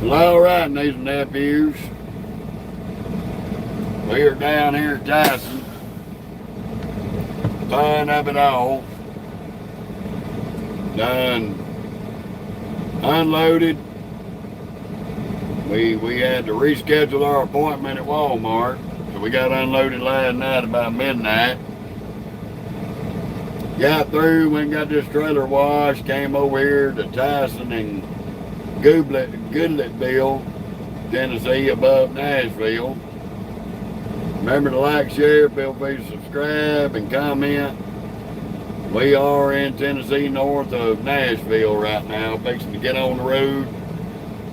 Well, all right, nieces and nephews. We are down here at Tyson. Fun of it all. Done unloaded. We had to reschedule our appointment at Walmart. So we got unloaded last night about midnight. Got through, went and got this trailer washed, came over here to Tyson and Goodlettville, Tennessee, above Nashville. Remember to like, share, feel free to subscribe and comment. We are in Tennessee, north of Nashville right now, fixing to get on the road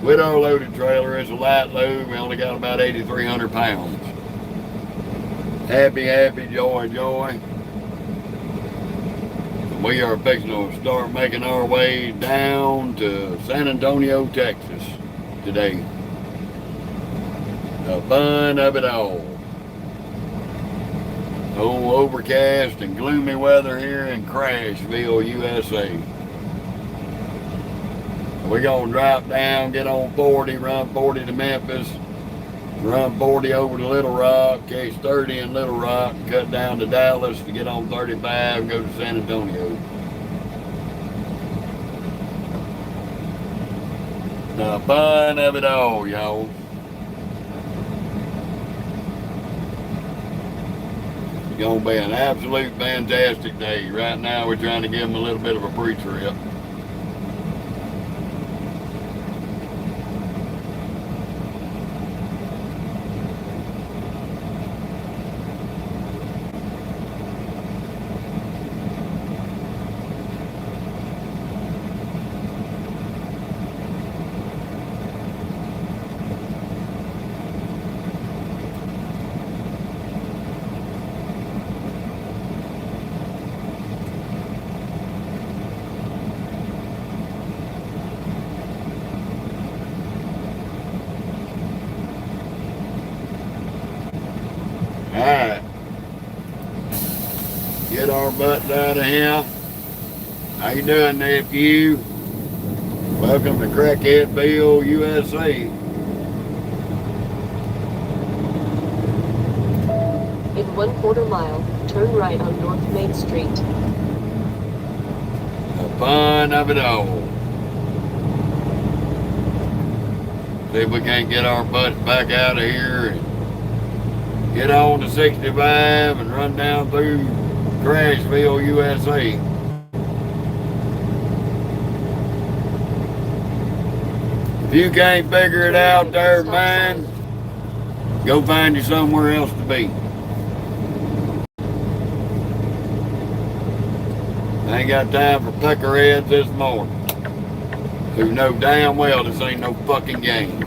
with our loaded trailer. It's a light load. We only got about 8,300 pounds. Happy, happy, joy, joy. We are fixing to start making our way down to San Antonio, Texas today. The fun of it all. Oh, overcast and gloomy weather here in Crashville, USA. We're going to drop down, get on 40, run 40 to Memphis, run 40 over to Little Rock, catch 30 in Little Rock, and cut down to Dallas to get on 35 and go to San Antonio. The fun of it all, y'all. It's going to be an absolute fantastic day. Right now we're trying to give them a little bit of a pre-trip. Alright, get our butts out of here. How you doing, nephew? Welcome to Crackheadville, USA. In 1/4 mile, turn right on North Main Street. The fun of it all. See if we can't get our butts back out of here and get on to 65 and run down through Crashville, USA. If you can't figure it out there, man, go find you somewhere else to be. I ain't got time for peckerheads this morning who know damn well this ain't no fucking game.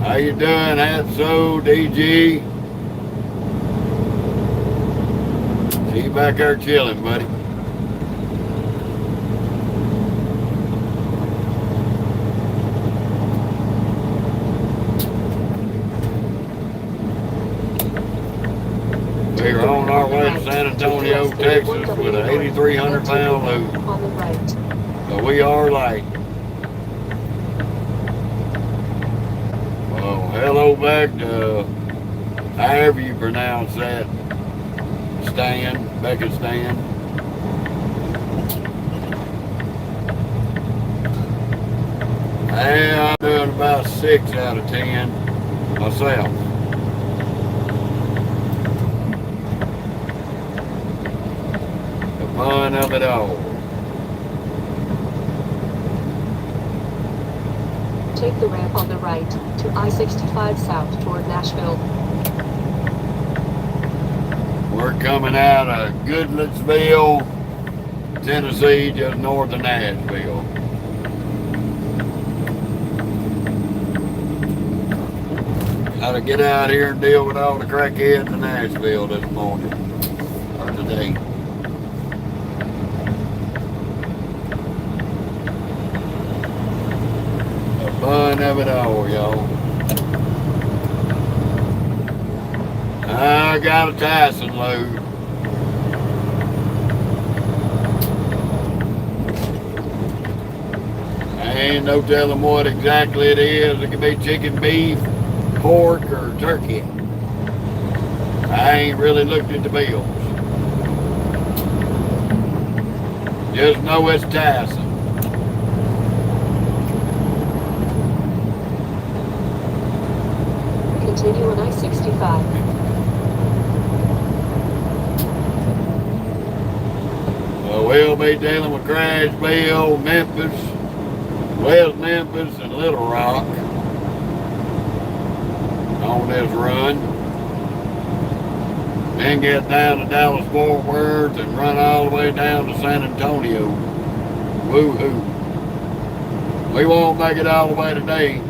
How you doing, Hatso, DG? See you back there chilling, buddy. We're on our way to San Antonio, Texas with an 8,300 pound load. On the right. So we are light. Well, hello back to however you pronounce that. Stan, Becca Stan. Yeah, I'm doing about 6 out of 10 myself. The fun of it all. Take the ramp on the right to I-65 south toward Nashville. We're coming out of Goodlettsville, Tennessee, just north of Nashville. Got to get out here and deal with all the crackheads in Nashville this morning, or today. fun of it all, y'all. I got a Tyson load. Ain't no telling what exactly it is. It could be chicken, beef, pork, or turkey. I ain't really looked at the bills. Just know it's Tyson. Continue on I-65. Well, we'll be dealing with Crashville, Memphis, West Memphis, and Little Rock on this run. Then get down to Dallas-Fort Worth and run all the way down to San Antonio. Woo-hoo. We won't make it all the way today.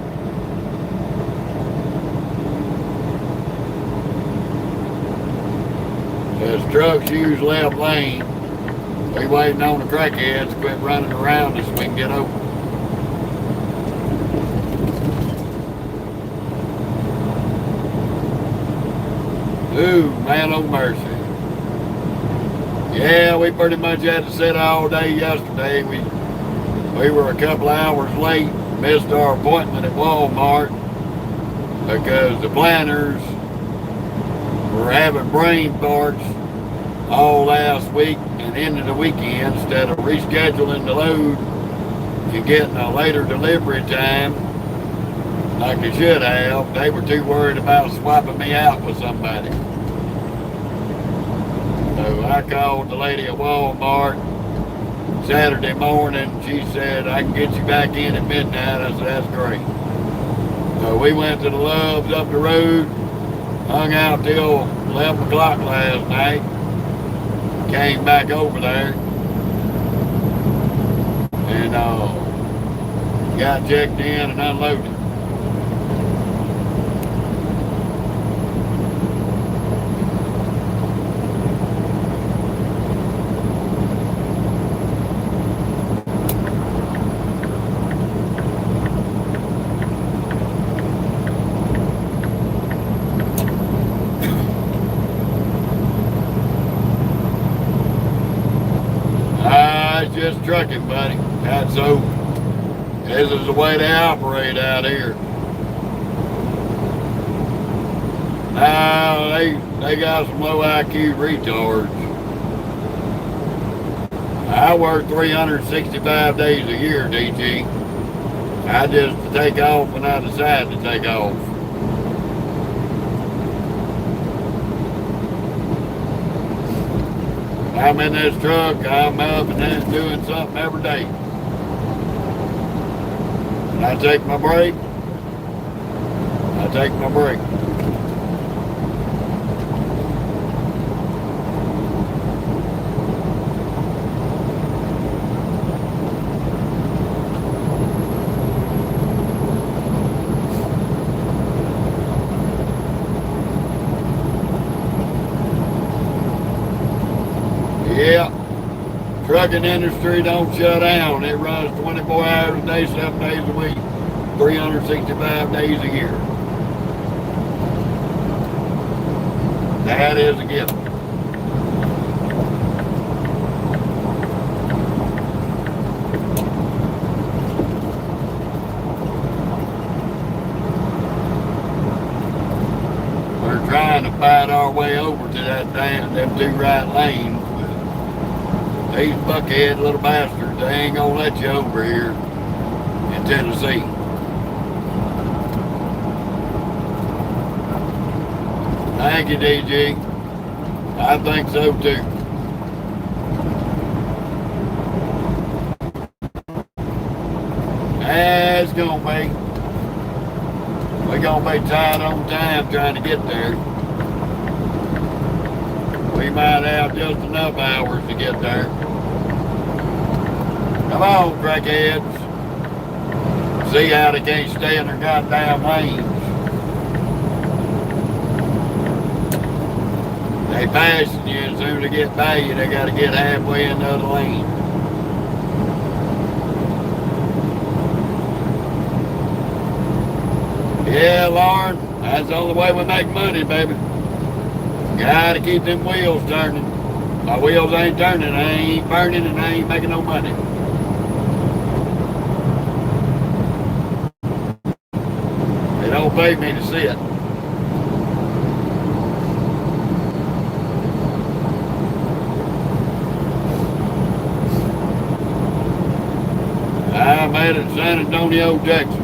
As trucks use left lane, we waiting on the crackheads to quit running around us so we can get over. Ooh, man, oh mercy. Yeah, we pretty much had to sit all day yesterday. We were a couple hours late, missed our appointment at Walmart because the planners were having brain farts all last week and into the weekend. Instead of rescheduling the load and getting a later delivery time like they should have, they were too worried about swapping me out with somebody. So I called the lady at Walmart Saturday morning. She said, I can get you back in at midnight. I said, that's great. So we went to the Loves up the road, hung out till 11 o'clock last night, came back over there, and got checked in and unloaded. It's just trucking, buddy. That's so. This is the way they operate out here. Now they got some low IQ retards. I work 365 days a year, DG. I just take off when I decide to take off. I'm in this truck, I'm up and then doing something every day. When I take my break, I take my break. Yeah, trucking industry don't shut down. It runs 24 hours a day, 7 days a week, 365 days a year. That is a gift. We're trying to fight our way over to that damn, them two right lanes. These buckhead little bastards, they ain't gonna let you over here in Tennessee. Thank you, DG. I think so too. It's gonna be. We're gonna be tight on time trying to get there. We might have just enough hours to get there. Come on, crackheads. See how they can't stay in their goddamn lanes. They passing you, as soon as they get by you, they gotta get halfway in the other lane. Yeah, Lauren, that's the only way we make money, baby. Gotta keep them wheels turning. My wheels ain't turning, I ain't burning, and I ain't making no money. They don't pay me to sit. I made it to San Antonio, Texas.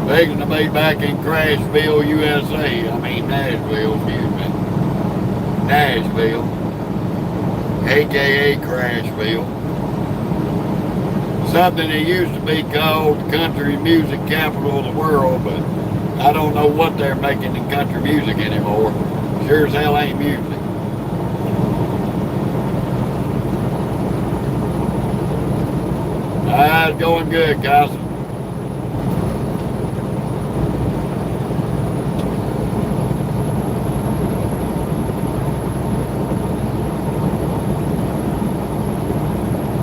Begging to be back in Crashville, USA. I mean Nashville, excuse me. Nashville, aka Crashville. Something that used to be called the country music capital of the world, but I don't know what they're making in country music anymore. Sure as hell ain't music. It's going good, Carson.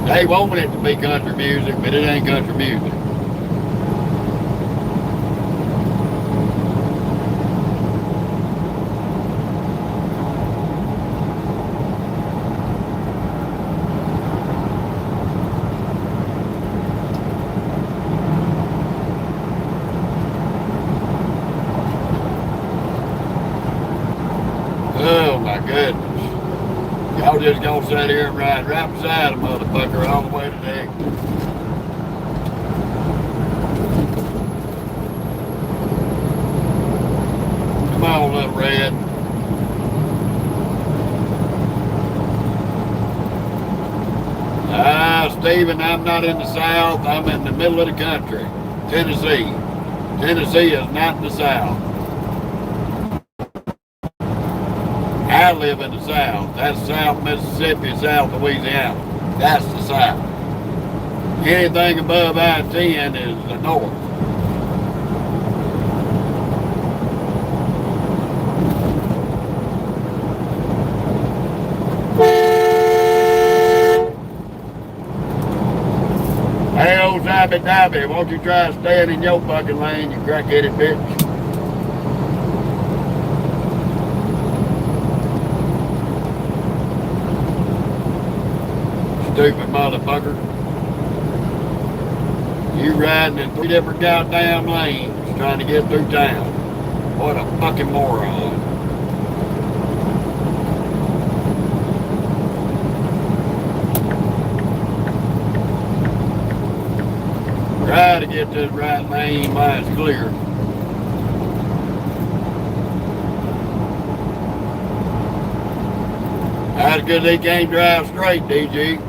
They want it to be country music, but it ain't country music. Oh my goodness. Y'all just gonna sit here and ride right beside a motherfucker all the way to the exit. Come on, little red. Stephen, I'm not in the South. I'm in the middle of the country. Tennessee. Tennessee is not in the South. I live in the South. That's South Mississippi, South Louisiana. That's the South. Anything above I-10 is the North. Hey, old Zabby Dabby, won't you try staying in your fucking lane, you crack-headed bitch? Stupid motherfucker. You riding in 3 different goddamn lanes trying to get through town. What a fucking moron. Try to get to the right lane while it's clear. That's because he can't drive straight, DG.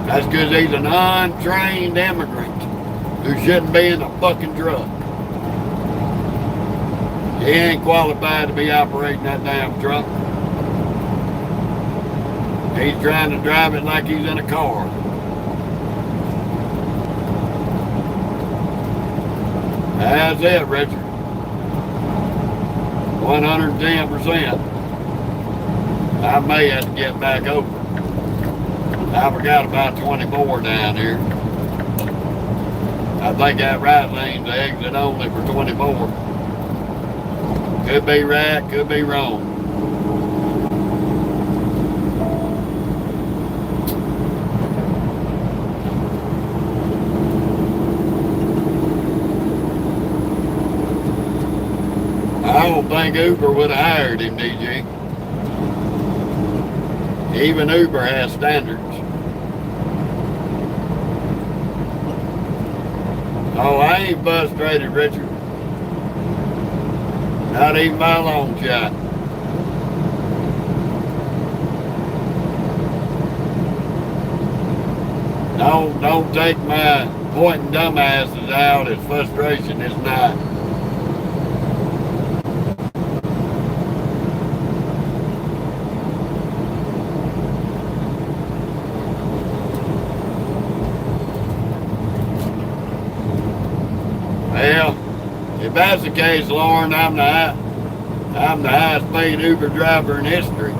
That's because he's an untrained immigrant who shouldn't be in a fucking truck. He ain't qualified to be operating that damn truck. He's trying to drive it like he's in a car. That's it, Richard. 110%. I may have to get back over. I forgot about 24 down here. I think that right lane's the exit only for 24. Could be right, could be wrong. I don't think Uber would have hired him, DG. Even Uber has standards. Oh, I ain't frustrated, Richard. Not even by a long shot. Don't take my pointing dumbasses out as frustration. It's not. Well, if that's the case, Lauren, I'm the highest paid Uber driver in history.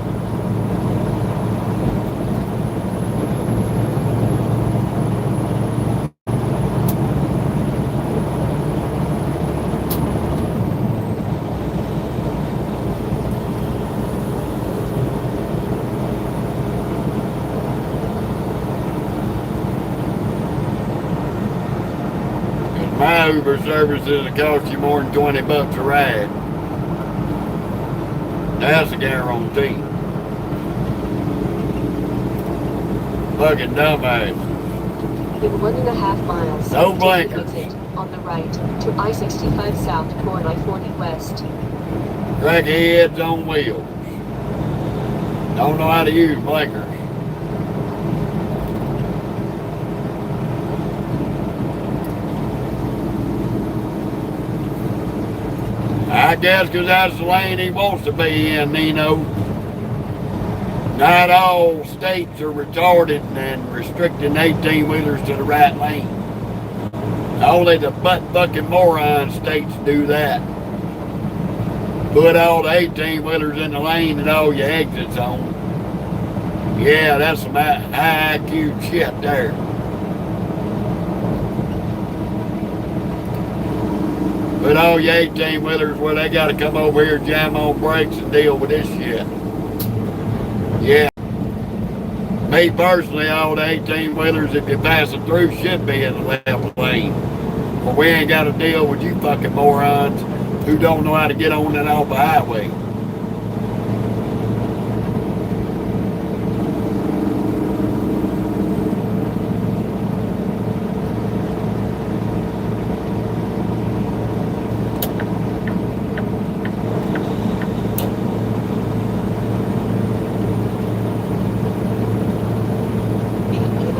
Uber services that cost you more than 20 bucks a ride. That's a guarantee. Fucking dumbass. In 1.5 miles, No take the blinkers. exit on the right to I-65 South toward I-40 West. Crackheads on wheels. Don't know how to use blinkers. I guess because that's the lane he wants to be in, Nino. Not all states are retarded and restricting 18-wheelers to the right lane. Only the butt-fucking moron states do that. Put all the 18-wheelers in the lane and all your exits on. Yeah, that's some high IQ shit there. But all your 18-wheelers, well, they got to come over here, jam on brakes, and deal with this shit. Yeah. Me personally, all the 18-wheelers, if you're passing through, should be in the left lane. But we ain't got to deal with you fucking morons who don't know how to get on and off the highway.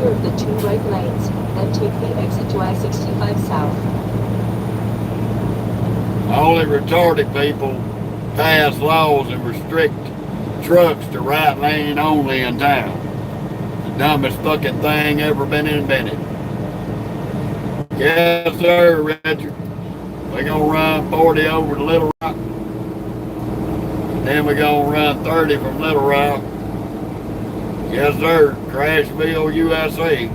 The two right lanes, then take the exit to I-65 South. Only retarded people pass laws and restrict trucks to right lane only in town. The dumbest fucking thing ever been invented. Yes, sir, Richard. We're gonna run 40 over to Little Rock. Then we're gonna run 30 from Little Rock. Yes, sir. Crashville, USA.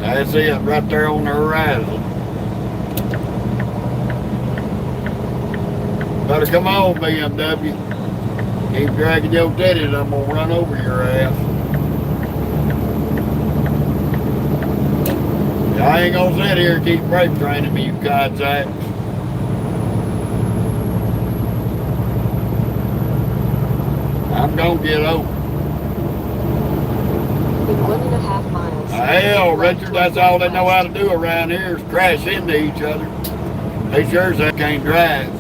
That's it, right there on the horizon. Better come on, BMW. Keep dragging your titties, I'm gonna run over your ass. I ain't gonna sit here and keep brake training me, you codsacks. I'm gonna get over. In 1.5 miles. Hell, Richard, that's all they know how to do around here is crash into each other. They sure as heck can't drive.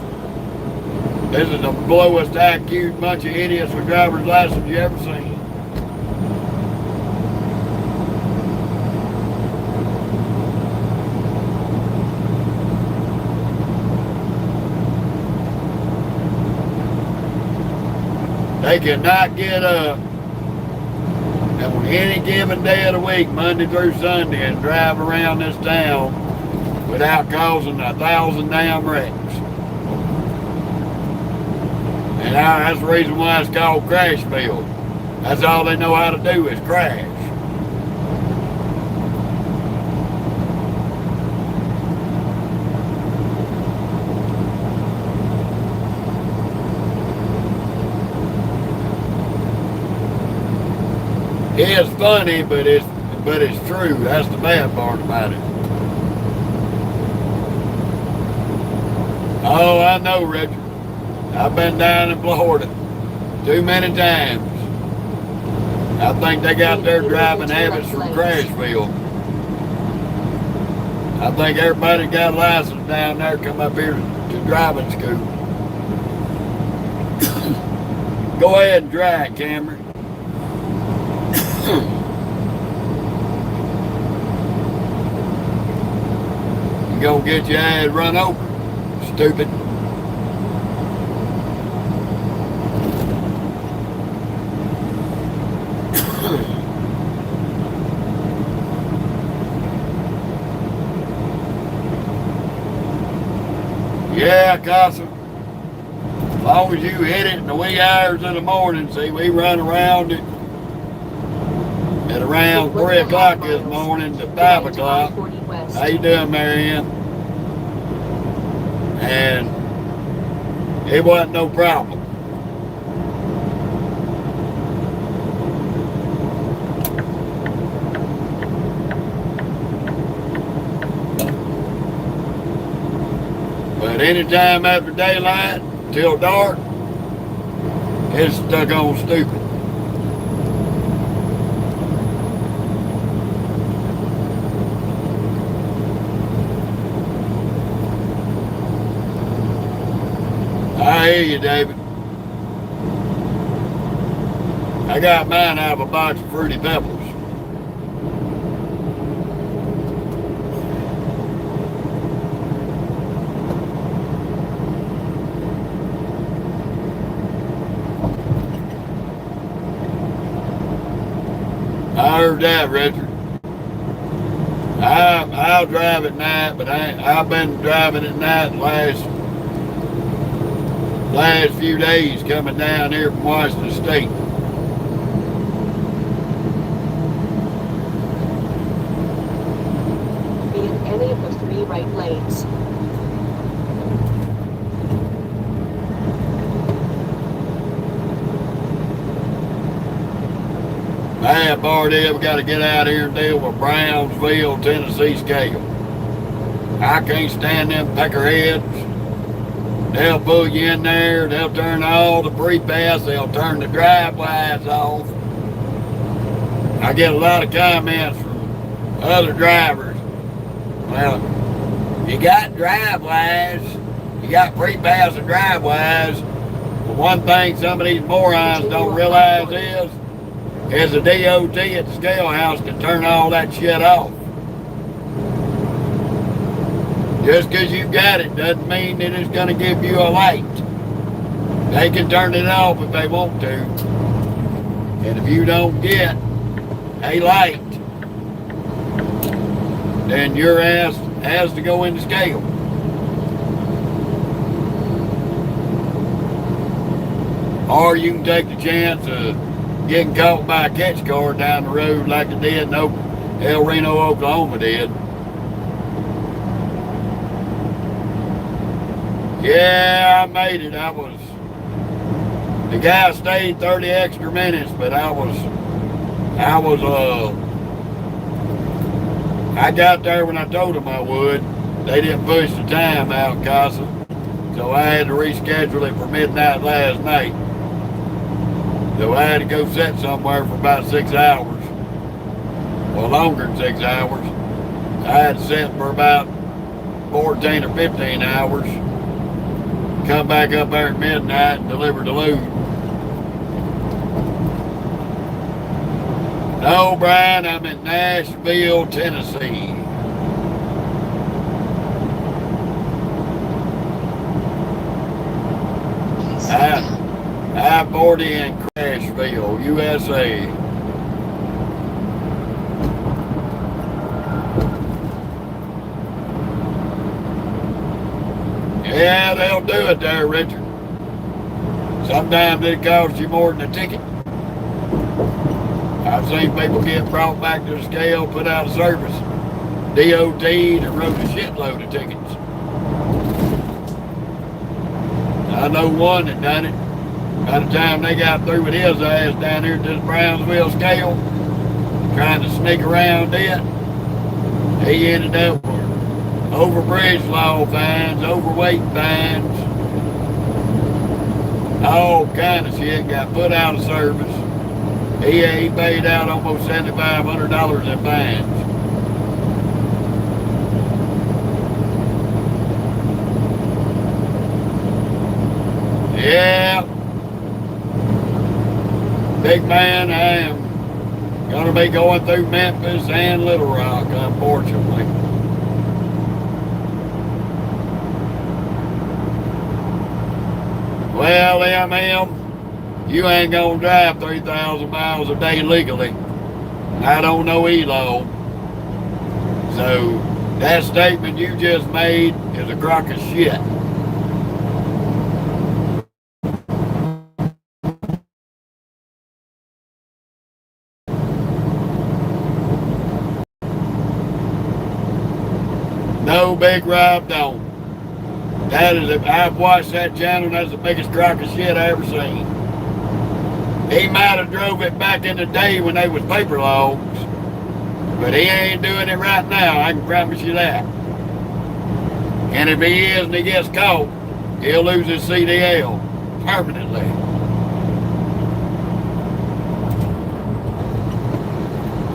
This is the lowest IQ bunch of idiots with driver's license you ever seen. They cannot get up on any given day of the week, Monday through Sunday, and drive around this town without causing 1,000 damn wrecks. And that's the reason why it's called Crashville. That's all they know how to do is crash. It's funny, but it's true. That's the bad part about it. Oh, I know, Richard. I've been down in Florida too many times. I think they got their driving habits from Crashville. I think everybody got a license down there come up here to driving school. Go ahead and drive, Cameron. You gonna get your ass run over, stupid. Yeah, Casa. As long as you hit it in the wee hours of the morning, see, we run around it at around 3 o'clock this morning to 5 o'clock. How you doing, Marianne? And it wasn't no problem. But anytime after daylight till dark, it's stuck on stupid. I hear you, David. I got mine out of a box of Fruity Pebbles. I heard that, Richard. I'll drive at night, but I've been driving at night the last few days coming down here from Washington State. Be in any of the 3 right lanes. Man, Bardell, we got to get out here and deal with Brownsville, Tennessee scale. I can't stand them peckerheads. They'll pull you in there. They'll turn all the pre-pass. They'll turn the driveways off. I get a lot of comments from other drivers. Well, you got driveways. You got pre-pass and driveways. But one thing some of these morons don't realize is the DOT at the scale house can turn all that shit off. Just because you got it doesn't mean that it's going to give you a light. They can turn it off if they want to. And if you don't get a light, then your ass has to go into scale. Or you can take the chance of getting caught by a catch car down the road like they did in El Reno, Oklahoma did. Yeah, I made it. The guy stayed 30 extra minutes, but I got there when I told them I would. They didn't push the time out, Casa. So I had to reschedule it for midnight last night. So I had to go sit somewhere for about 6 hours. Well, longer than 6 hours. I had to sit for about 14 or 15 hours. Come back up there at midnight and deliver the loot. No, Brian, I'm in Nashville, Tennessee. I-40 in Crashville, USA. Yeah, they'll do it there, Richard. Sometimes it costs you more than a ticket. I've seen people get brought back to the scale, put out of service. DOT and wrote a shitload of tickets. I know one that done it. By the time they got through with his ass down here to the Brownsville scale, trying to sneak around it, he ended up with overbridge law fines, overweight fines, all kind of shit, got put out of service. He paid out almost $7,500 in fines. Yeah. Big man, I am going to be going through Memphis and Little Rock, unfortunately. Well, MM, you ain't going to drive 3,000 miles a day legally. I don't know ELO. So that statement you just made is a crock of shit. No, Big Rob, don't. I've watched that channel, and that's the biggest crock of shit I ever seen. He might have drove it back in the day when they was paper logs, but he ain't doing it right now, I can promise you that. And if he is and he gets caught, he'll lose his CDL permanently.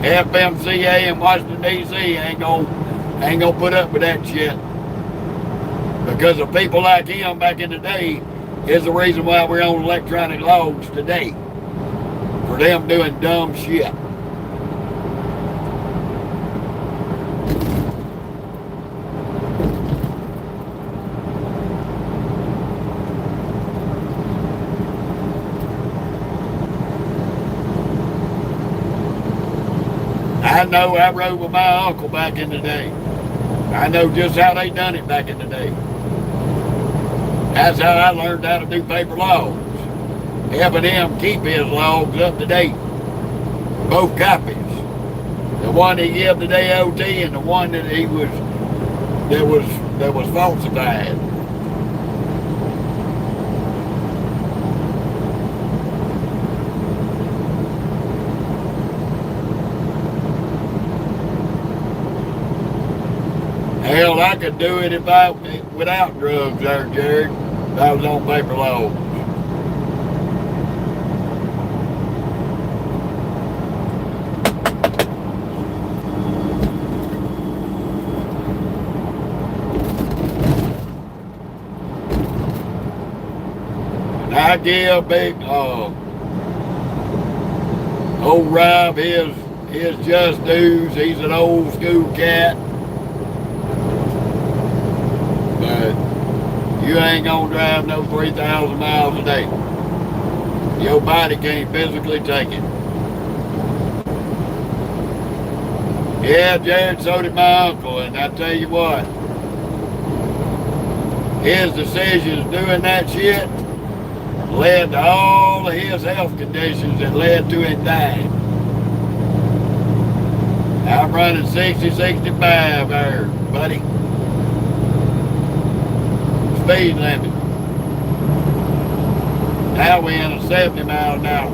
FMCA in Washington, D.C. ain't gonna put up with that shit. Because of people like him back in the day is the reason why we're on electronic logs today. For them doing dumb shit. I know I rode with my uncle back in the day. I know just how they done it back in the day. That's how I learned how to do paper logs. Helping him keep his logs up to date. Both copies. The one he gave the DOT and the one that was falsified. Hell, I could do it without drugs there, Jared. If I was on paper logs. And I give big old Rob his just dues. He's an old school cat. But you ain't gonna drive no 3,000 miles a day. Your body can't physically take it. Yeah, Jared, so did my uncle, and I tell you what, his decisions doing that shit led to all of his health conditions that led to him dying. I'm running 60, 65 there, buddy. Speed limit. Now we in a 70 mile an hour.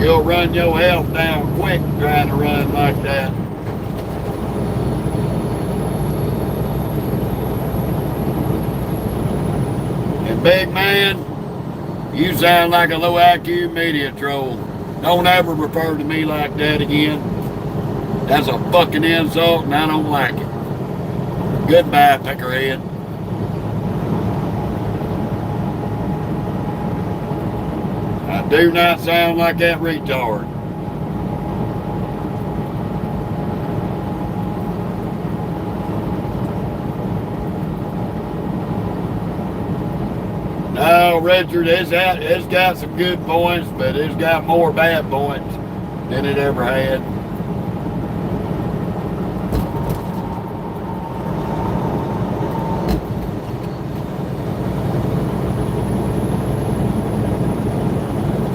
You'll run your health down quick trying to run like that. And big man, you sound like a low IQ media troll. Don't ever refer to me like that again. That's a fucking insult and I don't like it. Goodbye, peckerhead. I do not sound like that retard. No, Richard, it's got some good points, but it's got more bad points than it ever had.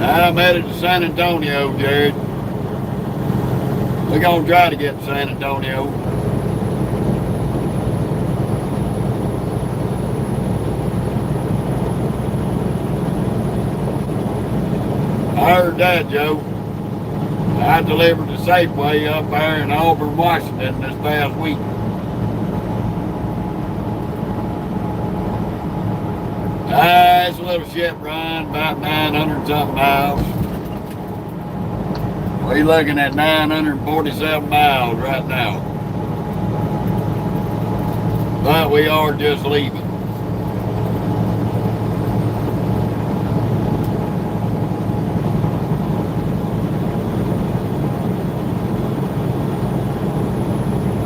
I'm headed to San Antonio, Jared. We're going to try to get to San Antonio. I heard that, Joe. I delivered the Safeway up there in Auburn, Washington this past week. It's a little shit run, about 900 something miles. We're looking at 947 miles right now. But we are just leaving.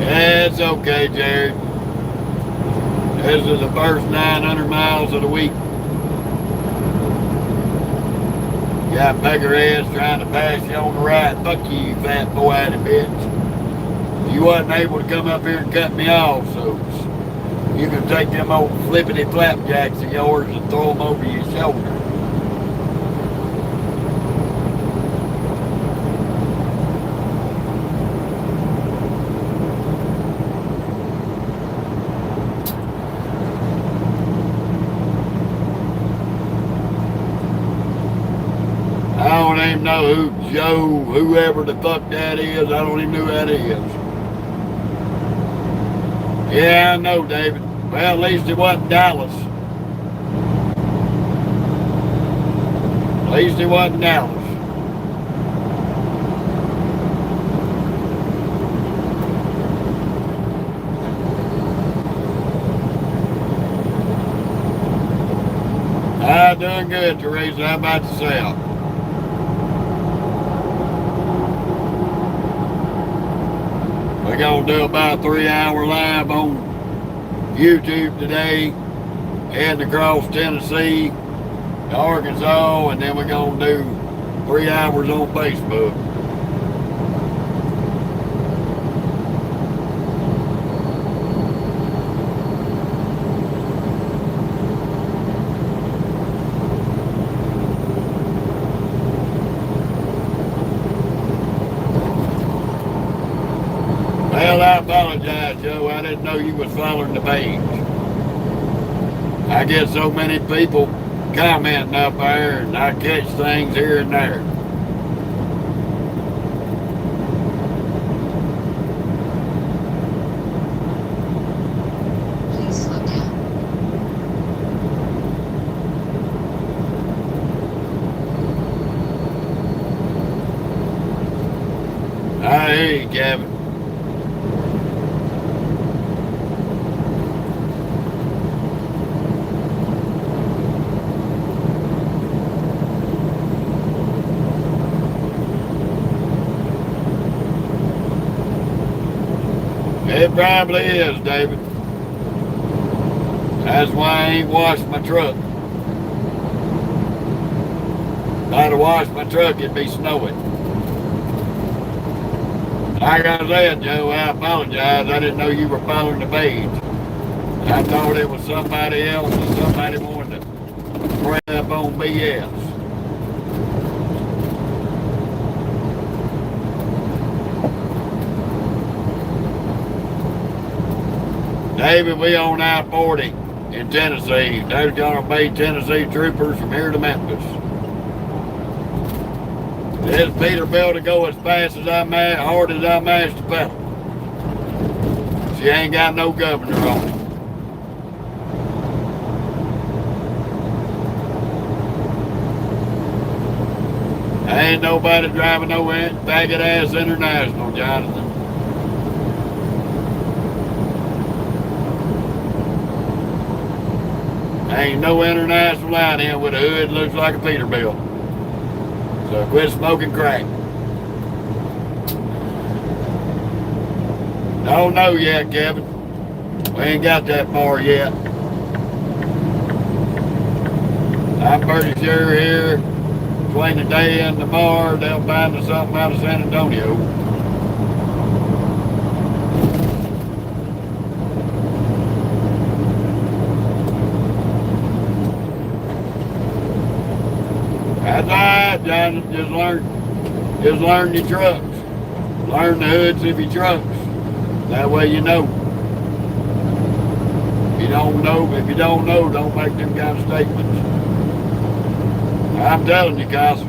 It's okay, Jared. This is the first 900 miles of the week. Got peckerheads trying to pass you on the right. Fuck you, fat boy-headed bitch. You wasn't able to come up here and cut me off, so you can take them old flippity flapjacks of yours and throw them over your shoulder. I don't even know who Joe, whoever the fuck that is. I don't even know who that is. Yeah, I know, David. Well, at least it wasn't Dallas. At least it wasn't Dallas. Doing good, Teresa. How about yourself? We're going to do about a 3-hour live on YouTube today, heading across Tennessee to Arkansas, and then we're going to do 3 hours on Facebook. Well, I apologize, Joe. I didn't know you was following the page. I get so many people commenting up there, and I catch things here and there. Please slow down. I hear you, Kevin. It probably is, David. That's why I ain't washed my truck. If I'd have washed my truck, it'd be snowing. Like I said, Joe, I apologize. I didn't know you were following the page. I thought it was somebody else or somebody wanted to spread up on BS. David, we on I-40 in Tennessee. There's gonna be Tennessee troopers from here to Memphis. This Peterbilt to go as fast as hard as I mashed the pedal. She ain't got no governor on it. Ain't nobody driving no faggot ass international, Jonathan. Ain't no international out here with a hood looks like a Peterbilt. So quit smoking crack. Don't know yet, Kevin. We ain't got that far yet. I'm pretty sure here, between today and tomorrow, they'll find us something out of San Antonio. That's all right, John. Just learn your trucks. Learn the hoods of your trucks. That way you know. If you don't know, don't make them kind of statements. I'm telling you, Casa,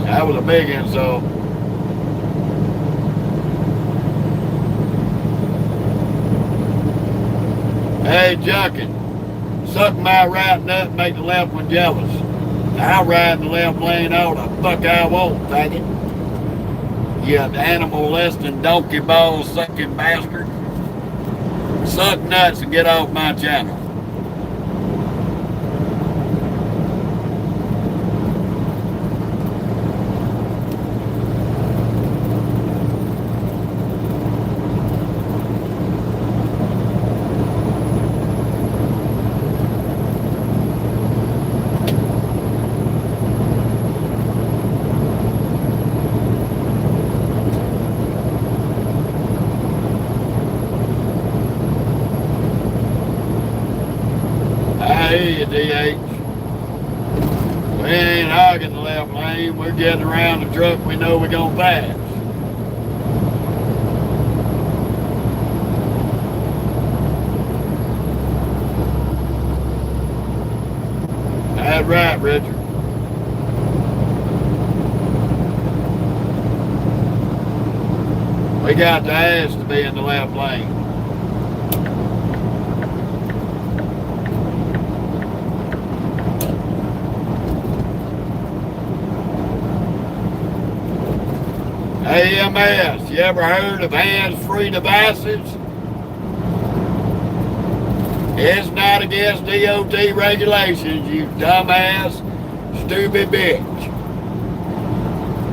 that was a big insult. Hey, Junkin, suck my right nut and make the left one jealous. I'll ride in the left lane all the fuck I want, faggot. You animal molesting, donkey ball sucking bastard. Suck nuts and get off my channel. I hear you, DH. We ain't hogging the left lane. We're getting around the truck we know we're gonna pass. That's right, Richard. We got the ass to be in the left lane. AMS, you ever heard of hands-free devices? It's not against DOT regulations, you dumbass, stupid bitch.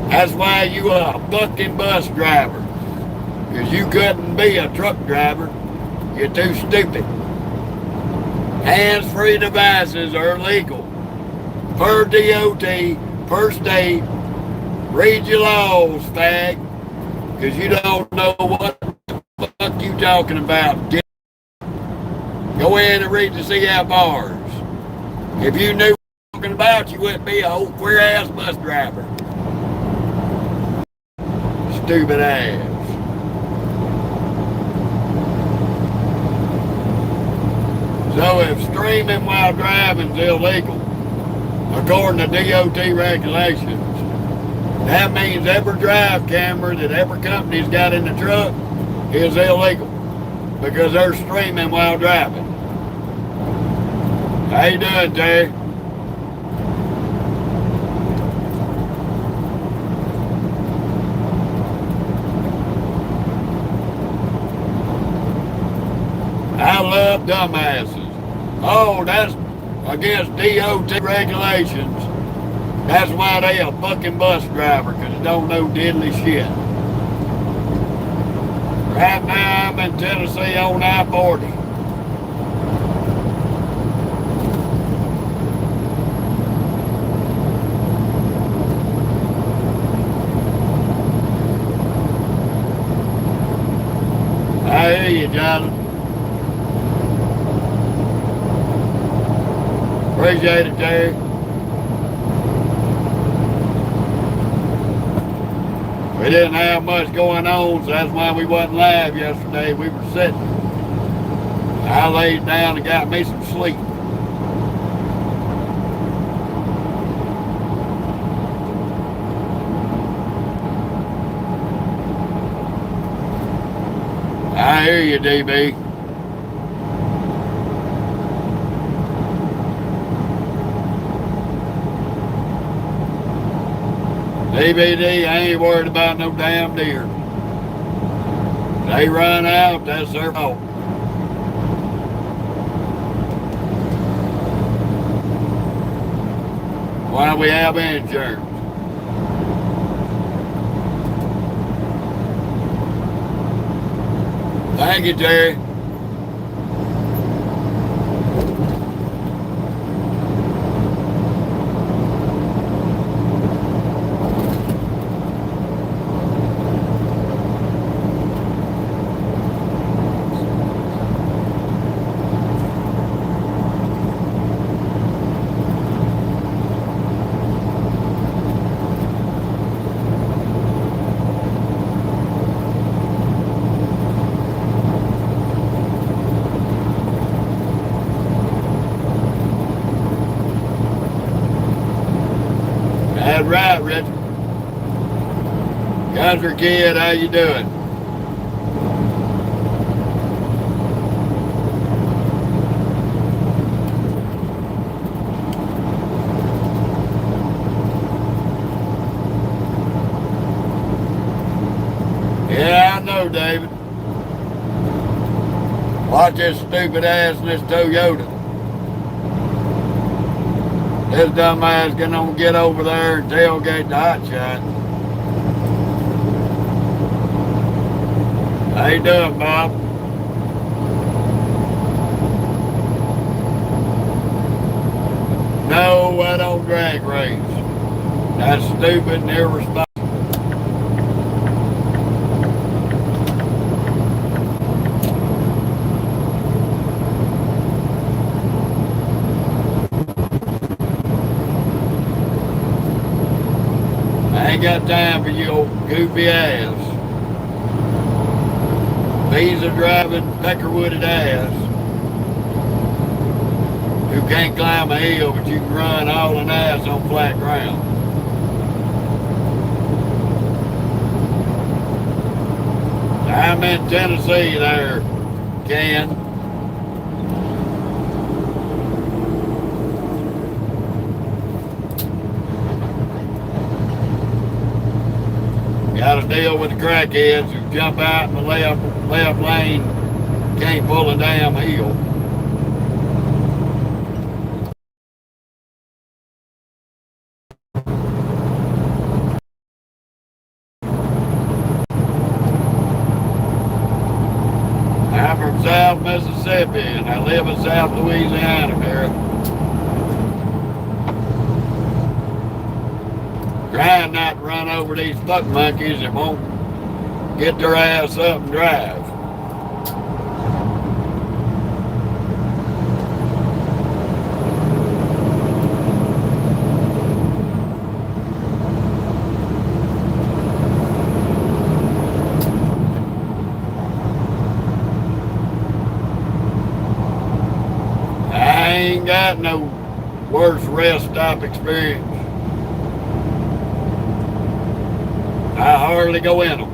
That's why you are a fucking bus driver. Because you couldn't be a truck driver. You're too stupid. Hands-free devices are illegal. Per DOT, per state. Read your laws, fag. Because you don't know what the fuck you talking about. Go in and read the CFRs. If you knew what you're talking about, you wouldn't be a old queer-ass bus driver. Stupid ass. So if streaming while driving is illegal, according to DOT regulations, that means every drive camera that every company's got in the truck is illegal because they're streaming while driving. How you doing, Terry? I love dumbasses. Oh, that's against DOT regulations. That's why they a fucking bus driver, because they don't know diddly shit. Right now I'm in Tennessee on I-40. I hear you, Jonathan. Appreciate it, Terry. We didn't have much going on, so that's why we wasn't live yesterday. We were sitting. I laid down and got me some sleep. I hear you, DB. DVD, I ain't worried about no damn deer. They run out, that's their fault. Why we have insurance? Thank you, Terry. That's right, Richard. Country kid, how you doing? Yeah, I know, David. Watch this stupid ass in this Toyota. This dumb ass gonna get over there and tailgate the hot shot. How you doing, Bob? No, I don't drag race. That's stupid and irresponsible. I ain't got time for you old goofy ass. Visa driving, peckerwooded ass. Who can't climb a hill, but you can run all an ass on flat ground. I'm in Tennessee there, Ken. Got to deal with the crackheads who jump out in the left lane, can't pull a damn heel. I'm from South Mississippi and I live in South Louisiana, girl. Trying not to run over these fuck monkeys that won't get their ass up and drive. I ain't got no worse rest stop experience. I hardly go in them.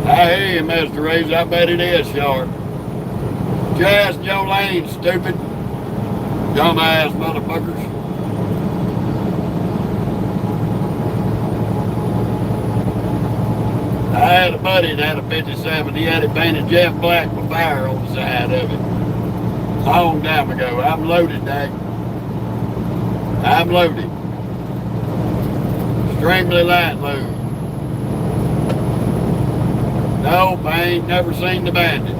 I hear you, Mr. Reeves. I bet it is short. Just in your lane, stupid. Dumbass motherfuckers. I had a buddy that had a 57. He had it painted jet black with fire on the side of it. Long time ago. I'm loaded, Dad. I'm loaded. Extremely light load. Nope, I ain't never seen the bandit.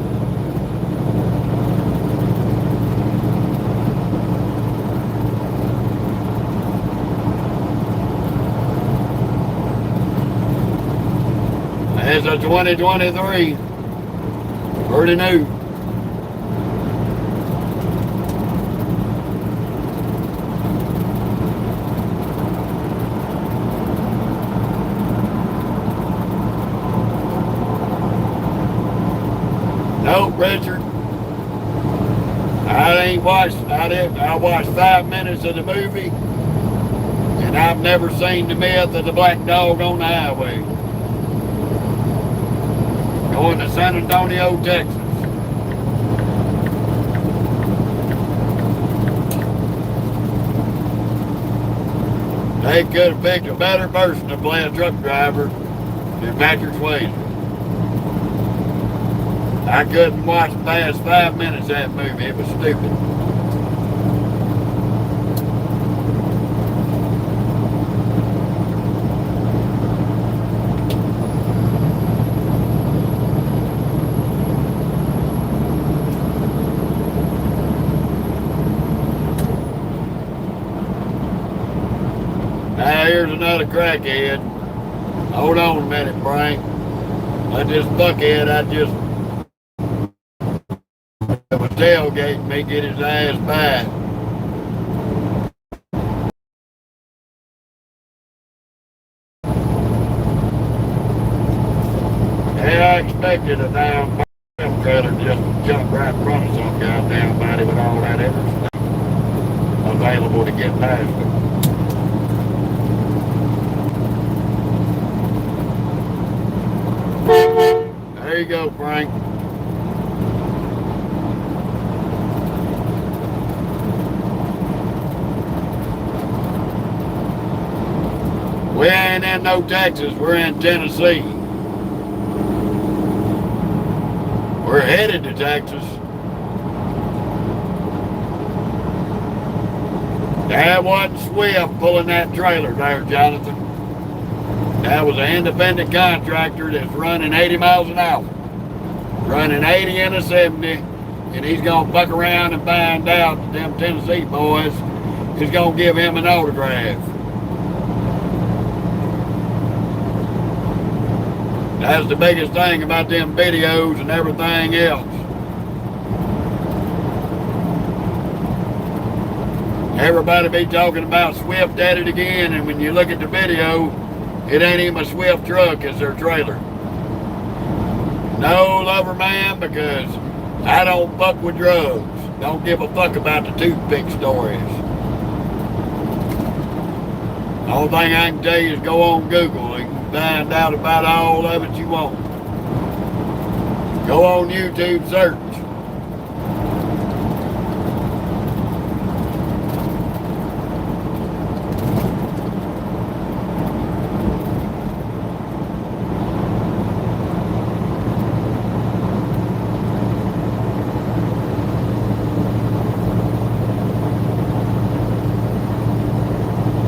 It's a 2023. Pretty new. Nope, Richard. I watched 5 minutes of the movie, and I've never seen the myth of the black dog on the highway. Going to San Antonio, Texas. They could have picked a better person to play a truck driver than Patrick Swayze. I couldn't watch past 5 minutes of that movie. It was stupid. Now here's another crackhead. Hold on a minute, Frank. Let this buckhead was tailgating me, get his ass back. Yeah, I expected a damn trailer just to jump right in front of some goddamn body with all that extra stuff available to get past it. There you go, Frank. We ain't in no Texas, we're in Tennessee. We're headed to Texas. That wasn't Swift pulling that trailer there, Jonathan. That was an independent contractor that's running 80 miles an hour. Running 80 and a 70, and he's going to fuck around and find out that them Tennessee boys is going to give him an autograph. That's the biggest thing about them videos and everything else. Everybody be talking about Swift at it again, and when you look at the video, it ain't even a Swift truck, it's their trailer. No, lover man, because I don't fuck with drugs. Don't give a fuck about the toothpick stories. The only thing I can tell you is go on Google and find out about all of it you want. Go on YouTube, search.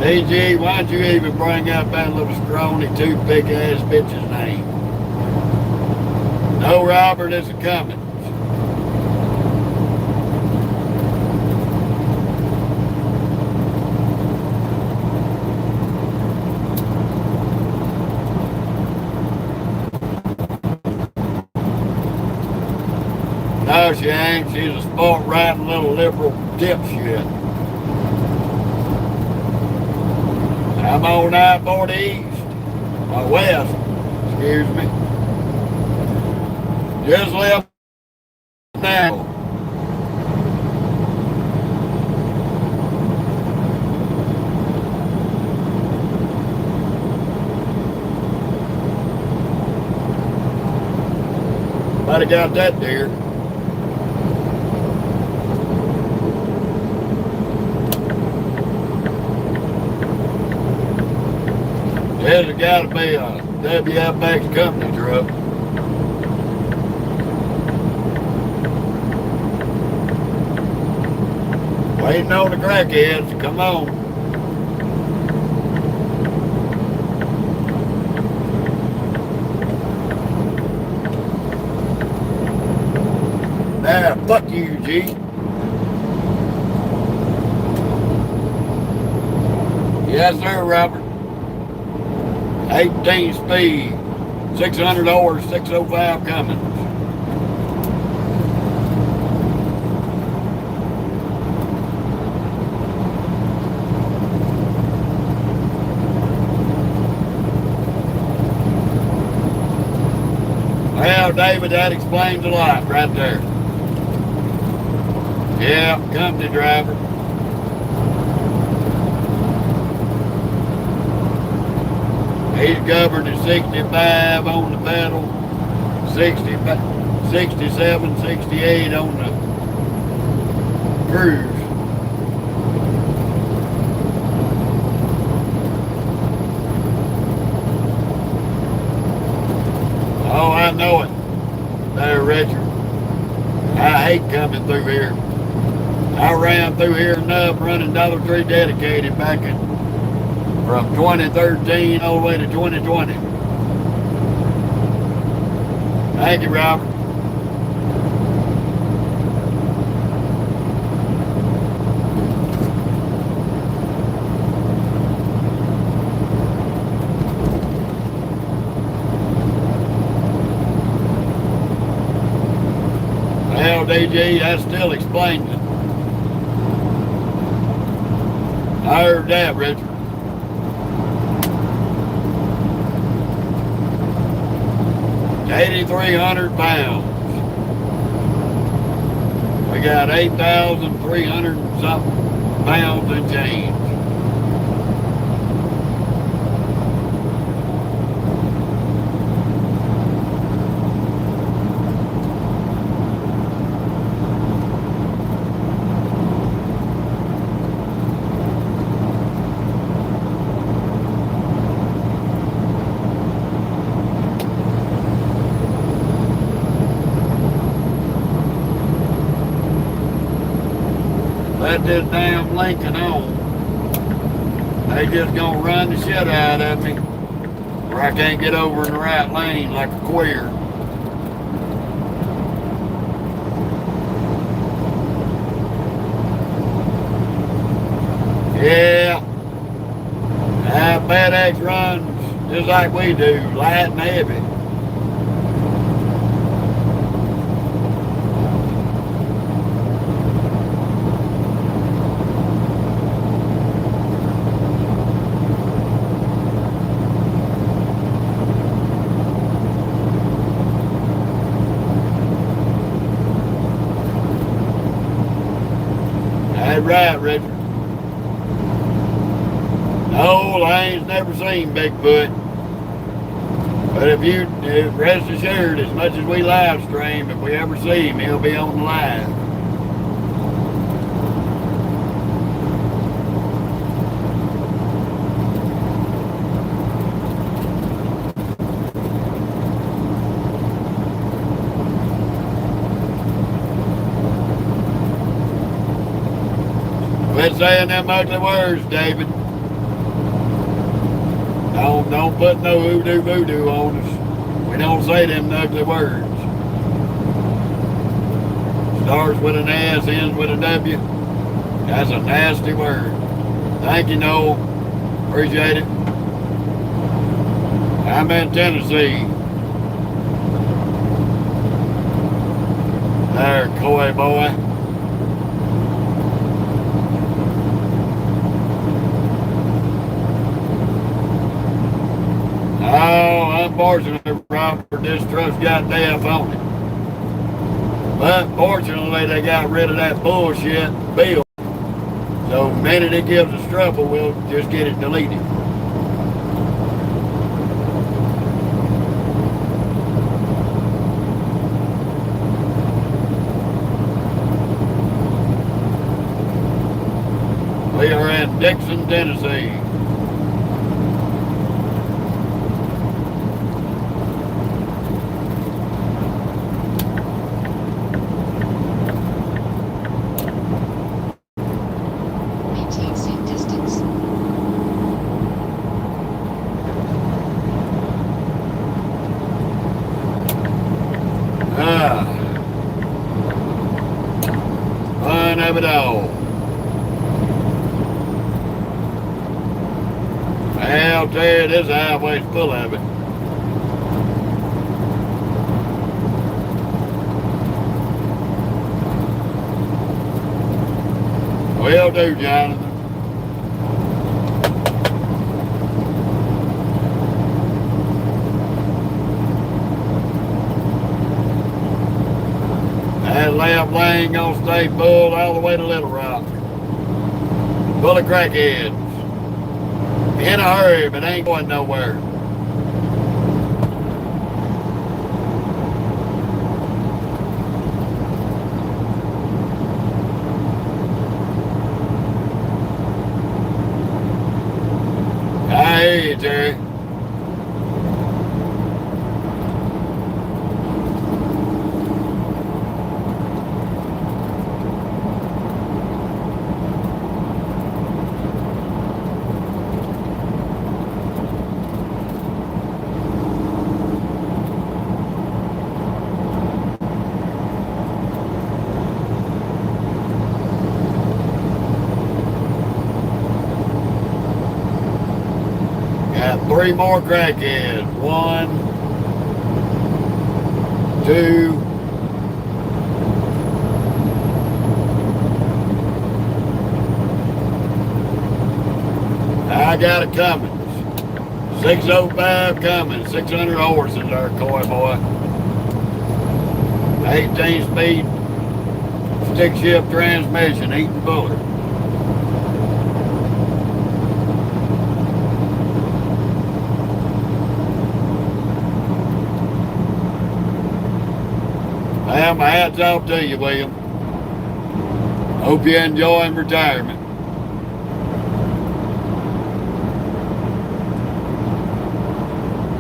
DG, why'd you even bring up that little scrawny toothpick ass bitch's name? No, Robert, it's a Cummins. No, she ain't. She's a sport riding little liberal dipshit. I'm on I-40 East, or West, excuse me. Just left now. Might have got that deer. There's got to be a WFX company truck. Waiting on the crackheads to come on. Ah, fuck you, G. Yes, sir, Robert. 18 speed, 600 horse, 605 Cummins. Well, David, that explains a lot right there. Yeah, company driver. He's governed at 65 on the pedal, 67, 68 on the cruise. Oh, I know it. There, Richard. I hate coming through here. I ran through here enough running Dollar Tree dedicated back in from 2013 all the way to 2020. Thank you, Robert. Well, DG, that still explains it. I heard that, Richard. 8,300 pounds. We got 8,300 and something pounds and change. Let this damn Lincoln on. They just gonna run the shit out of me where I can't get over in the right lane like a queer. Yeah, FedEx runs just like we do, light and heavy. That's right, Richard. No, I ain't never seen Bigfoot. But if you rest assured, as much as we live stream, if we ever see him, he'll be on the live. Quit saying them ugly words, David. Don't put no hoodoo voodoo on us. We don't say them ugly words. Starts with an S, ends with a W. That's a nasty word. Thank you, Noel. Appreciate it. I'm in Tennessee. There, coy boy. Oh, unfortunately, Robert, this truck's got death on it. But fortunately, they got rid of that bullshit bill. So the minute it gives us trouble, we'll just get it deleted. We are in Dixon, Tennessee. Fun of it all. I'll tell you, this highway's full of it. Will do, Jonathan. That left lane gonna stay full all the way to Little Rock. Full of crackheads. In a hurry, but ain't going nowhere. I hear you, Terry. Got 3 more crackheads. 1, 2. I got it coming. 605 coming. 600 horses there, coy boy. 18-speed stick shift transmission, eating bullet. Well, my hat's off to you, William. Hope you're enjoying retirement.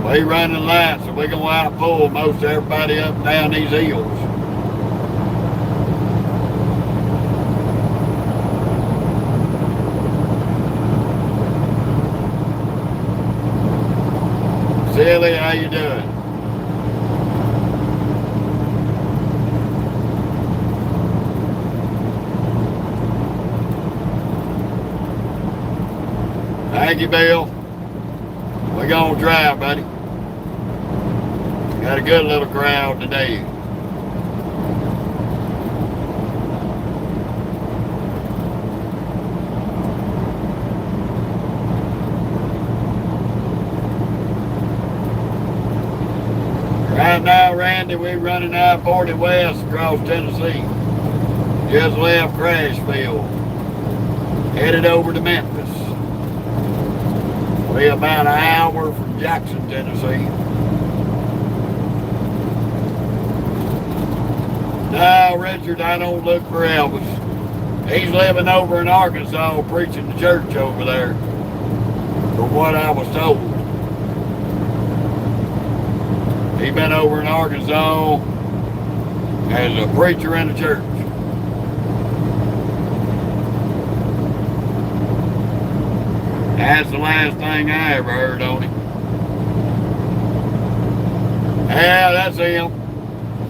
We running lights, so we're going to outpull most everybody up and down these hills. Silly, how you doing? Thank you, Bill. We're gonna drive, buddy. Got a good little crowd today. Right now, Randy, we're running I-40 west across Tennessee. Just left Crashville. Headed over to Memphis. We're about an hour from Jackson, Tennessee. No, Richard, I don't look for Elvis. He's living over in Arkansas preaching the church over there, from what I was told. He's been over in Arkansas as a preacher in the church. That's the last thing I ever heard on him. Yeah, that's him.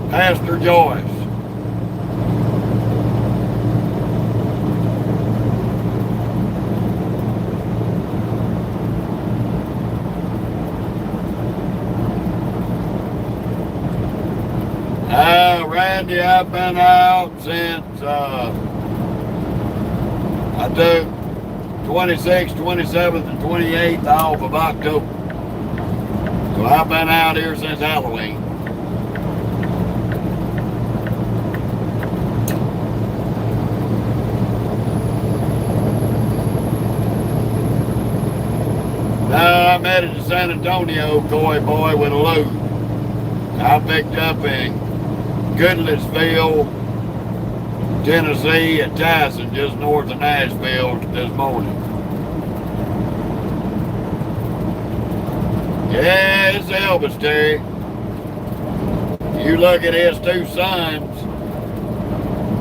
Pastor Joyce. Randy, I've been out since I took 26th, 27th, and 28th off of October. So I've been out here since Halloween. Now I'm headed to San Antonio, Coy Boy, with a load. I picked up in Goodlettsville, Tennessee, at Tyson, just north of Nashville, this morning. Yeah, it's Elvis, Terry. You look at his two sons,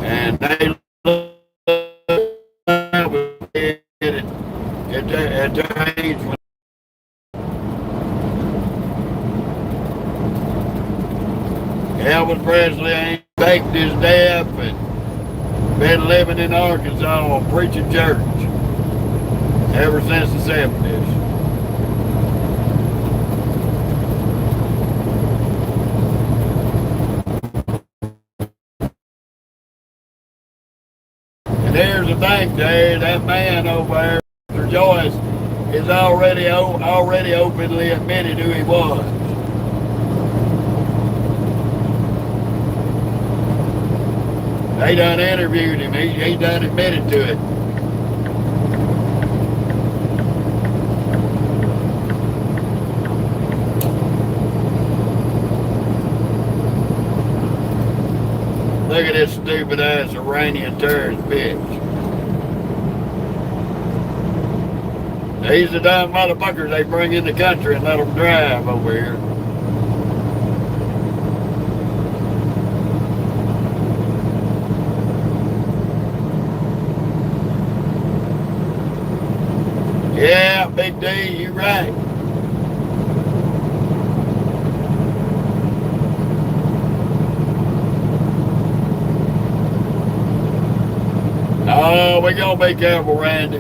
and they look at their age. Elvis Presley ain't faked his death and been living in Arkansas preaching church ever since the 70s. And here's the thing, Dave, that man over there, Mr. Joyce, is already openly admitted who he was. They done interviewed him. He done admitted to it. Look at this stupid ass Iranian terrorist bitch. These are the dumb motherfuckers they bring in the country and let them drive over here. Yeah, Big D, you right. Oh, we gonna be careful, Randy.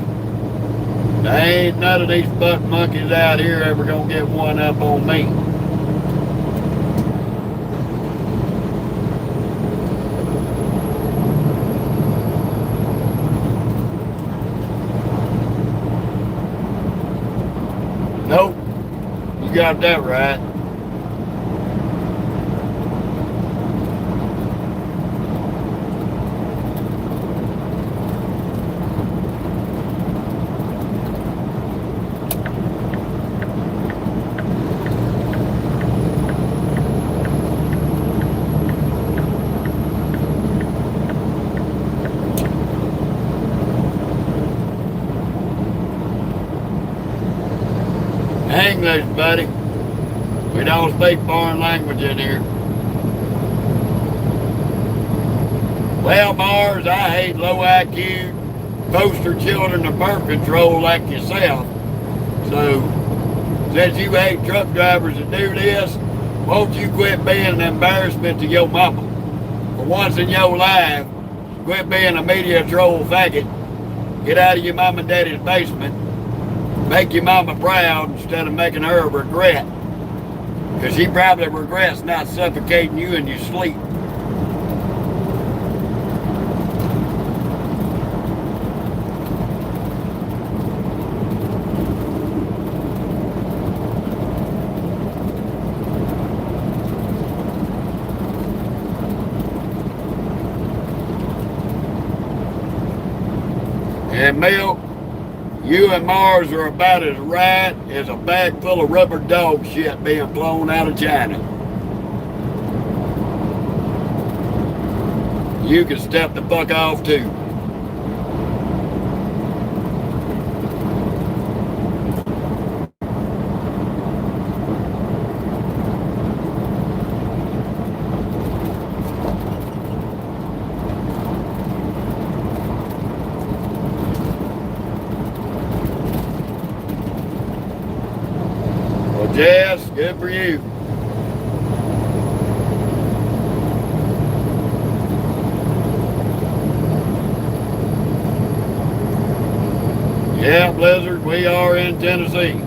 There ain't none of these buck monkeys out here ever gonna get one up on me. Nope, you got that right. English, buddy. We don't speak foreign language in here. Well, Mars, I hate low IQ, poster children of birth control like yourself. So, since you hate truck drivers that do this, won't you quit being an embarrassment to your mama? For once in your life, quit being a media troll faggot. Get out of your mom and daddy's basement. Make your mama proud instead of making her regret. Because she probably regrets not suffocating you in your sleep. And Milk, you and Mars are about as right as a bag full of rubber dog shit being flown out of China. you can step the fuck off too. Well, Jess, good for you. Yeah, Blizzard, we are in Tennessee.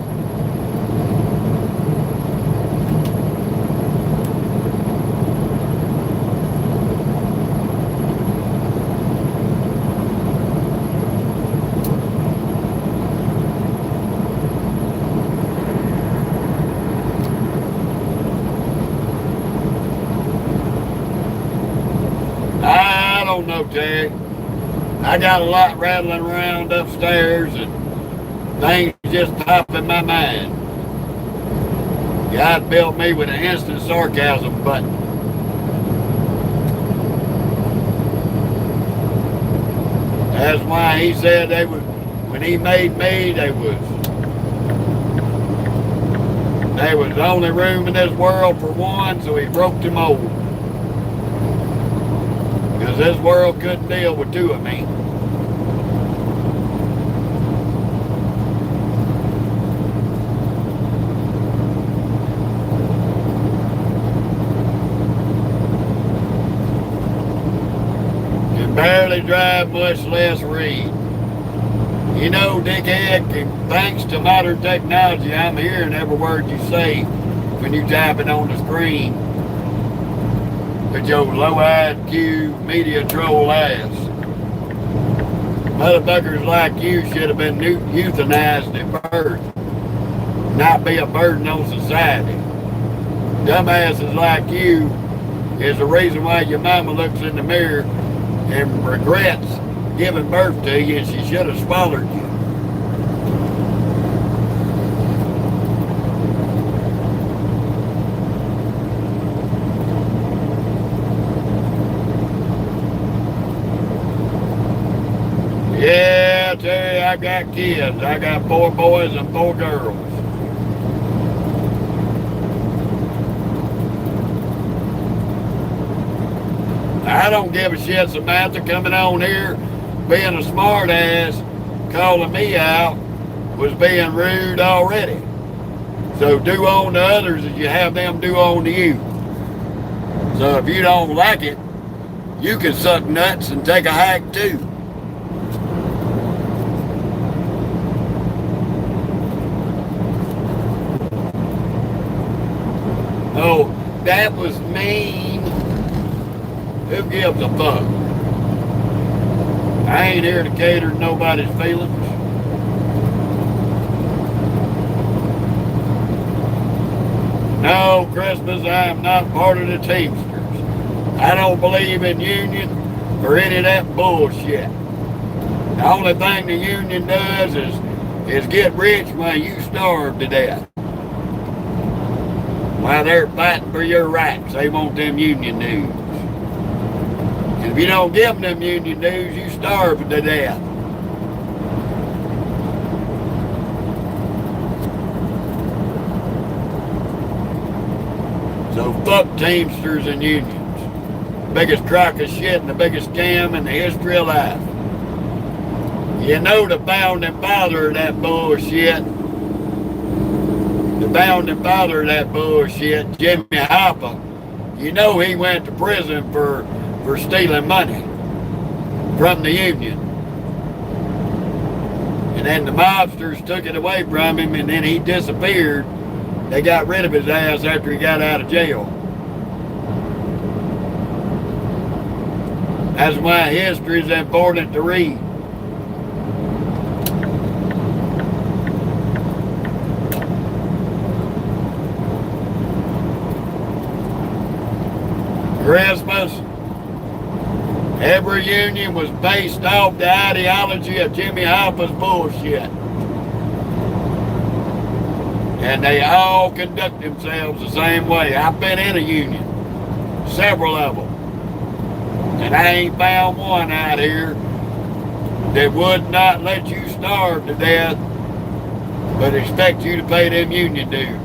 I don't know, Terry. I got a lot rattling around upstairs and things just pop in my mind. God built me with an instant sarcasm button. That's why he said they was, when he made me, there was the only room in this world for one, so he broke the mold. Because this world couldn't deal with two of me. Can barely drive, much less read. You know, dickhead, thanks to modern technology, I'm hearing every word you say when you type it on the screen. With your low IQ media troll ass. Motherfuckers like you should have been euthanized at birth. Not be a burden on society. Dumbasses like you is the reason why your mama looks in the mirror and regrets giving birth to you, and she should have swallowed you. Yeah, Terry, I got kids. I got 4 boys and 4 girls. I don't give a shit, Samantha, coming on here, being a smart ass, calling me out, was being rude already. So do on to others as you have them do on to you. So if you don't like it, you can suck nuts and take a hike too. Oh, that was mean. Who gives a fuck? I ain't here to cater to nobody's feelings. No, Christmas, I am not part of the Teamsters. I don't believe in union or any of that bullshit. The only thing the union does is get rich while you starve to death. While they're fighting for your rights, they want them union dues. And if you don't give them union dues, you starve to death. So fuck Teamsters and unions. Biggest crock of shit and the biggest scam in the history of life. You know the founding father of that bullshit. The founding father of that bullshit, Jimmy Hoffa, you know he went to prison for stealing money from the union. And then the mobsters took it away from him, and then he disappeared. They got rid of his ass after he got out of jail. That's why history is important to read. Christmas, every union was based off the ideology of Jimmy Hoffa's bullshit. And they all conduct themselves the same way. I've been in a union, several of them. And I ain't found one out here that would not let you starve to death, but expect you to pay them union dues.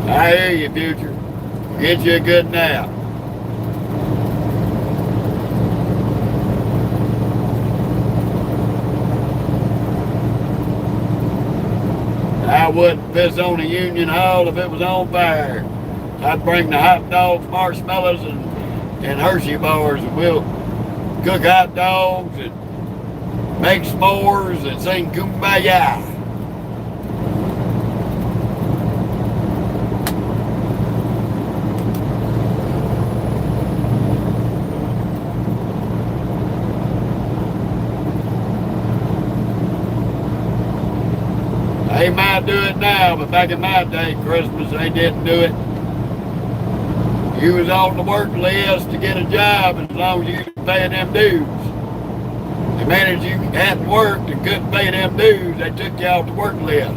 I hear you, future. Get you a good nap. I wouldn't piss on a union hall if it was on fire. I'd bring the hot dogs, marshmallows, and Hershey bars, and we'll cook hot dogs and make s'mores and sing Kumbaya. They might do it now, but back in my day, Christmas, they didn't do it. You was on the work list to get a job as long as you was paying them dues. The minute you hadn't worked and couldn't pay them dues, they took you off the work list.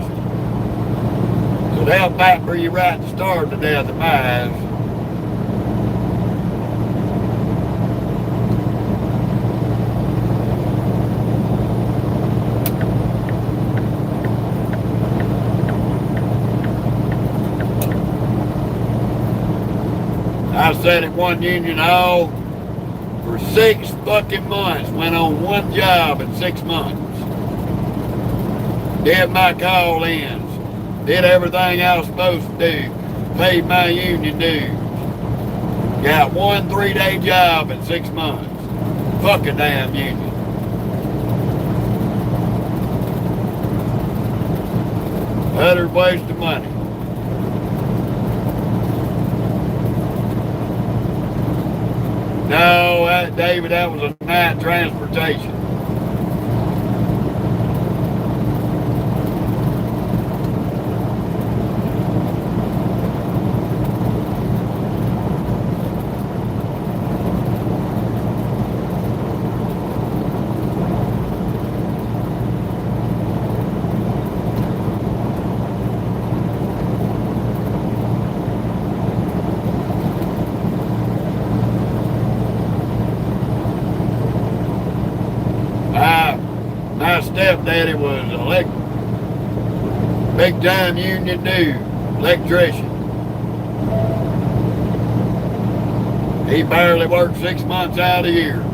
So they'll fight for you right to starve to death in my eyes. I sat at one union hall for 6 fucking months, went on one job in 6 months. Did my call-ins, did everything I was supposed to do, paid my union dues. Got one 3-day job in 6 months. Fuck a damn union. Utter waste of money. No, David, that was a night transportation. My stepdaddy was big time union dude, electrician. He barely worked 6 months out of the year.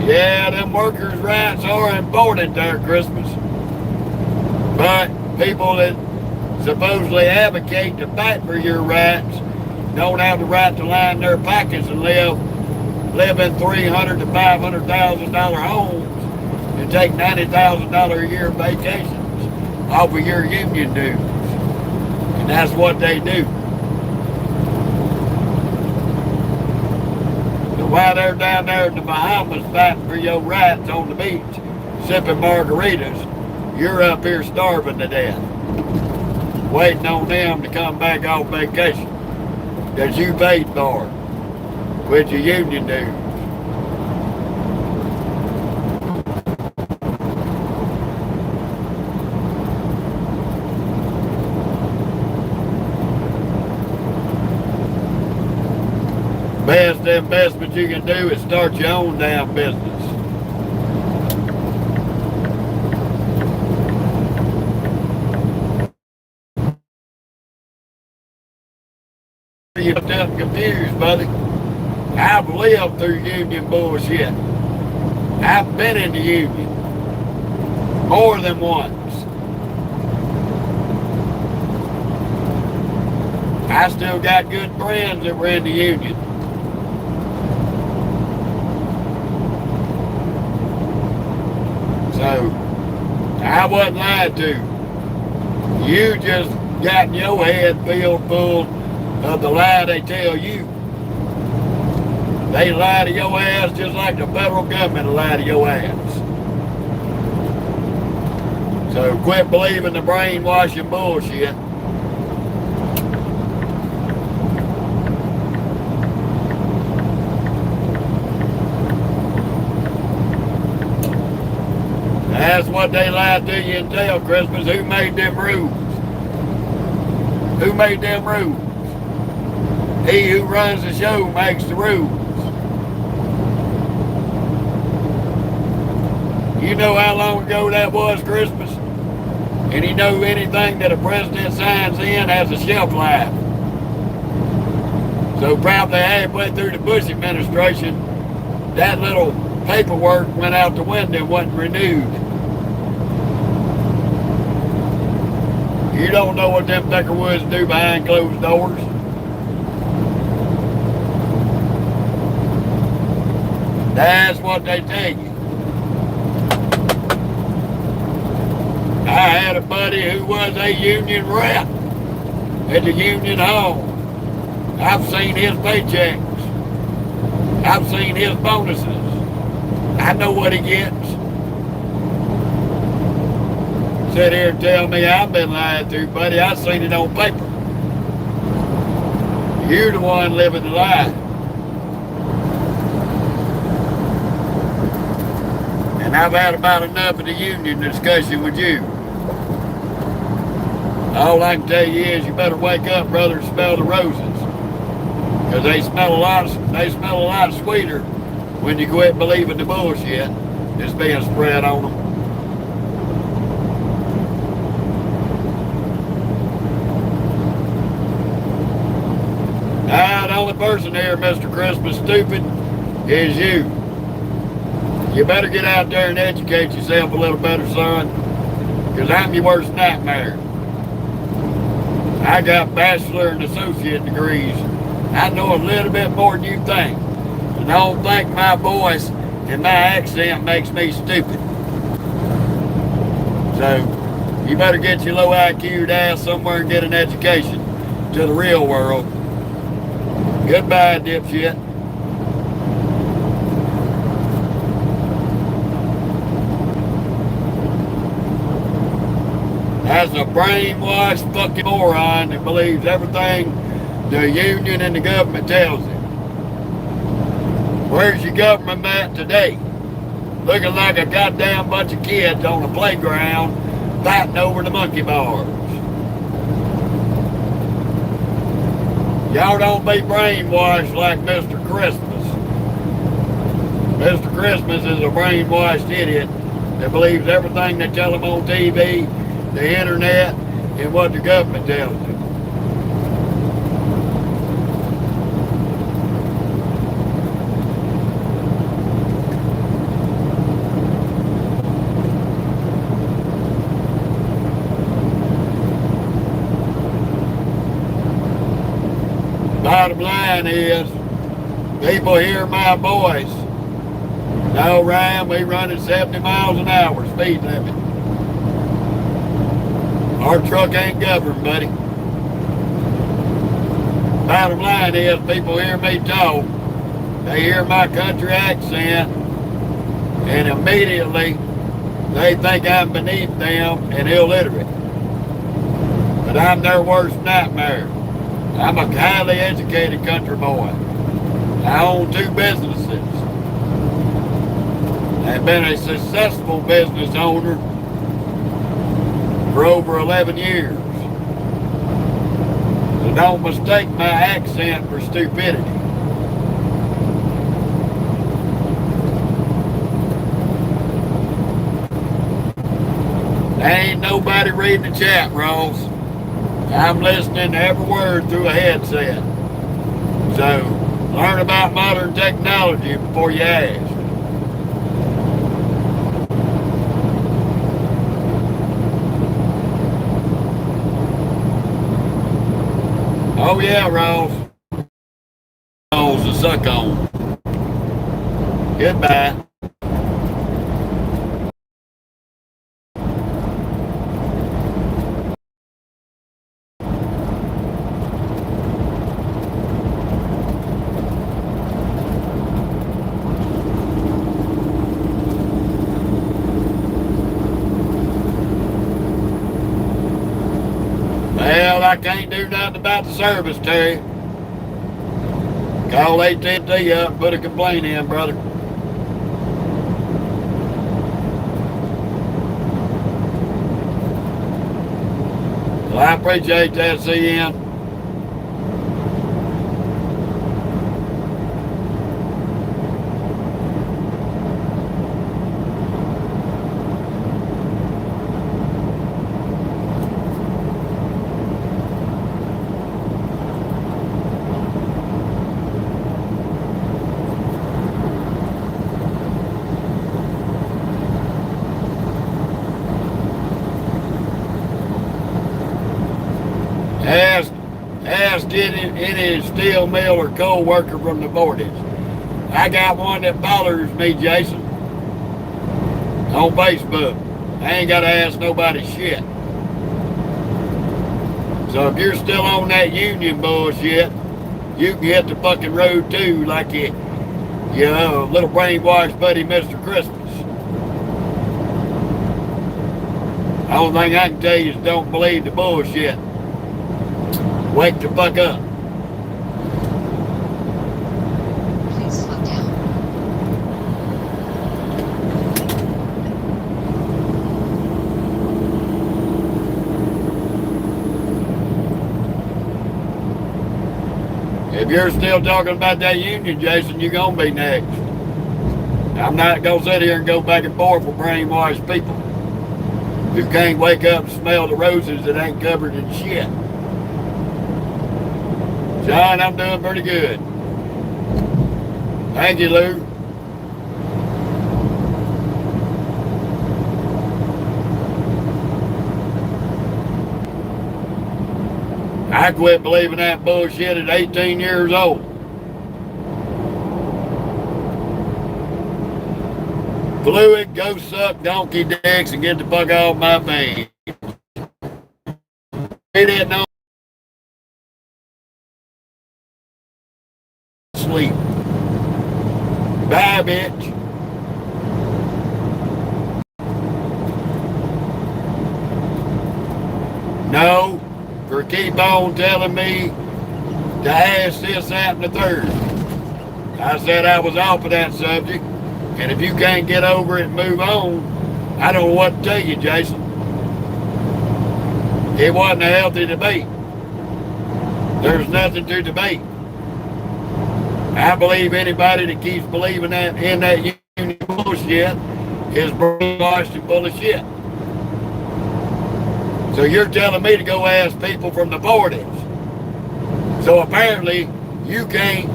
Yeah, them workers' rights are important there, Christmas. But people that supposedly advocate to fight for your rights don't have the right to line their pockets and live in $300,000 to $500,000 homes and take $90,000 a year vacations off of your union dues. And that's what they do. While they're down there in the Bahamas fighting for your rights on the beach, sipping margaritas, you're up here starving to death, waiting on them to come back off vacation that you paid for with your union dues. Best investment you can do is start your own damn business. You're just confused, buddy. I've lived through union bullshit. I've been in the union more than once. I still got good friends that were in the union. So, I wasn't lied to. You just got your head filled full of the lie they tell you. They lie to your ass just like the federal government will lie to your ass. So quit believing the brainwashing bullshit. That's what they lied to you until Christmas. Who made them rules? Who made them rules? He who runs the show makes the rules. You know how long ago that was, Christmas? And you know anything that a president signs in has a shelf life. So probably halfway through the Bush administration, that little paperwork went out the window and wasn't renewed. You don't know what them Thickerwoods do behind closed doors. That's what they tell you. I had a buddy who was a union rep at the union hall. I've seen his paychecks. I've seen his bonuses. I know what he gets. Sit here and tell me I've been lied to, buddy. I've seen it on paper. You're the one living the lie. And I've had about enough of the union discussion with you. All I can tell you is you better wake up, brother, and smell the roses. Because they smell a lot sweeter when you quit believing the bullshit that's being spread on them. The only person here, Mr. Christmas Stupid, is you. You better get out there and educate yourself a little better, son, because I'm your worst nightmare. I got bachelor and associate degrees. I know a little bit more than you think. And I don't think my voice and my accent makes me stupid. So, you better get your low IQ'd ass somewhere and get an education to the real world. Goodbye, dipshit. That's a brainwashed fucking moron that believes everything the union and the government tells him. Where's your government at today? Looking like a goddamn bunch of kids on a playground fighting over the monkey bars. Y'all don't be brainwashed like Mr. Christmas. Mr. Christmas is a brainwashed idiot that believes everything they tell him on TV, the internet, and what the government tells him. Bottom line is, people hear my voice. No, Ryan, we running 70 miles an hour speed limit. Our truck ain't governed, buddy. Bottom line is, people hear me talk. They hear my country accent, and immediately they think I'm beneath them and illiterate. But I'm their worst nightmare. I'm a highly educated country boy. I own 2 businesses. I've been a successful business owner for over 11 years. So don't mistake my accent for stupidity. There ain't nobody reading the chat, Ross. I'm listening to every word through a headset. So, learn about modern technology before you ask. Oh yeah, Ross. Balls to suck on. Goodbye. I can't do nothing about the service, Terry. Call AT&T up and put a complaint in, brother. Well, I appreciate that, CN. Ask any steel mill or coal worker from the 40s. I got one that bothers me, Jason, on Facebook. I ain't got to ask nobody shit. So if you're still on that union bullshit, you can hit the fucking road too, like you little brainwashed buddy Mr. Christmas. The only thing I can tell you is don't believe the bullshit. Wake the fuck up. Please slow down. If you're still talking about that union, Jason, you're going to be next. I'm not going to sit here and go back and forth with brainwashed people who can't wake up and smell the roses that ain't covered in shit. John, I'm doing pretty good. Thank you, Lou. I quit believing that bullshit at 18 years old. Fluid, go suck donkey dicks and get the fuck off my face. He didn't know. Sleep. Bye, bitch. No, for keep on telling me to ask this, that, and the third. I said I was off of that subject, and if you can't get over it and move on, I don't know what to tell you, Jason. It wasn't a healthy debate. There's nothing to debate. I believe anybody that keeps believing that in that union bullshit is brainwashed and full of shit. So you're telling me to go ask people from the 40s. So apparently you can't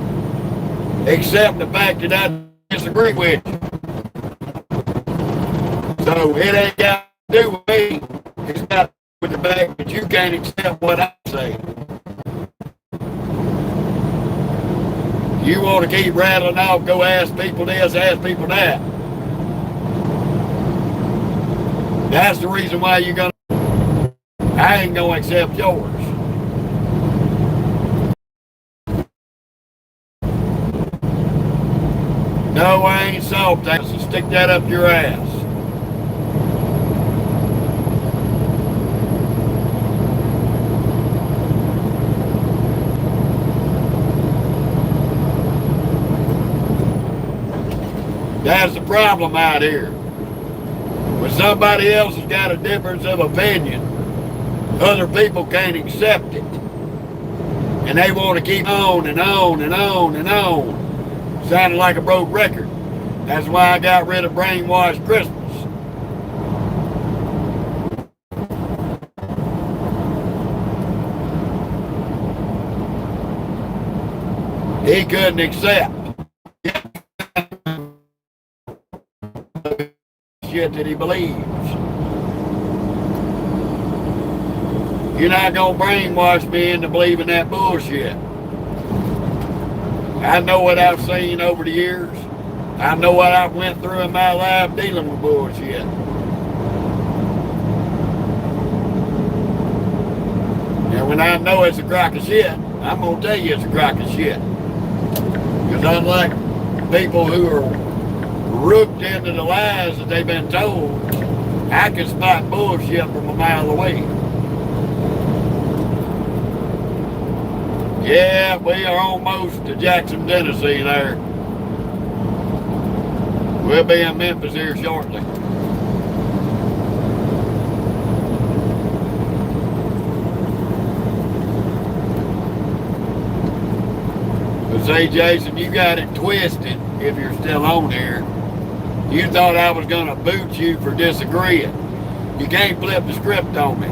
accept the fact that I disagree with you. So it ain't got to do with me. It's got to do with the fact that you can't accept what I say. You want to keep rattling off, go ask people this, ask people that. That's the reason why you're going to... I ain't going to accept yours. No, I ain't soft. So stick that up your ass. That's the problem out here. When somebody else has got a difference of opinion, other people can't accept it. And they want to keep on and on and on and on. Sounding like a broke record. That's why I got rid of brainwashed Christmas. He couldn't accept shit that he believes. You're not gonna brainwash me into believing that bullshit. I know what I've seen over the years. I know what I've went through in my life dealing with bullshit. And when I know it's a crock of shit, I'm gonna tell you it's a crock of shit. Because unlike people who are rooked into the lies that they've been told, I can spot bullshit from a mile away. Yeah, we are almost to Jackson, Tennessee there. We'll be in Memphis here shortly. But say, Jason, you got it twisted if you're still on here. You thought I was going to boot you for disagreeing. You can't flip the script on me.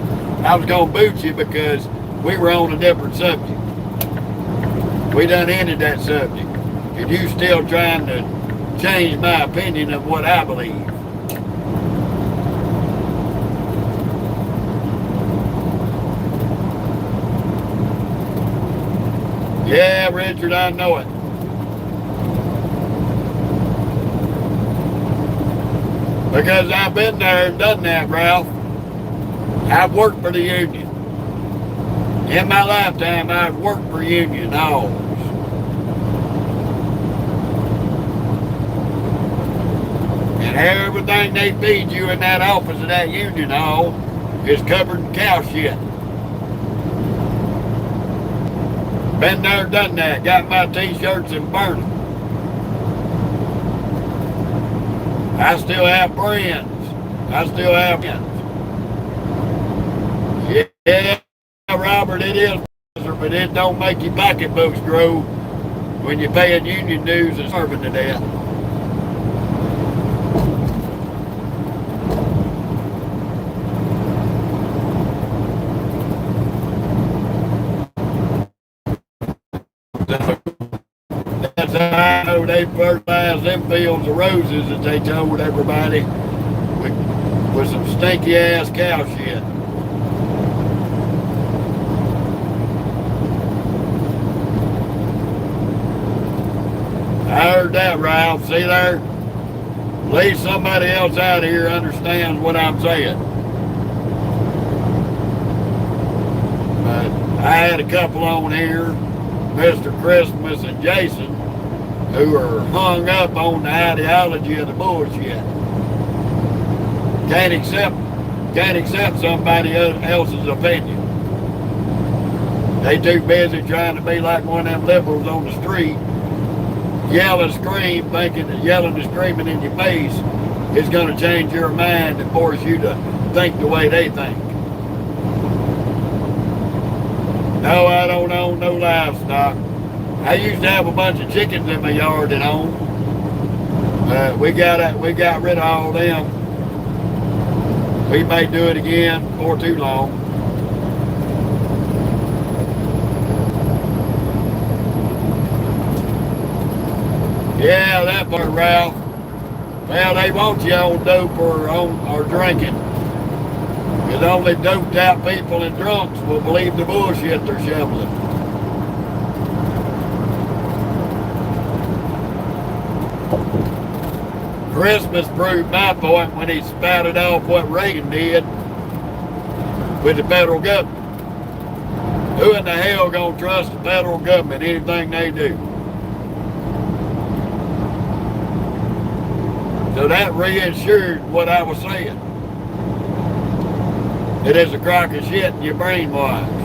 I was going to boot you because we were on a different subject. We done ended that subject. And you still trying to change my opinion of what I believe. Yeah, Richard, I know it. Because I've been there and done that, Ralph. I've worked for the union. In my lifetime, I've worked for union always. And everything they feed you in that office of that union hall is covered in cow shit. Been there, done that. Got my t-shirts and burned them. I still have friends. I still have friends. Yeah, Robert, it is, but it don't make your pocketbooks grow when you're paying union dues and starving to death. That's how I know they fertilized them fields of roses that they told everybody with some stinky ass cow shit. I heard that, Ralph. See there? At least somebody else out here understands what I'm saying. But I had a couple on here, Mr. Christmas and Jason, who are hung up on the ideology of the bullshit. Can't accept somebody else's opinion. They too busy trying to be like one of them liberals on the street. Yell and scream, thinking that yelling and screaming in your face is going to change your mind and force you to think the way they think. No, I don't own no livestock. I used to have a bunch of chickens in my yard at home. We got rid of all them. We may do it again before too long. Yeah, that part, Ralph. Well, they want you on dope or drinking. Because only doped out people and drunks will believe the bullshit they're shoveling. Christmas proved my point when he spouted off what Reagan did with the federal government. Who in the hell gonna trust the federal government, anything they do? So that reassured what I was saying. It is a crock of shit and you're brainwashed.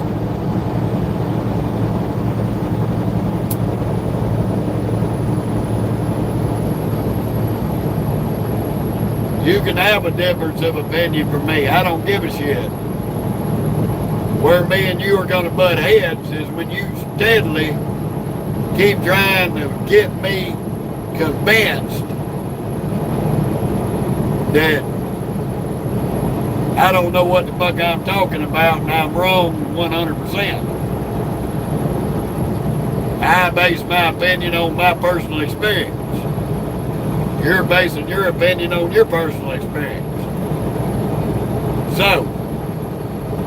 You can have a difference of opinion from me. I don't give a shit. Where me and you are going to butt heads is when you steadily keep trying to get me convinced that I don't know what the fuck I'm talking about and I'm wrong 100%. I base my opinion on my personal experience. You're basing your opinion on your personal experience. So,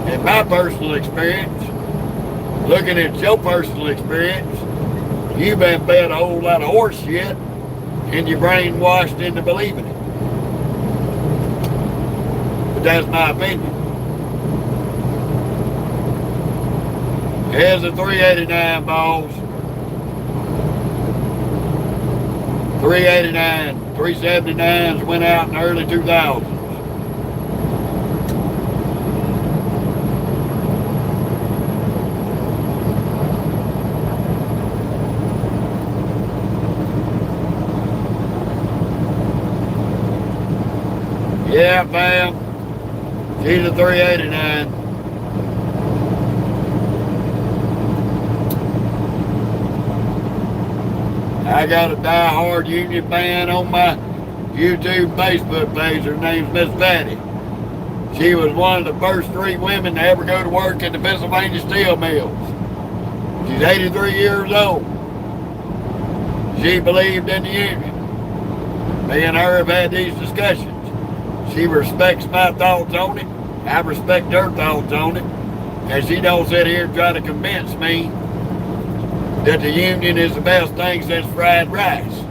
in my personal experience, looking at your personal experience, you've been fed a whole lot of horse shit and you're brainwashed into believing it. That's my opinion. Here's the 389 balls. 389, 379s went out in the early 2000s. Yeah, fam. She's a 389. I got a die-hard Union fan on my YouTube Facebook page. Her name's Miss Patty. She was one of the first 3 women to ever go to work at the Pennsylvania Steel Mills. She's 83 years old. She believed in the Union. Me and her have had these discussions. She respects my thoughts on it. I respect her thoughts on it. And she don't sit here and try to convince me that the Union is the best thing since fried rice.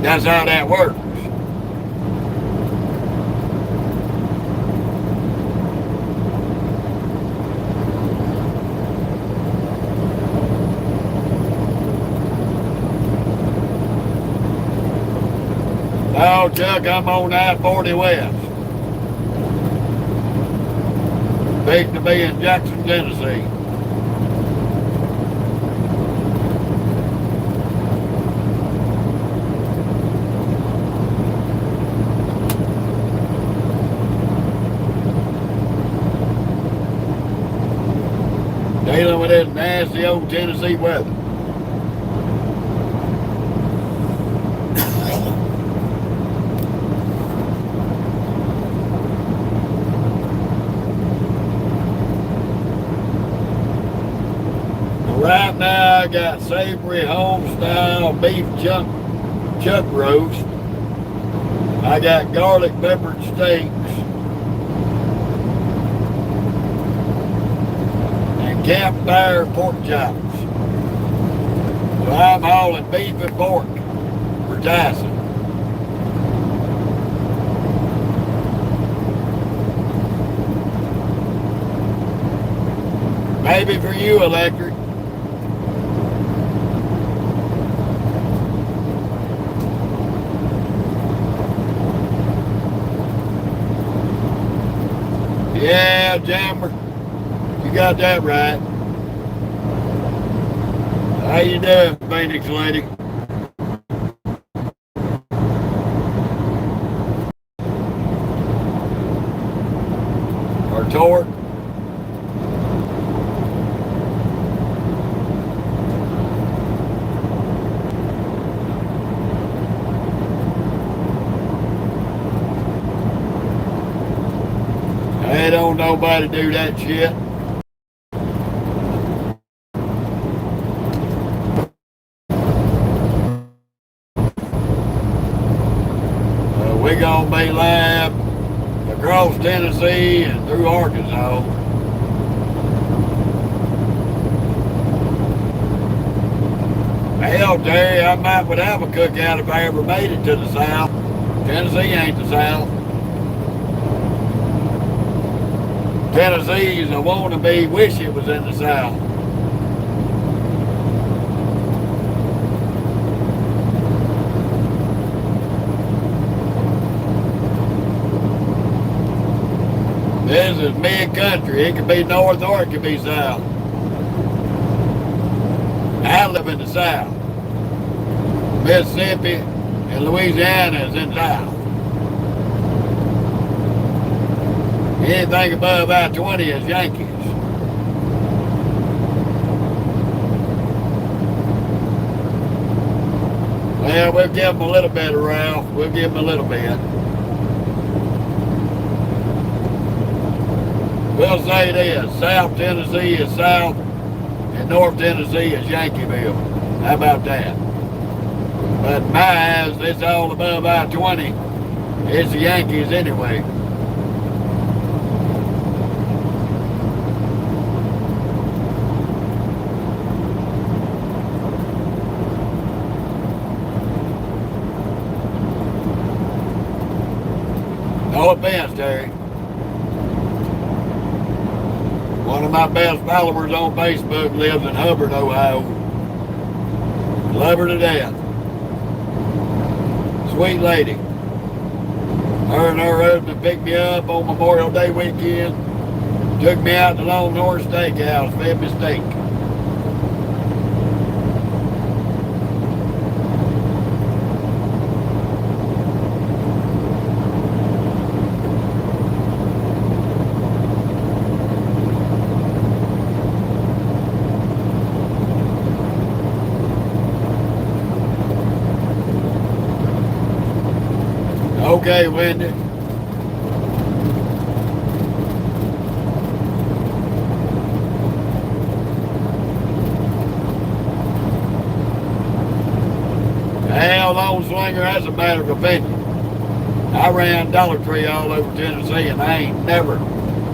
That's how that works. Oh, Chuck, I'm on I-40 West. Big to be in Jackson, Tennessee. Dealing with this nasty old Tennessee weather. Right now I got savory home-style beef chuck roast. I got garlic peppered steaks. And campfire pork chops. So I'm hauling beef and pork for Tyson. Maybe for you, Electric. Yeah, Jammer, you got that right. How you doing, Phoenix lady? Or Torque? Hey, don't nobody do that shit. We gonna be live across Tennessee and through Arkansas. Hell, Terry, I might would have a cookout if I ever made it to the South. Tennessee ain't the South. Tennessee's a wannabe, wish it was in the South. This is mid-country. It could be north or it could be south. I live in the South. Mississippi and Louisiana is in the South. Anything above I-20 is Yankees. Well, we'll give them a little bit of Ralph. We'll give them a little bit. We'll say this, South Tennessee is South and North Tennessee is Yankeeville. How about that? But in my eyes, it's all above I-20. It's the Yankees anyway. No offense, Terry. One of my best followers on Facebook lives in Hubbard, Ohio. Love her to death. Sweet lady. Her and her husband picked me up on Memorial Day weekend. Took me out to Longhorn Steakhouse, fed me steak. Okay, Wendy. Hell, Lone Slinger, that's a matter of opinion. I ran Dollar Tree all over Tennessee, and I ain't never,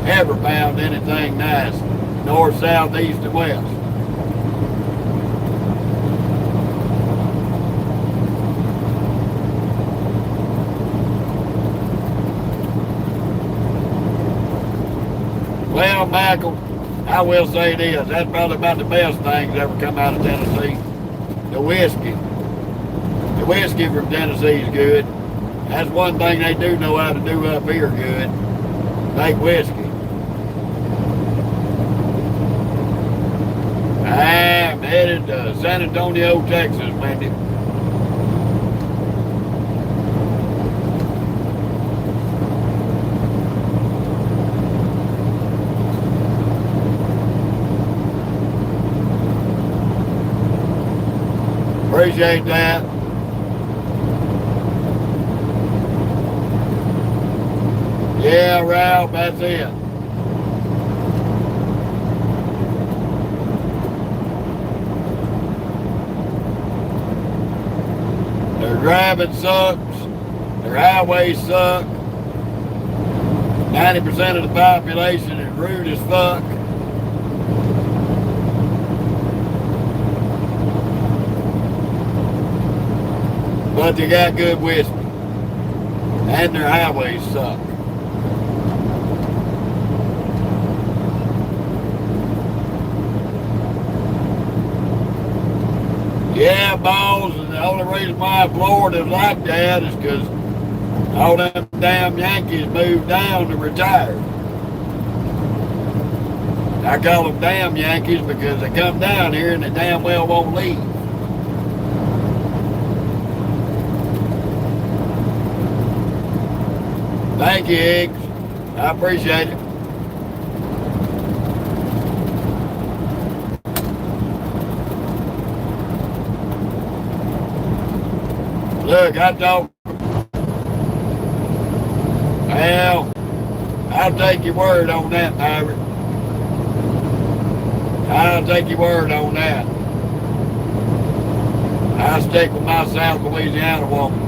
ever found anything nice, north, south, east, and west. Well, Michael, I will say this. That's probably about the best thing that's ever come out of Tennessee. The whiskey. The whiskey from Tennessee is good. That's one thing they do know how to do up here good. Make whiskey. I'm headed to San Antonio, Texas, Wendy. Appreciate that. Yeah, Ralph, that's it. Their driving sucks. Their highways suck. 90% of the population is rude as fuck. But they got good whiskey. And their highways suck. Yeah, balls, and the only reason why Florida's like that is because all them damn Yankees moved down to retire. I call them damn Yankees because they come down here and they damn well won't leave. Thank you, Higgs. I appreciate it. Look, I talk. Well, I'll take your word on that, Pirate. I'll take your word on that. I'll stick with my South Louisiana woman.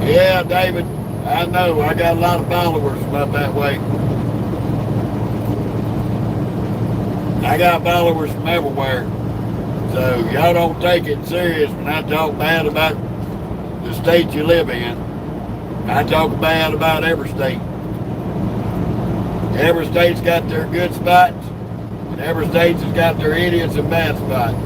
Yeah, David, I know. I got a lot of followers from up that way. I got followers from everywhere. So y'all don't take it serious when I talk bad about the state you live in. I talk bad about every state. Every state's got their good spots, and every state's has got their idiots and bad spots.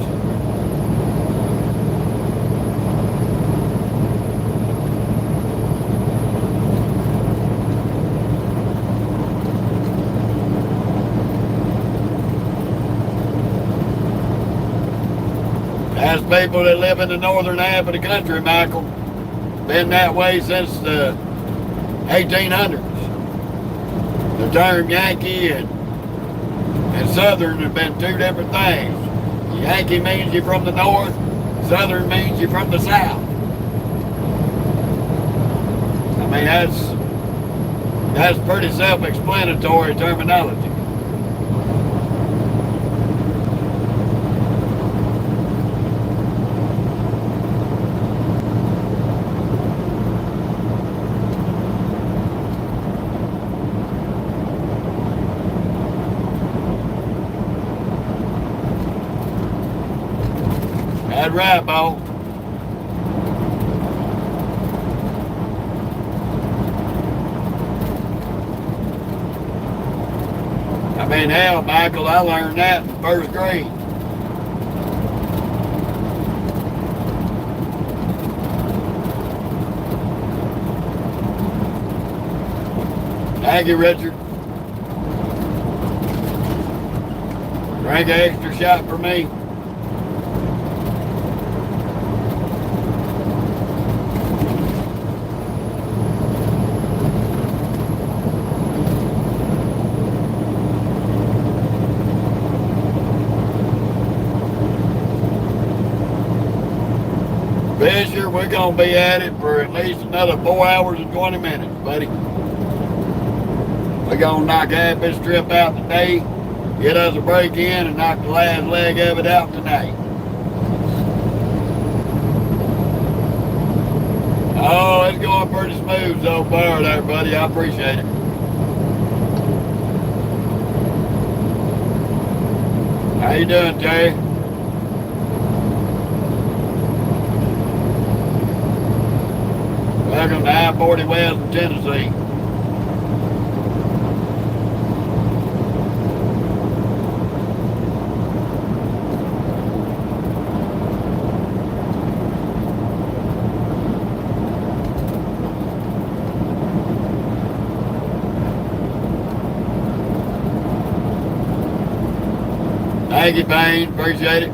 As people that live in the northern half of the country, Michael, been that way since the 1800s. The term Yankee and Southern have been two different things. Yankee means you're from the north, Southern means you're from the south. I mean, that's pretty self-explanatory terminology. That's right, Bo. I mean, hell, Michael, I learned that in first grade. Thank you, Richard. Drink an extra shot for me. Fisher, we're going to be at it for at least another 4 hours and 20 minutes, buddy. We're going to knock half this trip out today, get us a break in, and knock the last leg of it out tonight. Oh, it's going pretty smooth so far there, buddy. I appreciate it. How you doing, Terry? Welcome to I-40 West in Tennessee. Thank you, Payne. Appreciate it.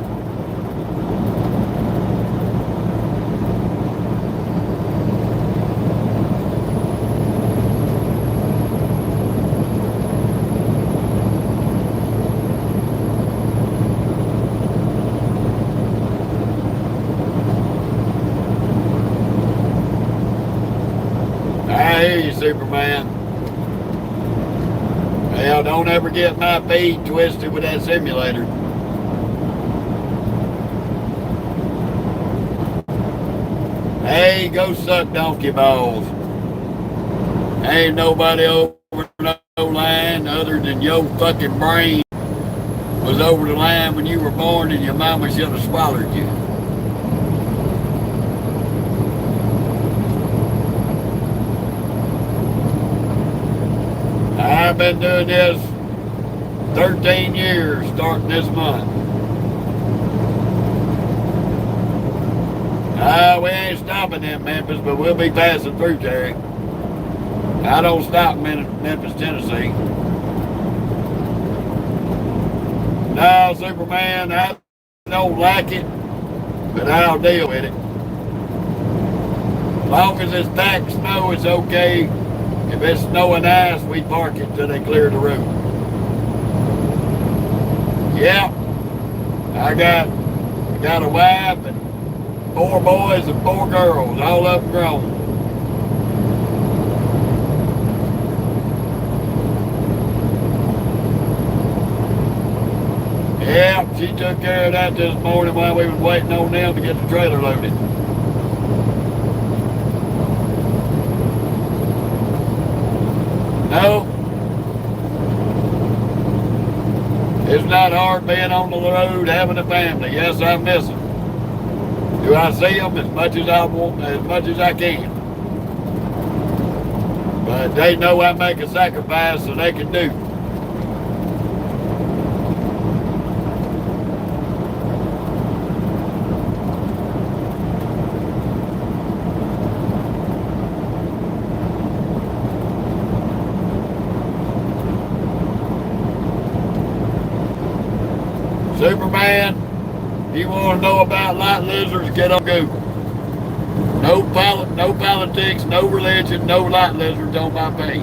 I hear you, Superman. Well, don't ever get my feet twisted with that simulator. Hey, go suck donkey balls. Ain't nobody over no line other than your fucking brain was over the line when you were born, and your mama should have swallowed you. I've been doing this 13 years starting this month. We ain't stopping in Memphis, but we'll be passing through, Terry. I don't stop in Memphis, Tennessee. No, Superman, I don't like it, but I'll deal with it. As long as it's packed snow, it's okay. If it's snow and ice, we park it till they clear the road. Yeah, I got a wife and 4 boys and 4 girls, all of them grown. Yeah, she took care of that this morning while we was waiting on them to get the trailer loaded. No, it's not hard being on the road having a family. Yes, I miss them. Do I see them as much as I want, as much as I can? But they know I make a sacrifice so they can do. Superman, if you want to know about light lizards, get on Google. No politics, no religion, no light lizards on my page.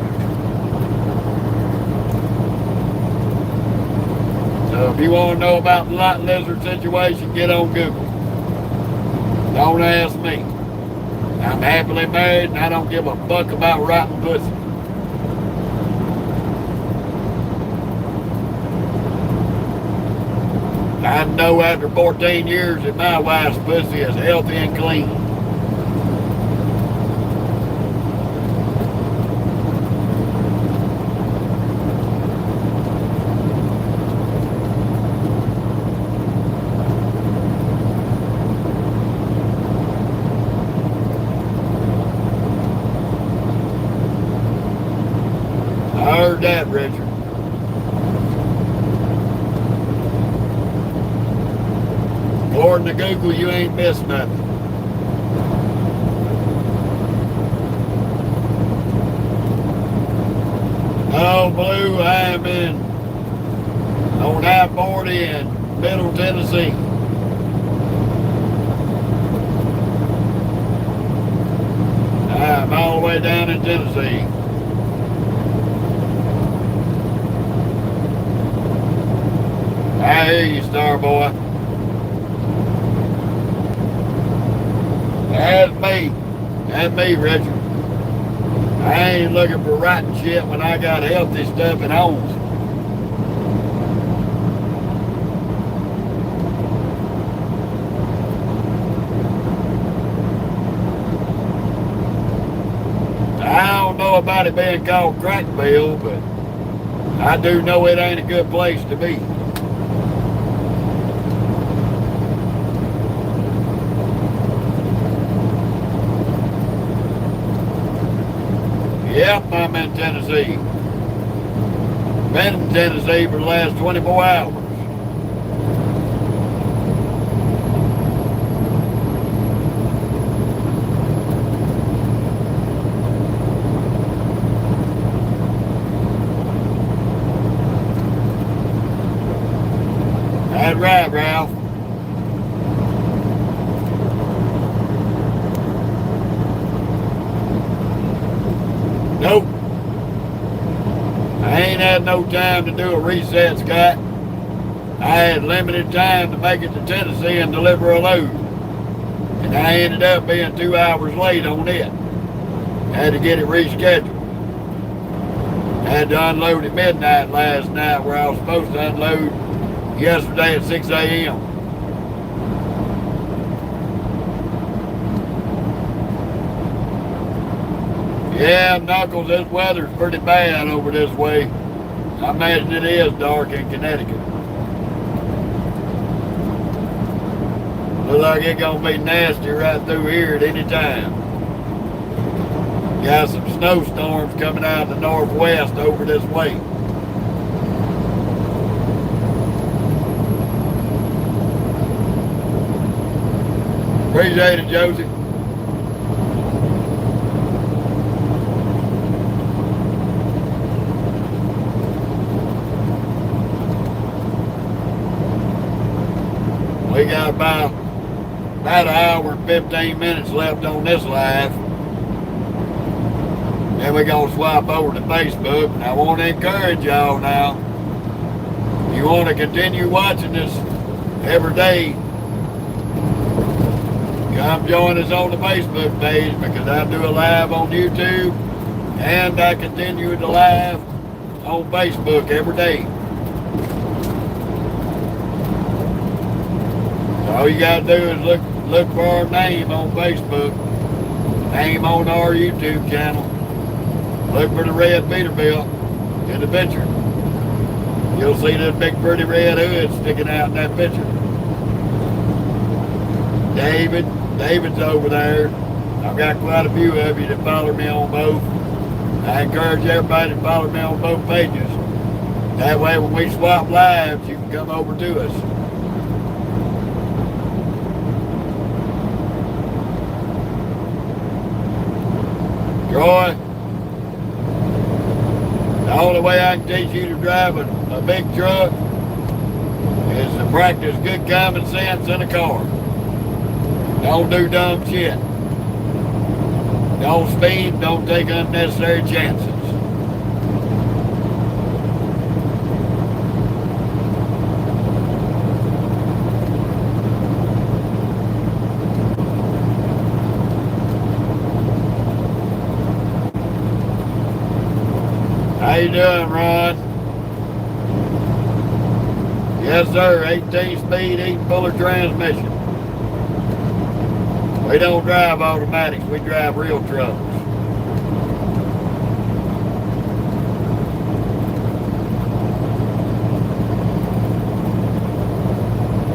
So if you want to know about the light lizard situation, get on Google. Don't ask me. I'm happily married and I don't give a fuck about rotten pussy. I know after 14 years that my wife's pussy is healthy and clean. I heard that, Richard. According to Google, you ain't missed nothing. Oh, Blue, I am on I-40 in Middle Tennessee. I'm all the way down in Tennessee. I hear you, Star Boy. That's me, Richard. I ain't looking for rotten shit when I got healthy stuff at home. I don't know about it being called Crackville, but I do know it ain't a good place to be. Yep, I'm in Tennessee. Been in Tennessee for the last 24 hours. That's right, Ralph. Nope. I ain't had no time to do a reset, Scott. I had limited time to make it to Tennessee and deliver a load. And I ended up being 2 hours late on it. Had to get it rescheduled. Had to unload at midnight last night where I was supposed to unload yesterday at 6 a.m. Yeah, Knuckles, this weather's pretty bad over this way. I imagine it is dark in Connecticut. Looks like it's gonna be nasty right through here at any time. Got some snowstorms coming out of the northwest over this way. Appreciate it, Josie. We got about an hour and 15 minutes left on this live. Then we're going to swap over to Facebook. And I want to encourage y'all now. You want to continue watching this every day, come join us on the Facebook page because I do a live on YouTube and I continue to live on Facebook every day. All you gotta do is look for our name on Facebook, name on our YouTube channel. Look for the red Peterbilt in the picture. You'll see this big pretty red hood sticking out in that picture. David's over there. I've got quite a few of you that follow me on both. I encourage everybody to follow me on both pages. That way when we swap lives, you can come over to us. Troy, the only way I can teach you to drive a big truck is to practice good common sense in a car. Don't do dumb shit. Don't speed, don't take unnecessary chances. How you doing, Ron? Yes, sir. 18-speed, 8-puller transmission. We don't drive automatics. We drive real trucks.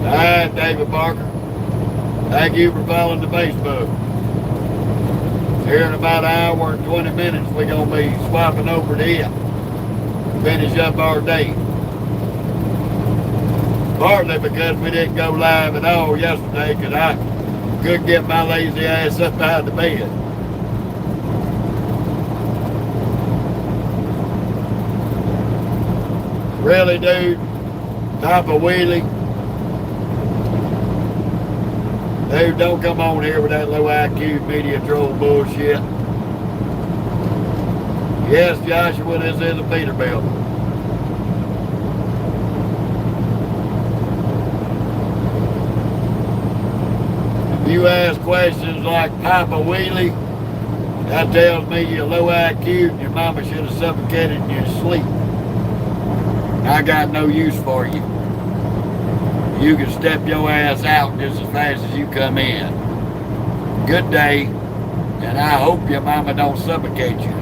All right, David Barker. Thank you for following the Facebook. Here in about an hour and 20 minutes, we're going to be swapping over to it. Finish up our day. Partly because we didn't go live at all yesterday because I couldn't get my lazy ass up out of the bed. Really, dude, Papa Wheelie. Dude, don't come on here with that low IQ media troll bullshit. Yes, Joshua, this is a Peterbilt. If you ask questions like Papa Wheelie, that tells me you're low IQ and your mama should have suffocated in your sleep. I got no use for you. You can step your ass out just as fast as you come in. Good day, and I hope your mama don't suffocate you.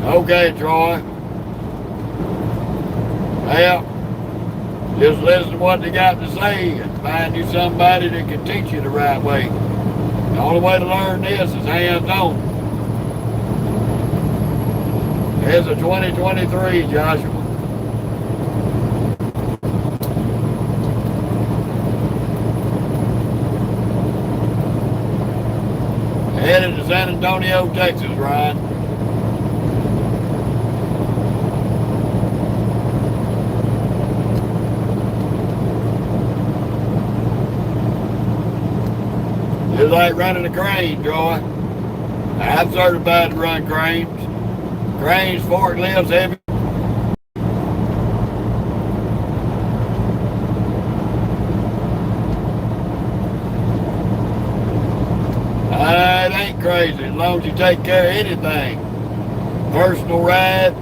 Okay, Troy. Well, just listen to what they got to say and find you somebody that can teach you the right way. The only way to learn this is hands-on. It's a 2023, Joshua. Headed to San Antonio, Texas, Ryan. It's like running a crane, Troy. I'm certified to run cranes. Cranes, forklifts, heavy. It ain't crazy as long as you take care of anything. Personal ride,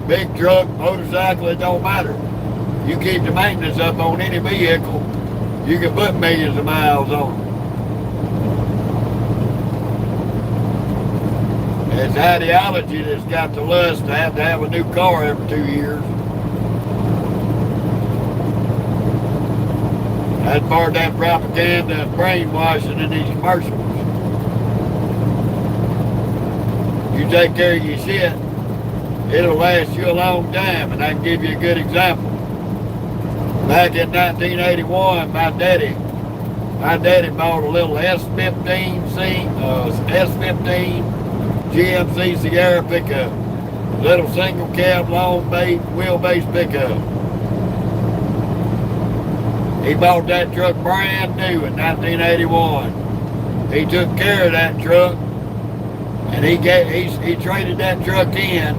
big truck, motorcycle, it don't matter. You keep the maintenance up on any vehicle, you can put millions of miles on it. It's ideology that's got the lust to have a new car every 2 years. That's part of that propaganda and brainwashing in these commercials. You take care of your shit, it'll last you a long time. And I can give you a good example. Back in 1981, my daddy bought a little S15 GMC Sierra pickup. Little single cab, long wheelbase pickup. He bought that truck brand new in 1981. He took care of that truck, and he traded that truck in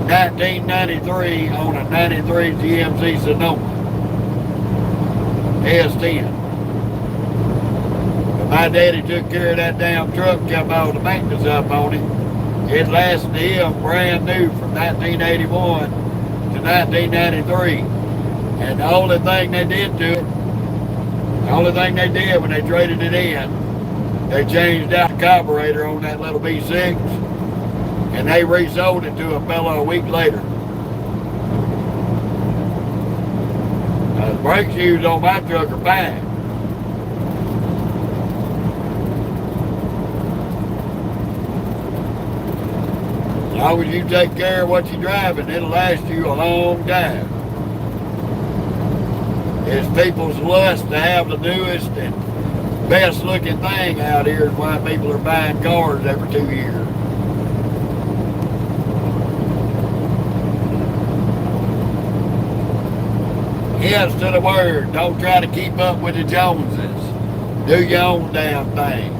1993 on a 93 GMC Sonoma S10. My daddy took care of that damn truck, kept all the maintenance up on it. It lasted him brand new from 1981 to 1993. And the only thing they did to it, when they traded it in, they changed out the carburetor on that little V6, and they resold it to a fellow a week later. The brake shoes on my truck are fine. As long as you take care of what you're driving, it'll last you a long time. It's people's lust to have the newest and best looking thing out here is why people are buying cars every 2 years. Yes to the word. Don't try to keep up with the Joneses. Do your own damn thing.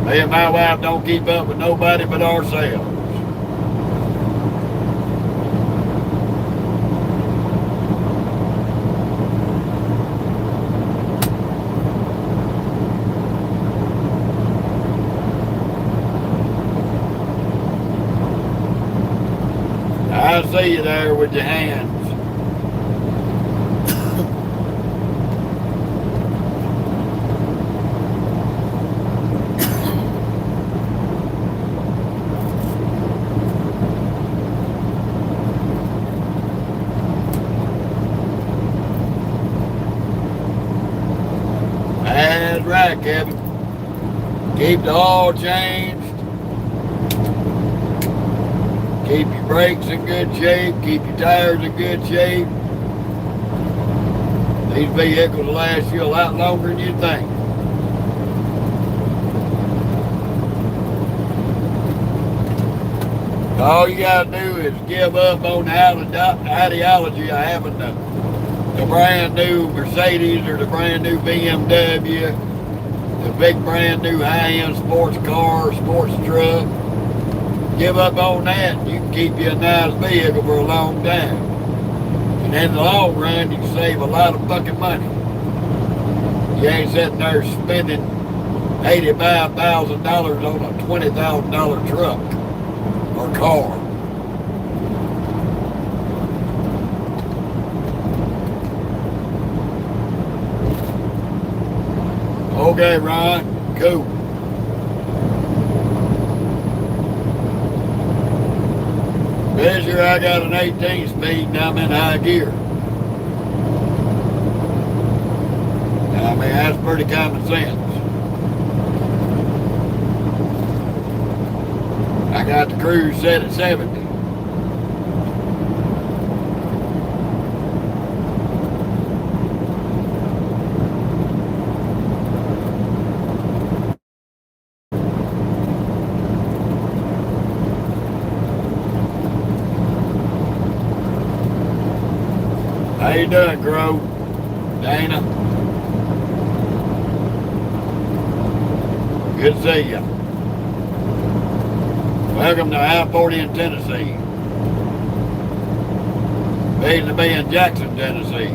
Me and my wife don't keep up with nobody but ourselves. I see you there with your hands. right, Kevin. Keep the oil changed. Keep your brakes in good shape. Keep your tires in good shape. These vehicles will last you a lot longer than you think. All you gotta do is give up on the ideology of having the brand new Mercedes or the brand new BMW, the big brand new high-end sports car, sports truck. Give up on that, you can keep you a nice vehicle for a long time. And in the long run, you can save a lot of fucking money. You ain't sitting there spending $85,000 on a $20,000 truck or car. Okay, Ron, cool. This year I got an 18 speed and I'm in high gear. I mean, that's pretty common sense. I got the cruise set at 70. How you doing, Crow? Dana? Good to see you. Welcome to I-40 in Tennessee. Waiting to be in Jackson, Tennessee.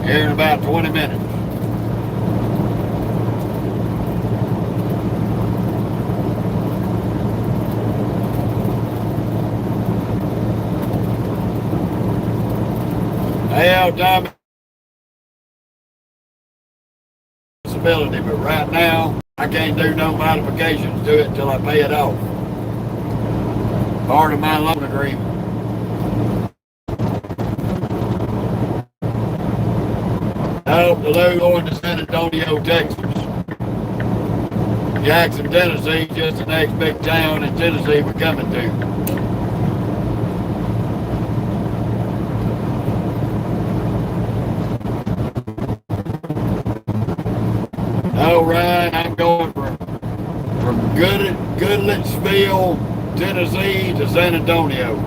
Here in about 20 minutes. Hell, Tommy, possibility, but right now I can't do no modifications to it until I pay it off. Part of my loan agreement. Nope, the Lou going to San Antonio, Texas. Jackson, Tennessee, just the next big town in Tennessee we're coming to. No, Ryan, I'm going from Goodlettsville, Tennessee to San Antonio.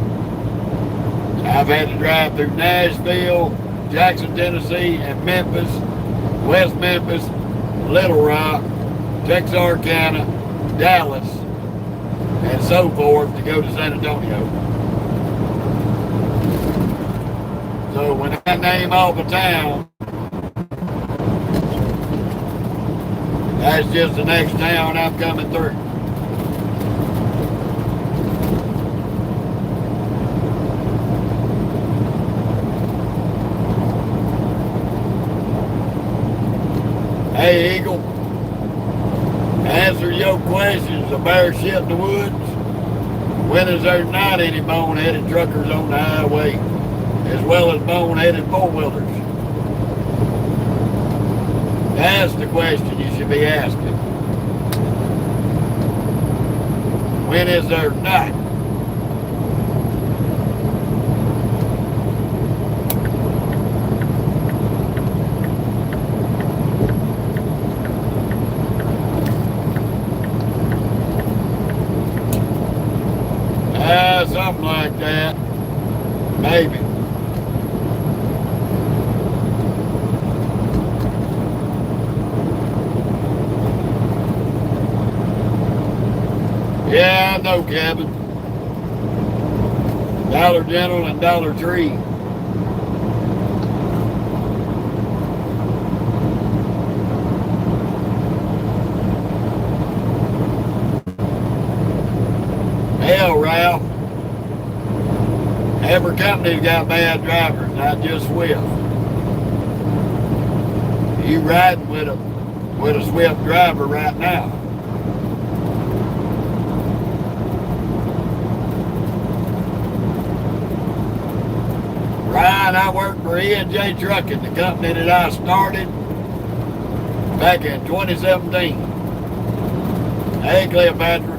I've had to drive through Nashville, Jackson, Tennessee, and Memphis, West Memphis, Little Rock, Texarkana, Dallas, and so forth to go to San Antonio. So when I name off a town, that's just the next town I'm coming through. Hey, Eagle, answer your questions. A bear shit in the woods? When is there not any bone-headed truckers on the highway, as well as bone-headed four-wheelers? That's the question you should be asking. When is there not? Something like that. Maybe. Yeah, I know, Kevin. Dollar General and Dollar Tree. Hell, Ralph. Every company's got bad drivers, not just Swift. You riding with a Swift driver right now. Ryan, I worked for E&J Trucking, the company that I started back in 2017. Hey, Cleopatra.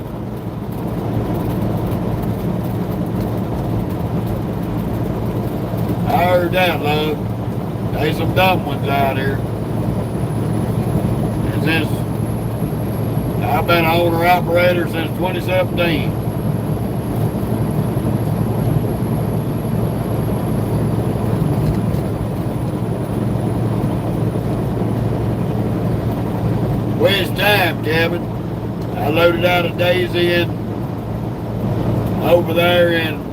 I heard that, love. There's some dumb ones out here. And since I've been an owner-operator since 2017. Waste time, Kevin. I loaded out a Daisy in over there in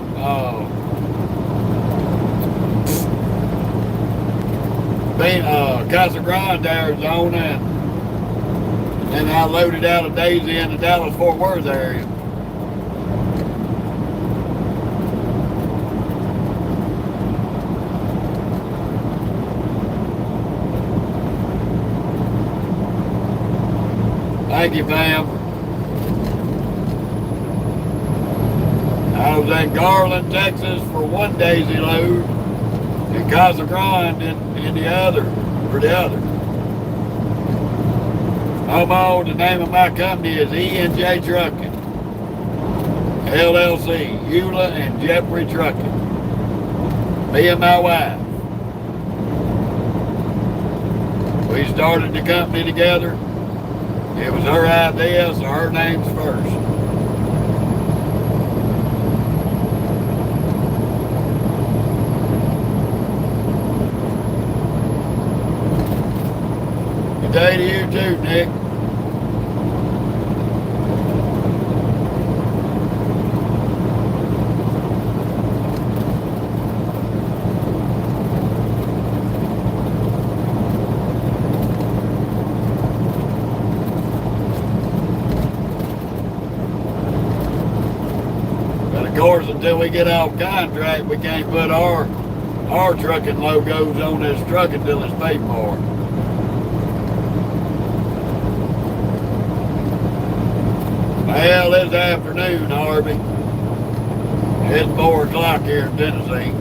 Casa Grande, Arizona, and then I loaded out a Daisy in the Dallas-Fort Worth area. Thank you, fam. I was in Garland, Texas for one Daisy load, and Casa Grande in the other, for the other. Momo, the name of my company is E&J Trucking, LLC, Eula and Jeffrey Trucking. Me and my wife. We started the company together. It was her idea, so her name's first. Good day to you too, Nick. Of course, until we get off contract, we can't put our trucking logos on this truck until it's paid for. Well, this afternoon, Harvey. It's 4 o'clock here in Tennessee.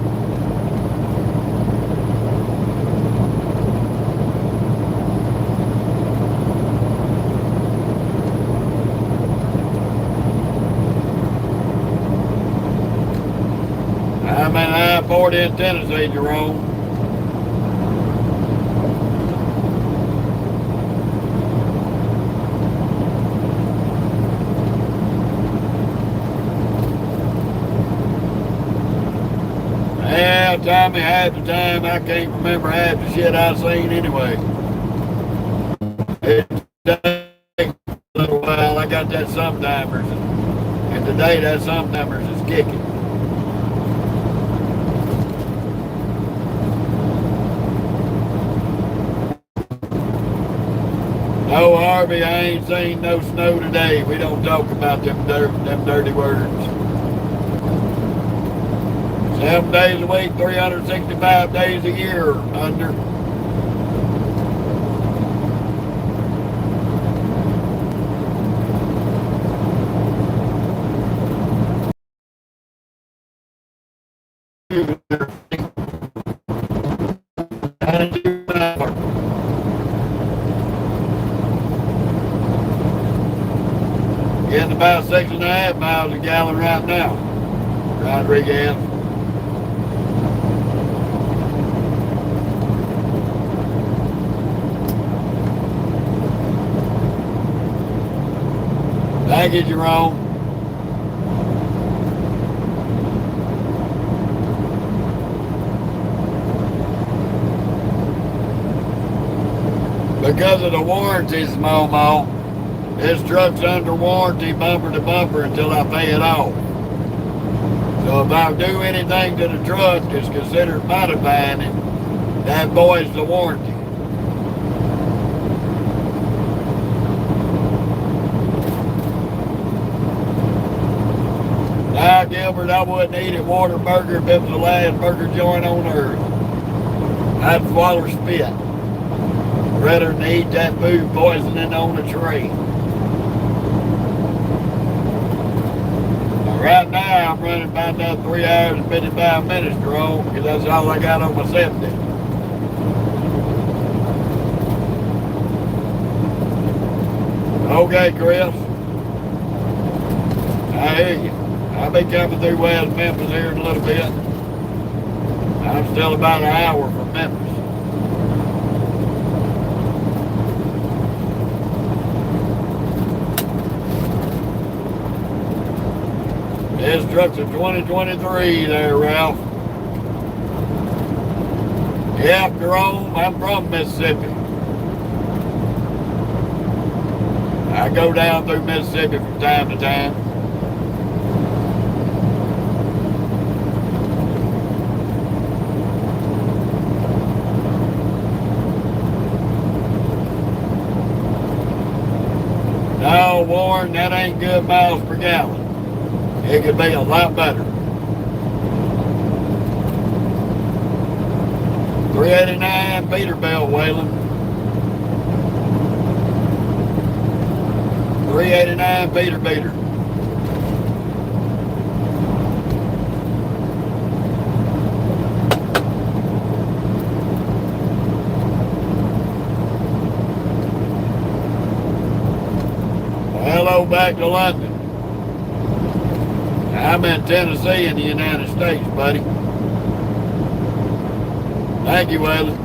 I'm in I-40 in Tennessee, Jerome. Yeah, Tommy, half the time I can't remember half the shit I've seen anyway. It takes a little while. I got that sometimers, and today that sometimers is kicking. No, Harvey, I ain't seen no snow today. We don't talk about them dirty words. 7 days a week, 365 days a year under. Getting about 6.5 miles a gallon right now. Rodriguez. Thank you, Jerome. Because of the warranties, Momo, this truck's under warranty bumper to bumper until I pay it off. So if I do anything to the truck that's considered modifying it, that voids the warranty. Now, Gilbert, I wouldn't eat at Waterburger if it was the last burger joint on earth. I'd swallow spit rather than eat that food poisoning on a tree. All Right now, I'm running about that 3 hours and 55 minutes, Jerome, because that's all I got on my 70. Okay, Chris. I hear you. I'll be coming through West Memphis here in a little bit. I'm still about an hour from Memphis. This truck's a 2023 there, Ralph. Yeah, Jerome, I'm from Mississippi. I go down through Mississippi from time to time. No, Warren, that ain't good miles per gallon. It could be a lot better. 389 Peterbilt, Waylon. 389 Peterbilt. Hello, back to London. I'm in Tennessee in the United States, buddy. Thank you, Waylon.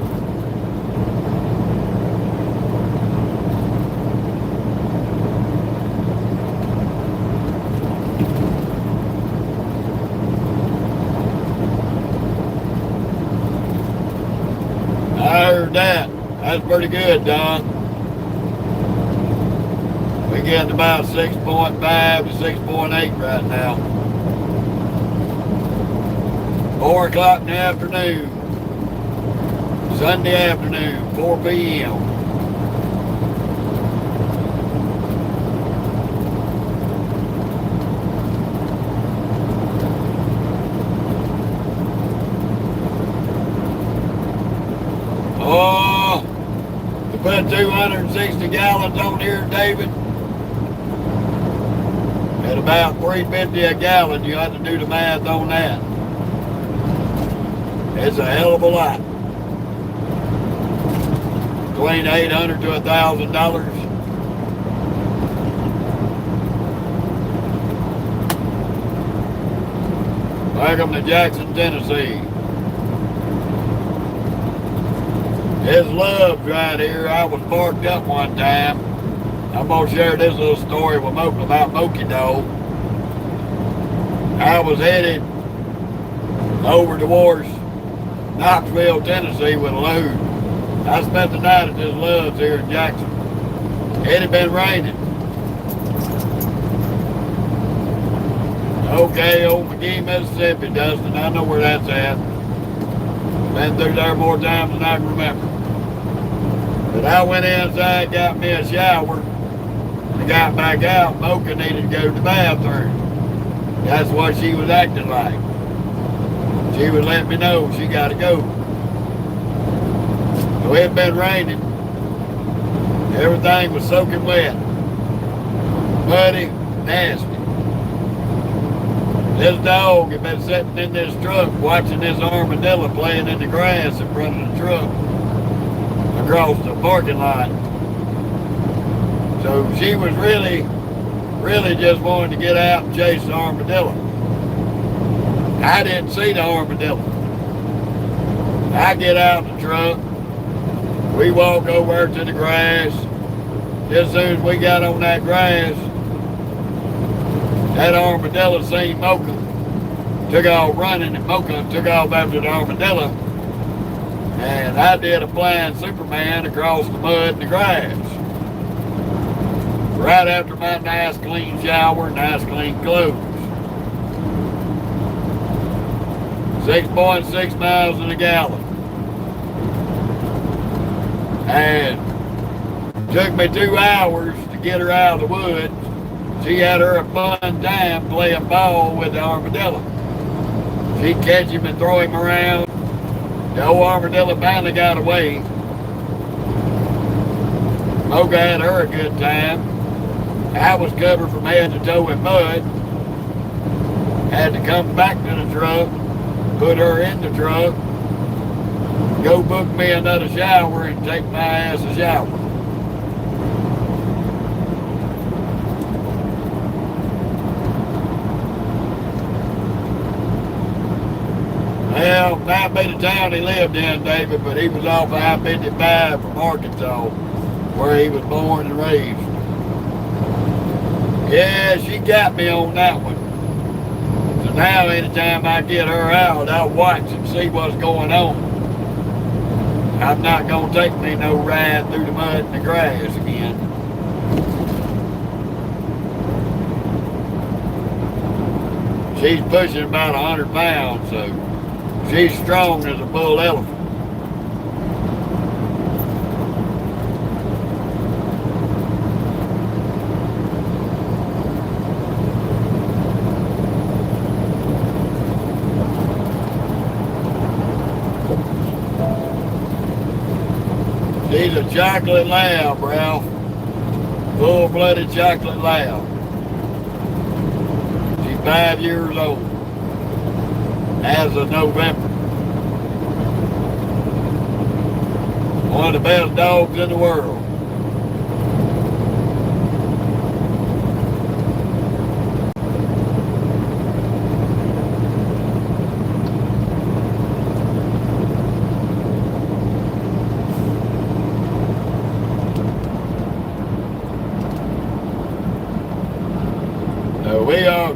I heard that. That's pretty good, Don. We're getting about 6.5 to 6.8 right now. 4 o'clock in the afternoon. Sunday afternoon, 4 p.m. Oh, to put 260 gallons on here, David, at about $3.50 a gallon, you have to do the math on that. It's a hell of a lot. Between $800 to $1,000. Welcome to Jackson, Tennessee. This Love's right here. I was parked up one time. I'm gonna share this little story with Moke about Mokey Dog. I was headed over towards Knoxville, Tennessee with a load. I spent the night at this Love's here in Jackson. It had been raining. Okay, old McGee, Mississippi, Dustin. I know where that's at. Been through there more times than I can remember. But I went inside, got me a shower, and I got back out. Mocha needed to go to the bathroom. That's what she was acting like. She would let me know she got to go. So it had been raining. Everything was soaking wet. Muddy, nasty. This dog had been sitting in this truck watching this armadillo playing in the grass in front of the truck across the parking lot. So she was really just wanting to get out and chase the armadillo. I didn't see the armadillo. I get out of the truck. We walk over to the grass. As soon as we got on that grass, that armadillo seen Mocha, took off running, and Mocha took off after the armadillo. And I did a flying Superman across the mud and the grass. Right after my nice clean shower, nice clean clothes. 6.6 miles in a gallon. And took me 2 hours to get her out of the woods. She had her a fun time playing ball with the armadillo. She'd catch him and throw him around. The old armadillo finally got away. Mocha had her a good time. I was covered from head to toe in mud. Had to come back to the truck, put her in the truck, go book me another shower and take my ass a shower. Well, that be the town he lived in, David, but he was off I-55 from Arkansas, where he was born and raised. Yeah, she got me on that one. So now anytime I get her out, I'll watch and see what's going on. I'm not going to take me no ride through the mud and the grass again. She's pushing about 100 pounds, so she's strong as a bull elephant. She's a chocolate lab, Ralph. Full-blooded chocolate lab. She's 5 years old. As of November. One of the best dogs in the world.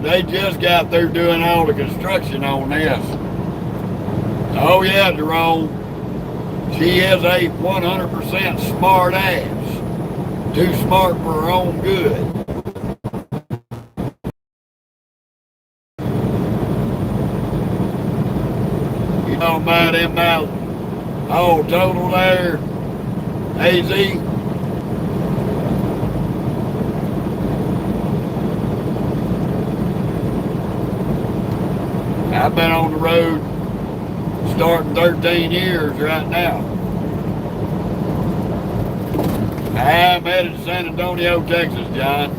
They just got through doing all the construction on this. Oh yeah, Jerome. She is a 100% smart ass. Too smart for her own good. You know about them out all total there, AZ? I've been on the road starting 13 years right now. I'm headed to San Antonio, Texas, John.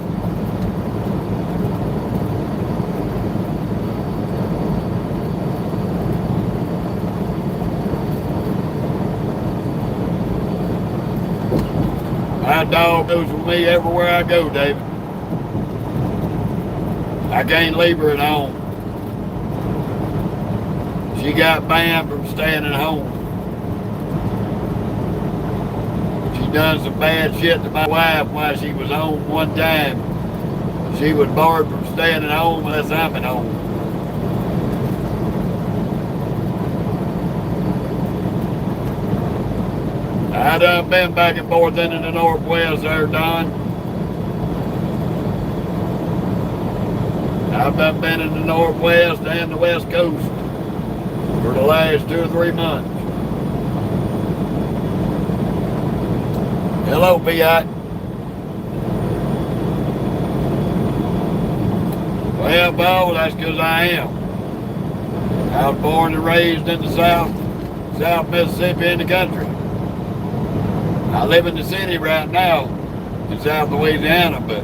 My dog goes with me everywhere I go, David. I can't leave her at home. She got banned from staying at home. She done some bad shit to my wife while she was home one time. She was barred from staying at home unless I'm at home. I done been back and forth into the Northwest there, Don. I've done been in the Northwest and the West Coast for the last 2 or 3 months. Hello, Fiat. Well, Bo, that's because I am. I was born and raised in the South Mississippi in the country. I live in the city right now in South Louisiana, but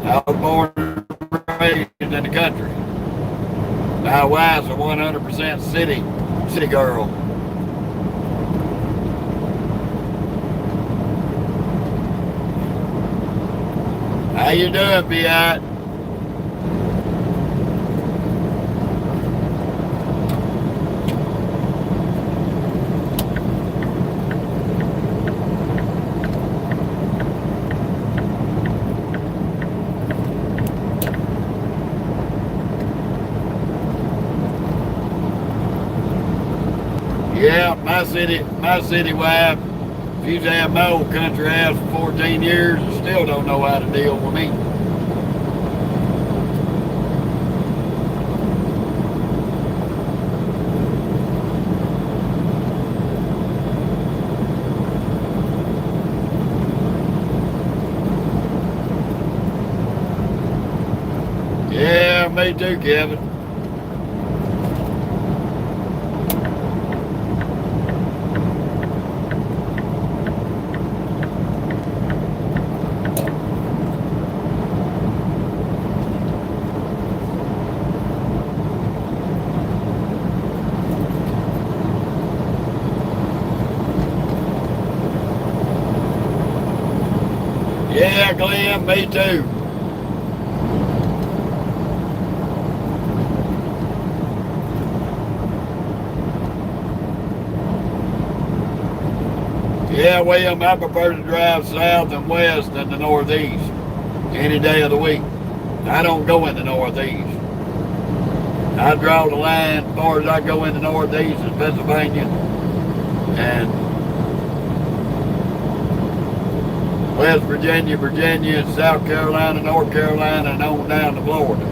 I was born and raised in the country. My wife's a 100% city girl. How you doing, Fiat? Yeah, my city wife, she's had my old country house for 14 years and still don't know how to deal with me. Yeah, me too, Kevin. Yeah, Glenn, me too. Yeah, William, I prefer to drive south and west than the northeast any day of the week. I don't go in the northeast. I draw the line as far as I go in the northeast is Pennsylvania and West Virginia, Virginia, South Carolina, North Carolina, and on down to Florida.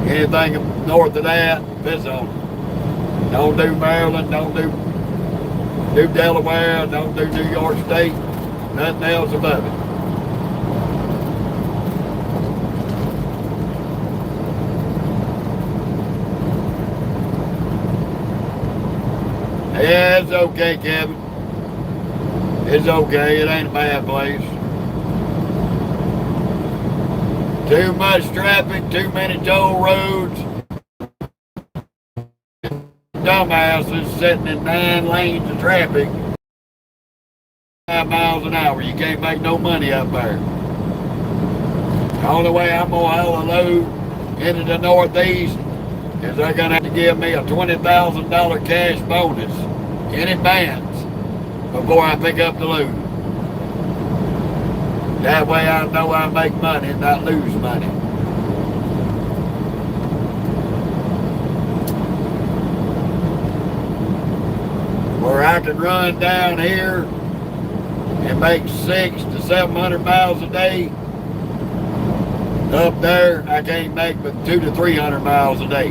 Anything north of that, piss on it. Don't do Maryland, don't do Delaware, don't do New York State, nothing else above it. Yeah, it's okay, Kevin. It's okay. It ain't a bad place. Too much traffic, too many toll roads. Dumbasses sitting in 9 lanes of traffic, 5 miles an hour. You can't make no money up there. The only way I'm gonna haul a load into the northeast is they're gonna have to give me a $20,000 cash bonus in advance before I pick up the load. That way I know I make money and not lose money. Where I can run down here and make 600 to 700 miles a day, up there I can't make but 200 to 300 miles a day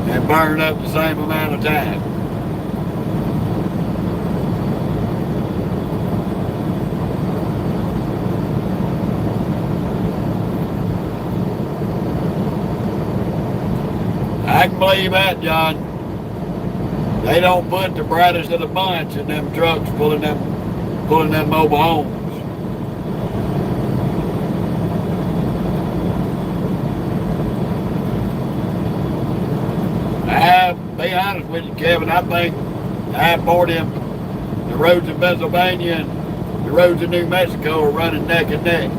and burn up the same amount of time. I can believe that, John. They don't put the brightest of the bunch in them trucks pulling them mobile homes. I'll be honest with you, Kevin, I think I bought him the roads in Pennsylvania and the roads in New Mexico are running neck and neck.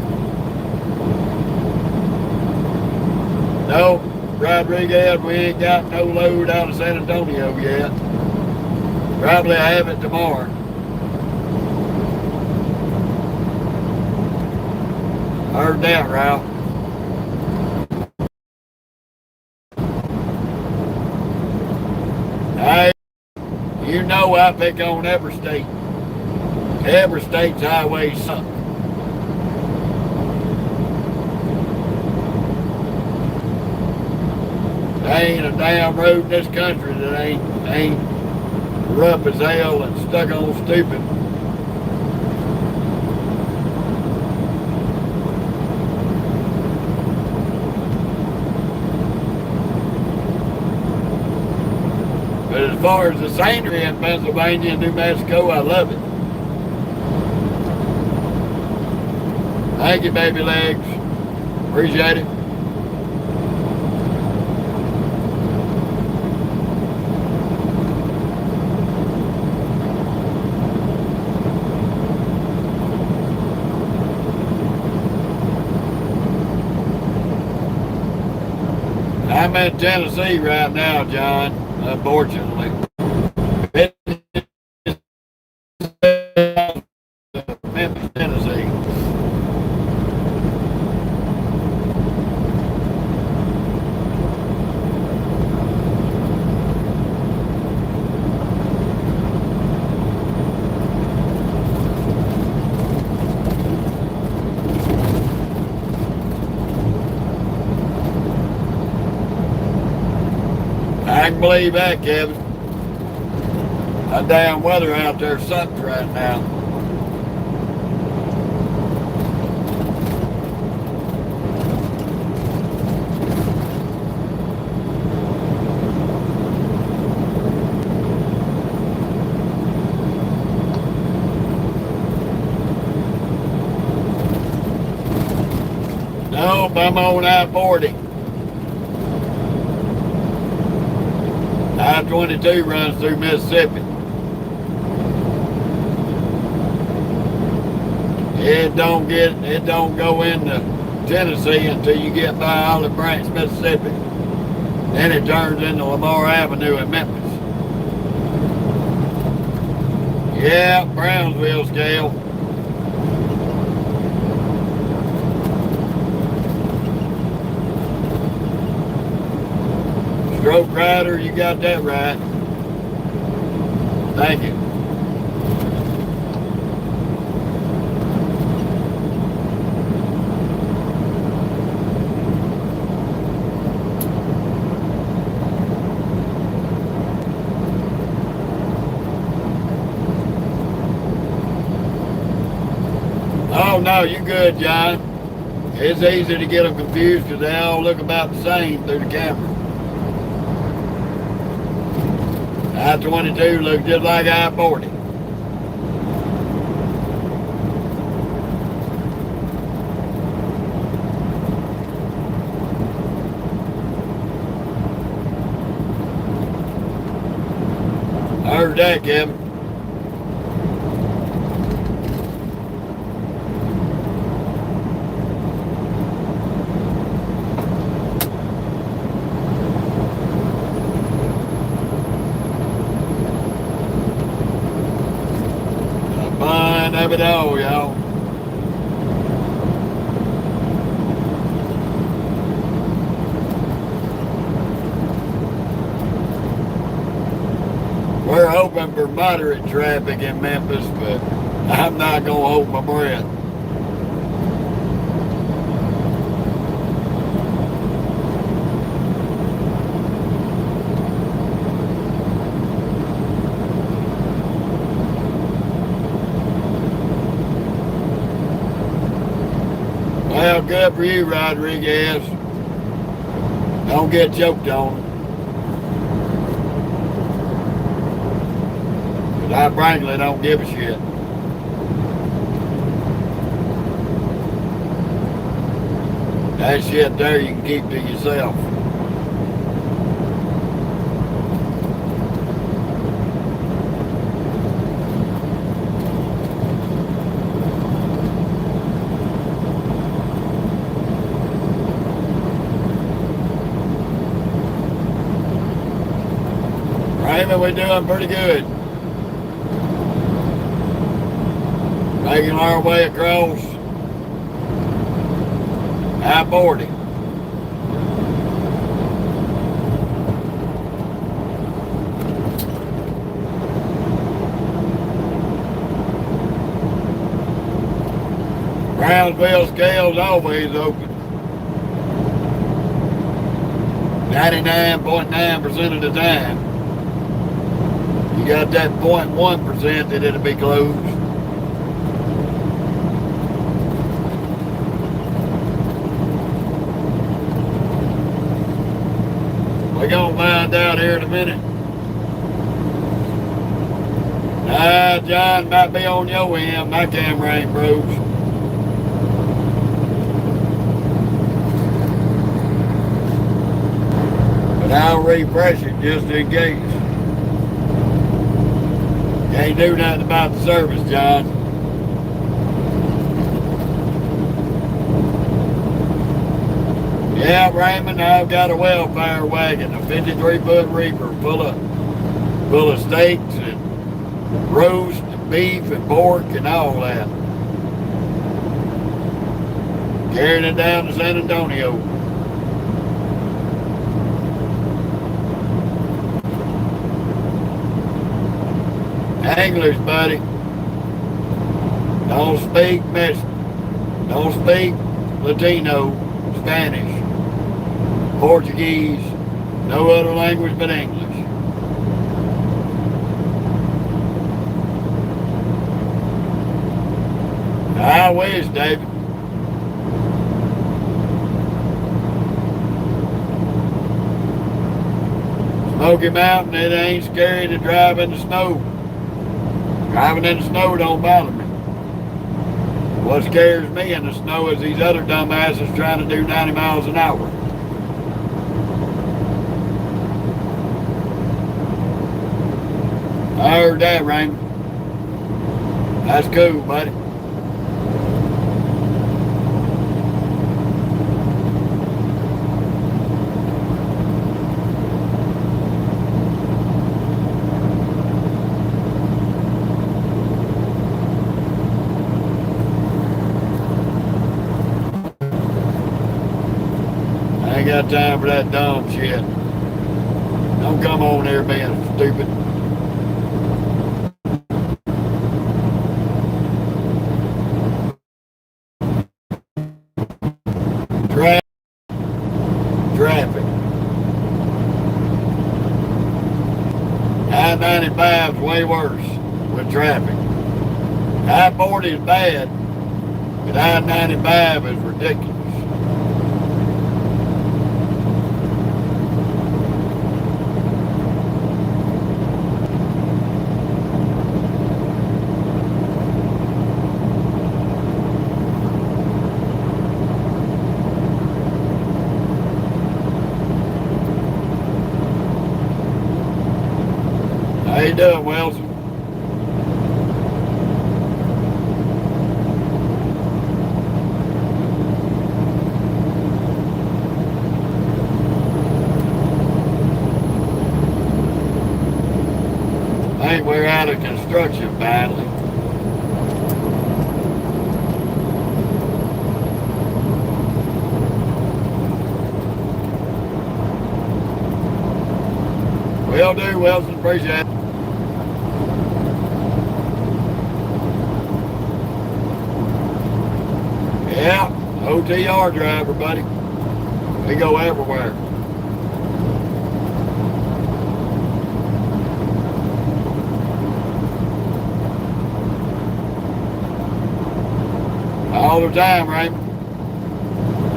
No, Rodriguez, we ain't got no load out of San Antonio yet. Probably I have it tomorrow. Heard that, Ralph. Hey, you know I pick on every state. Every state's highways suck. There ain't a damn road in this country that ain't rough as hell and stuck on stupid. But as far as the scenery in Pennsylvania and New Mexico, I love it. Thank you, baby legs. Appreciate it. I'm in Tennessee right now, John, unfortunately. Memphis, Tennessee. I can believe that, Kevin. That damn weather out there sucks right now. Nope, I'm on I-40. I-22 runs through Mississippi. It don't go into Tennessee until you get by Olive Branch, Mississippi. Then it turns into Lamar Avenue in Memphis. Yeah, Brownsville scale. Stroke Rider, you got that right. Thank you. Oh no, you good, John. It's easy to get them confused because they all look about the same through the camera. I-22 looks just like I-40. I heard that, Kevin. Of it all, y'all. We're hoping for moderate traffic in Memphis, but I'm not gonna hold my breath. Well, good for you, Rodriguez. Don't get choked on. But I frankly don't give a shit. That shit there you can keep to yourself. Raymond, we're doing pretty good. Making our way across I-40. Brownsville scale's always open. 99.9% of the time. You got that 0.1% that it'll be closed. We're gonna find out here in a minute. John, might be on your end. My camera ain't broke. But I'll refresh it just in case. Can't do nothing about the service, John. Yeah, Raymond, I've got a welfare wagon, a 53-foot reaper full of steaks and roast and beef and pork and all that. Carrying it down to San Antonio. English, buddy. Don't speak Mexican. Don't speak Latino, Spanish, Portuguese, no other language but English. I wish, David. Smoky Mountain, it ain't scary to drive in the snow. Driving in the snow don't bother me. What scares me in the snow is these other dumbasses trying to do 90 miles an hour. I heard that, Raymond. That's cool, buddy. ain't got time for that dumb shit. Don't come on here being stupid. Traffic. I-95 is way worse with traffic. I-40 is bad, but I-95 is ridiculous. How you doing, Wilson? I think we're out of construction finally. Will do, Wilson. Appreciate it. Yeah, OTR driver, buddy. We go everywhere. All the time, right?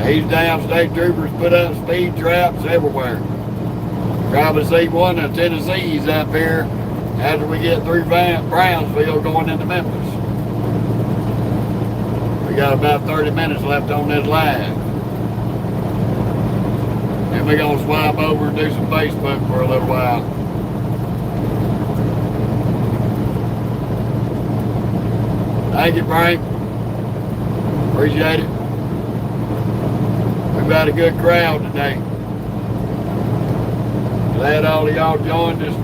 These damn state troopers put up speed traps everywhere. Probably see one of Tennessee's up here after we get through Brownsville going into Memphis. We got about 30 minutes left on this live. And we're going to swap over and do some Facebook for a little while. Thank you, Frank. Appreciate it. We've got a good crowd today. Glad all of y'all joined us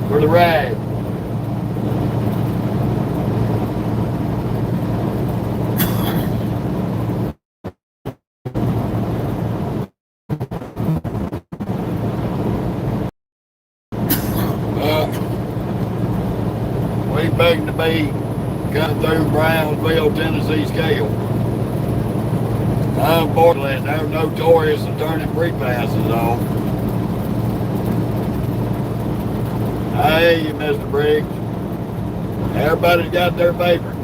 for the ride. We begging to be coming through Brownsville, Tennessee scale. Unfortunately, they're notorious for turning free passes off. Hey, Mr. Briggs. Everybody's got their favorite.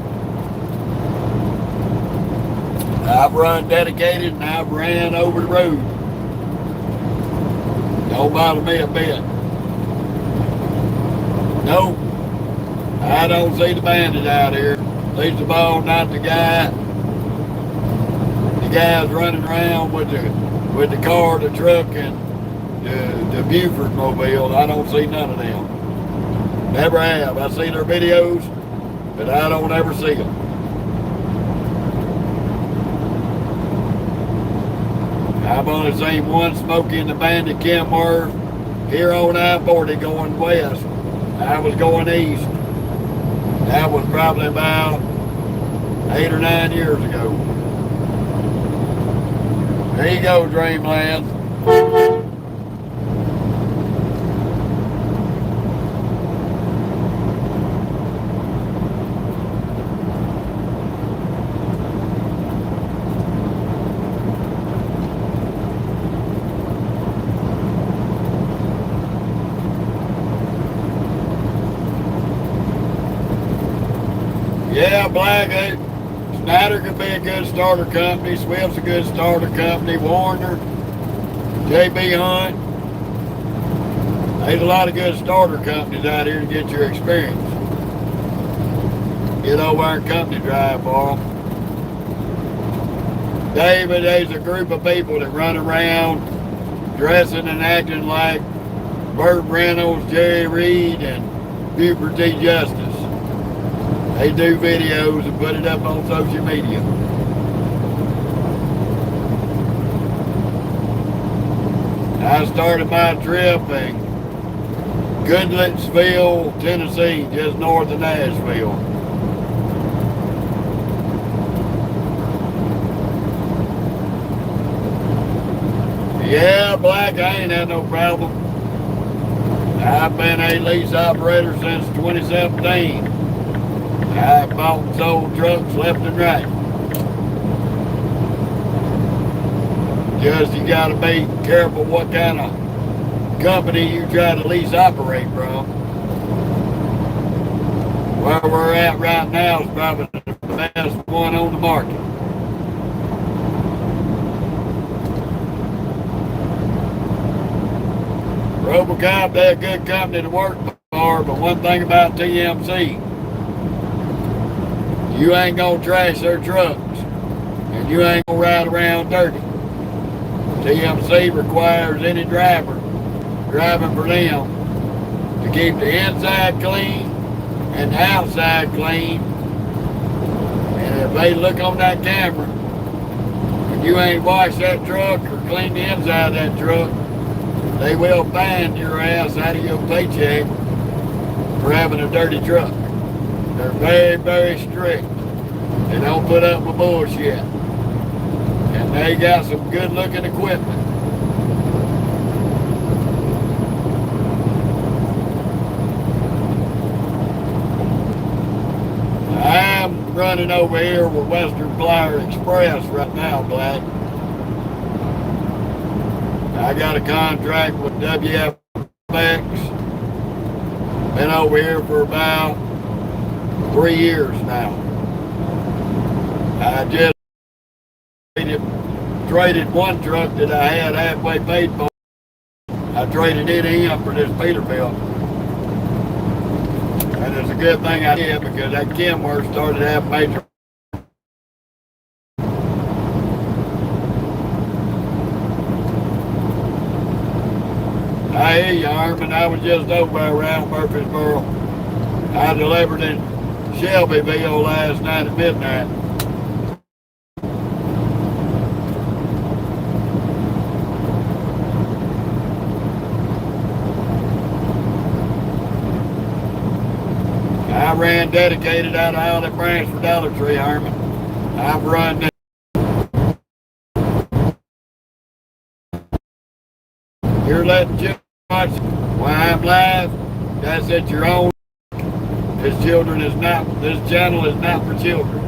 I've run dedicated and I've ran over the road. Don't bother me a bit. Nope. I don't see the bandit out here. Least of all, not the guy. The guy's running around with the car, the truck, and the Buford mobile. I don't see none of them. Never have. I see their videos, but I don't ever see them. I've only seen one Smokey and the Bandit Kenworth here on I-40 going west. I was going east. That was probably about 8 or 9 years ago. There you go, Dreamland. Yeah, Black, Snyder could be a good starter company. Swift's a good starter company. Warner, JB Hunt. There's a lot of good starter companies out here to get your experience. Get over and company drive for them. David, there's a group of people that run around dressing and acting like Burt Reynolds, Jerry Reed, and Buford T. Justice. They do videos and put it up on social media. I started my trip in Goodlettsville, Tennessee, just north of Nashville. Yeah, Black, I ain't had no problem. I've been a lease operator since 2017. I've bought and sold trucks left and right. Just you gotta be careful what kind of company you try to lease operate from. Where we're at right now is probably the best one on the market. Robocop, they're a good company to work for, but one thing about TMC, you ain't gonna trash their trucks, and you ain't gonna ride around dirty. TMC requires any driver driving for them to keep the inside clean and the outside clean. And if they look on that camera and you ain't washed that truck or cleaned the inside of that truck, they will fine your ass out of your paycheck for having a dirty truck. They're very, very strict. They don't put up with bullshit. And they got some good looking equipment. I'm running over here with Western Flyer Express right now, Black. I got a contract with WFX. Been over here for about 3 years now. I just traded one truck that I had halfway paid for. I traded it in for this Peterbilt. And it's a good thing I did because that Kenworth started having major. I hear you, Armin. I was just over around Murfreesboro. I delivered in Shelbyville last night at midnight. I ran dedicated out of Olive Branch for Dollar Tree, Armin. I've run that. You're letting children watch when I'm live. That's at your own. This channel is not for children.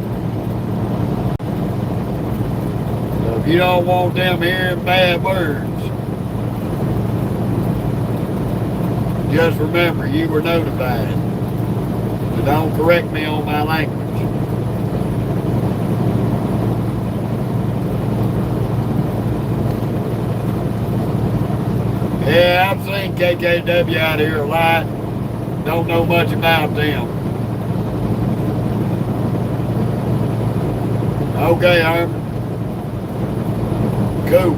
So if you don't want them hearing bad words, just remember you were notified. So don't correct me on my language. Yeah, I've seen KKW out here a lot. Don't know much about them. Okay, Armin. Cool.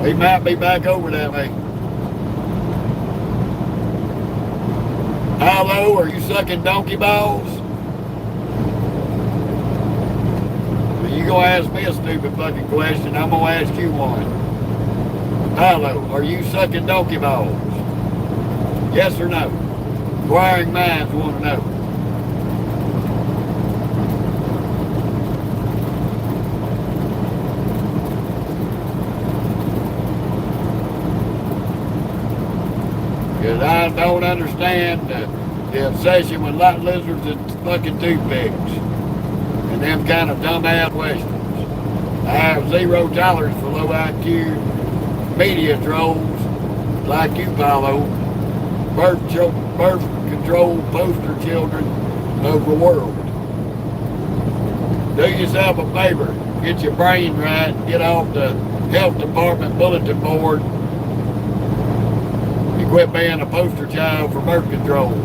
We might be back over that way. Hello, are you sucking donkey balls? Well, you gonna ask me a stupid fucking question, I'm gonna ask you one. Hello, are you sucking donkey balls? Yes or no? Inquiring minds want to know. Because I don't understand the obsession with lot lizards and fucking toothpicks and them kind of dumbass questions. I have zero tolerance for low IQ media trolls like you, Paulo. Birth control poster children of the world. Do yourself a favor. Get your brain right. Get off the health department bulletin board. And quit being a poster child for birth control.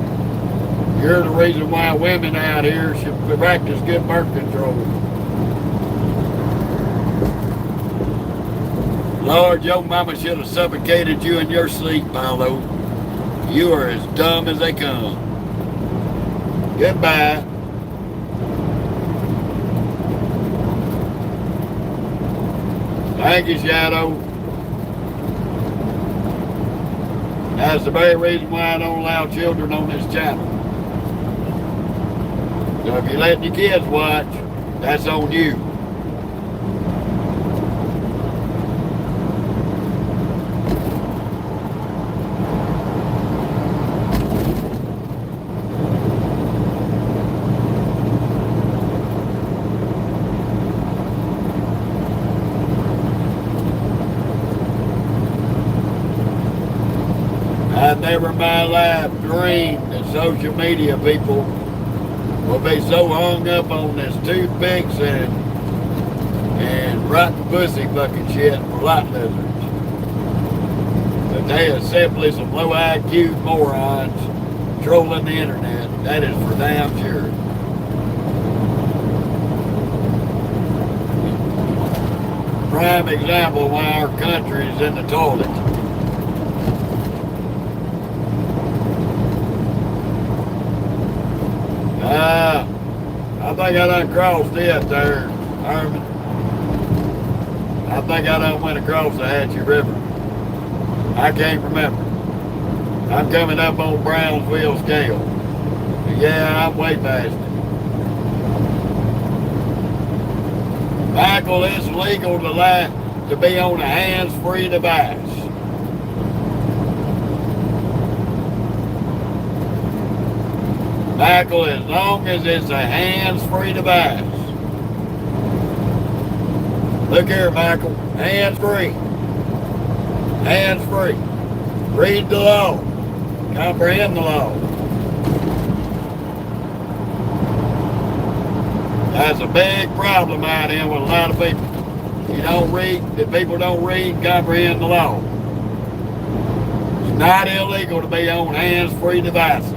You're the reason why women out here should practice good birth control. Lord, your mama should have suffocated you in your sleep, Paulo. You are as dumb as they come. Goodbye. Thank you, Shadow. That's the very reason why I don't allow children on this channel. So if you're letting your kids watch, that's on you. never in my life dreamed that social media people will be so hung up on this toothpicks and rotten pussy fucking shit for lot lizards. But they are simply some low IQ morons trolling the internet. That is for damn sure. Prime example of why our country is in the toilet. I think I done crossed it there, Herman. I think I done went across the Hatchie River. I can't remember. I'm coming up on Brownsville scale. But yeah, I'm way past it. Michael, it's legal to be on a hands-free device. Michael, as long as it's a hands-free device. Look here, Michael. Hands-free. Hands-free. Read the law. Comprehend the law. That's a big problem out here with a lot of people. People don't read and comprehend the law. It's not illegal to be on hands-free devices.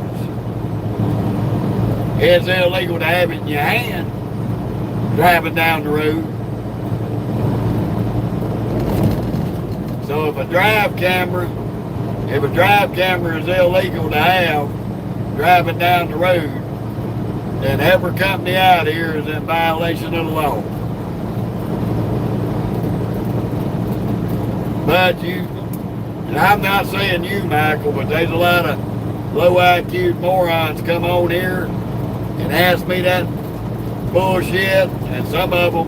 It's illegal to have it in your hand driving down the road. So if a drive camera is illegal to have driving down the road, then every company out here is in violation of the law. But and I'm not saying you, Michael, but there's a lot of low IQ morons come on here and ask me that bullshit, and some of them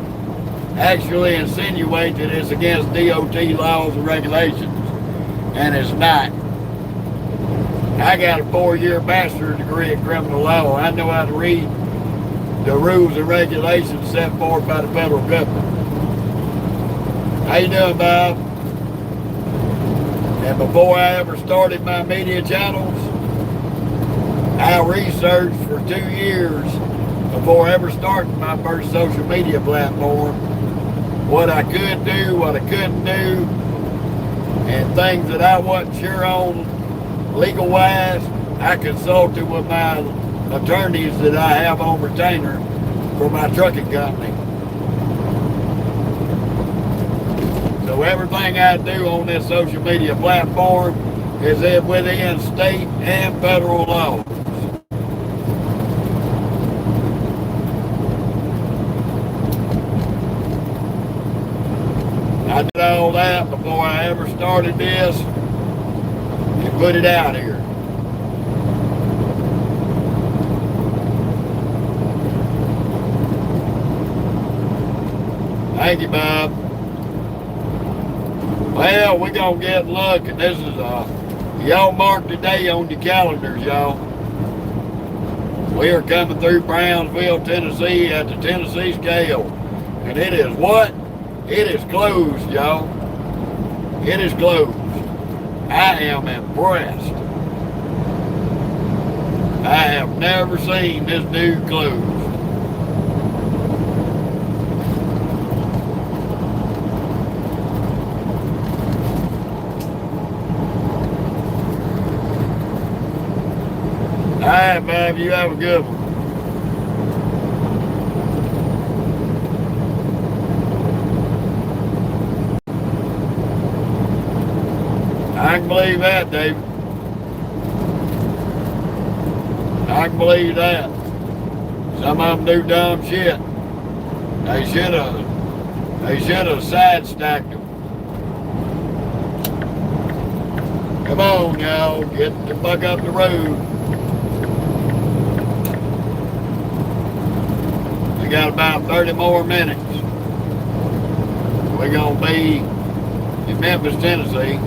actually insinuate that it's against DOT laws and regulations, and it's not. I got a 4-year bachelor's degree in criminal law. I know how to read the rules and regulations set forth by the federal government. How you doing, Bob? And before I ever started my media channels, I researched for 2 years before ever starting my first social media platform what I could do, what I couldn't do, and things that I wasn't sure on legal wise. I consulted with my attorneys that I have on retainer for my trucking company. So everything I do on this social media platform is within state and federal laws. I did all that before I ever started this and put it out here. Thank you, Bob. Well, we're going to get lucky. This is, y'all mark the day on your calendars, y'all. We are coming through Brownsville, Tennessee at the Tennessee scale. And it is what? It is closed, y'all. It is closed. I am impressed. I have never seen this dude closed. All right, Bob, you have a good one. I can believe that, David. I can believe that. Some of them do dumb shit. They should have sidestacked them. Come on, y'all, get the fuck up the road. We got about 30 more minutes. We're gonna be in Memphis, Tennessee.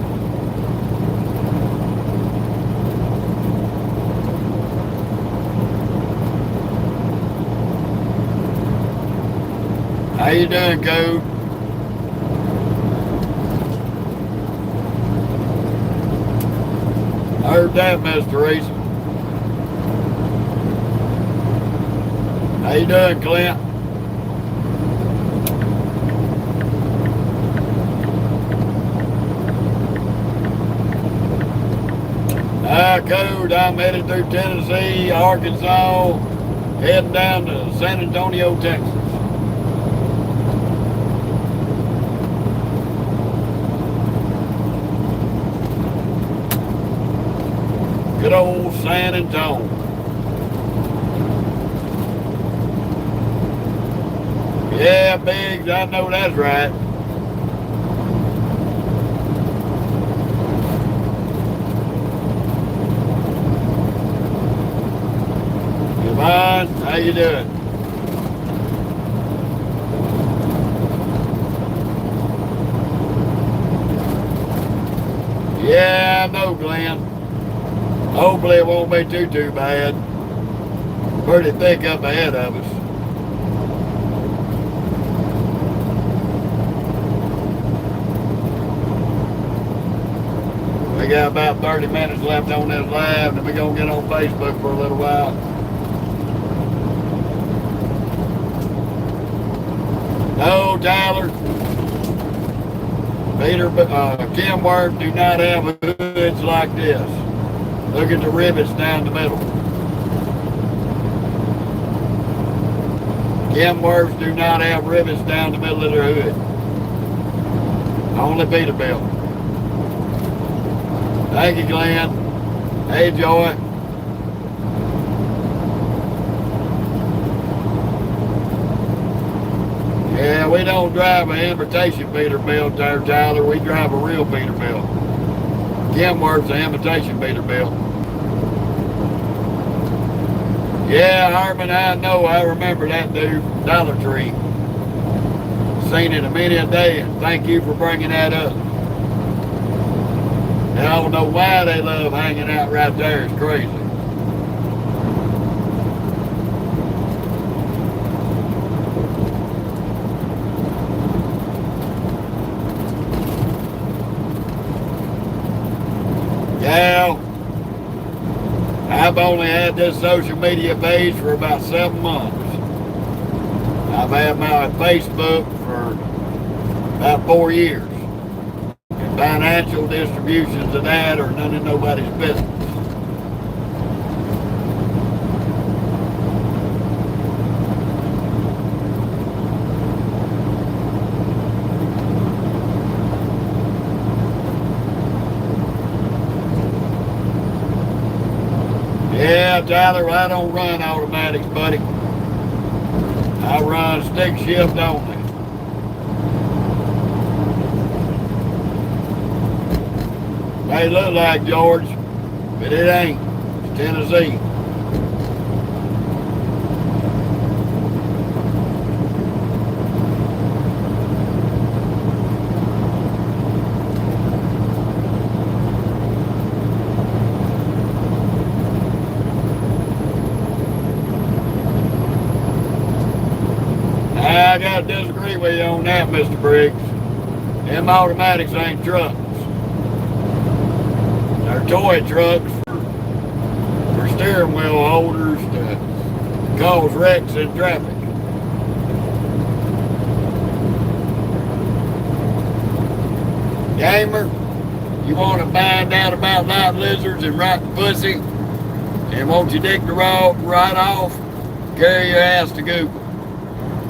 How you doing, Code? Heard that, Miss Teresa. How you doing, Clint? Code, I'm headed through Tennessee, Arkansas, heading down to San Antonio, Texas. Good old San Antonio. Yeah, Biggs, I know that's right. Yvonne, how you doing? Yeah, I know, Glenn. Hopefully it won't be too bad. Pretty thick up ahead of us. We got about 30 minutes left on this live, and we're going to get on Facebook for a little while. No, Tyler. Peter, Kenworth do not have hoods like this. Look at the rivets down the middle. Kenworths do not have rivets down the middle of their hood. Only Peterbilt. Thank you, Glenn. Hey, Joy. Yeah, we don't drive an imitation Peterbilt there, Tyler. We drive a real Peterbilt. Kenworth's an imitation Peterbilt. Yeah, Harmon, I know. I remember that dude, Dollar Tree. Seen it a many a day, and thank you for bringing that up. And I don't know why they love hanging out right there. It's crazy. Yeah, I've only had this social media page for about 7 months. I've had my Facebook for about 4 years. And financial distributions of that are none of nobody's business. Yeah, Tyler, I don't run automatics, buddy. I run stick shift only. May look like George, but it ain't. It's Tennessee. I gotta disagree with you on that, Mr. Briggs. Them automatics ain't trucks. They're toy trucks for steering wheel holders to cause wrecks in traffic. Gamer, you want to find out about light lizards and rotten pussy, and won't you dig the road right off? Carry your ass to Google.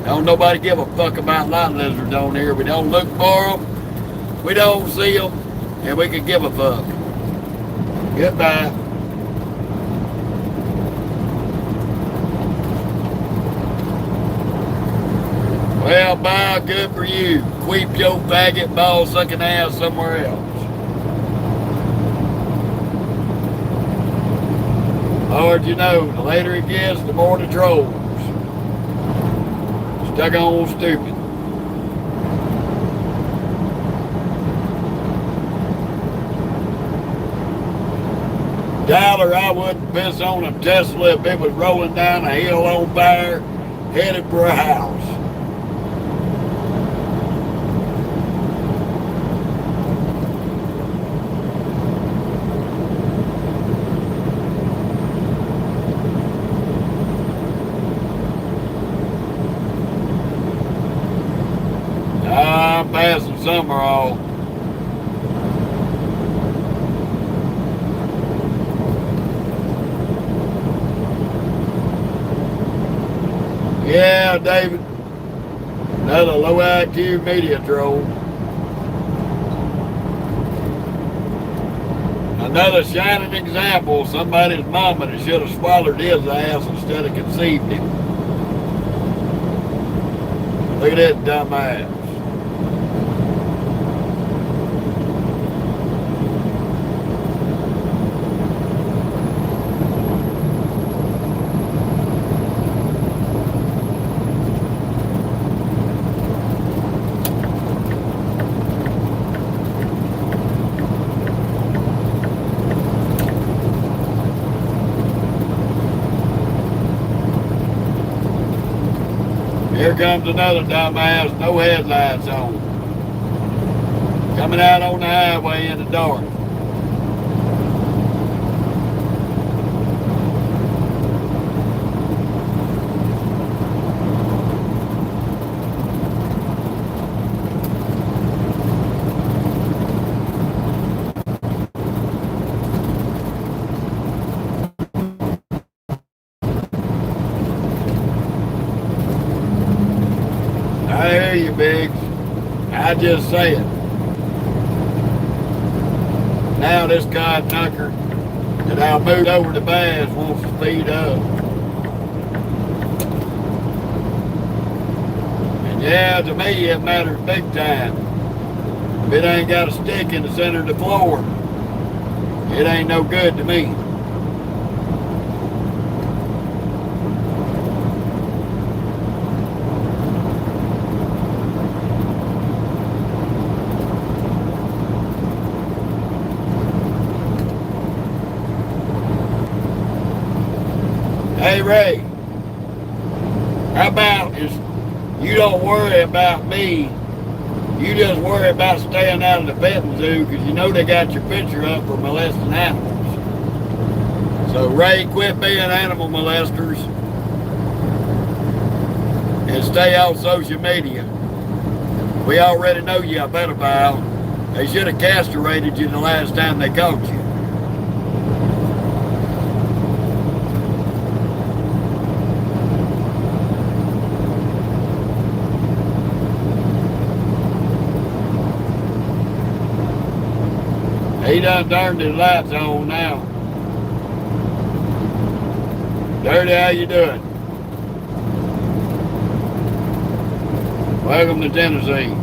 Don't nobody give a fuck about light lizards on here. We don't look for them, we don't see them, and we can give a fuck. Goodbye. Well, bye, good for you. Queep your faggot ball sucking ass somewhere else. Lord, you know, the later it gets, the more the trolls. Stuck on stupid. Tyler, I wouldn't piss on a Tesla if it was rolling down a hill on fire, headed for a house. summer off. Yeah, David. Another low IQ media troll. Another shining example of somebody's mama that should have swallowed his ass instead of conceived him. Look at that dumb ass. Here comes another dumbass, no headlights on. Coming out on the highway in the dark. I hear you, Biggs. I just say it. Now this cod knocker that I moved over to Bass wants to speed up. And yeah, to me it matters big time. If it ain't got a stick in the center of the floor, it ain't no good to me. Hey Ray, how about is you don't worry about me, you just worry about staying out of the petting zoo because you know they got your picture up for molesting animals. So Ray, quit being animal molesters and stay off social media. We already know you a pedophile. They should have castrated you the last time they caught you. He done turned his lights on now. Dirty, how you doing? Welcome to Tennessee.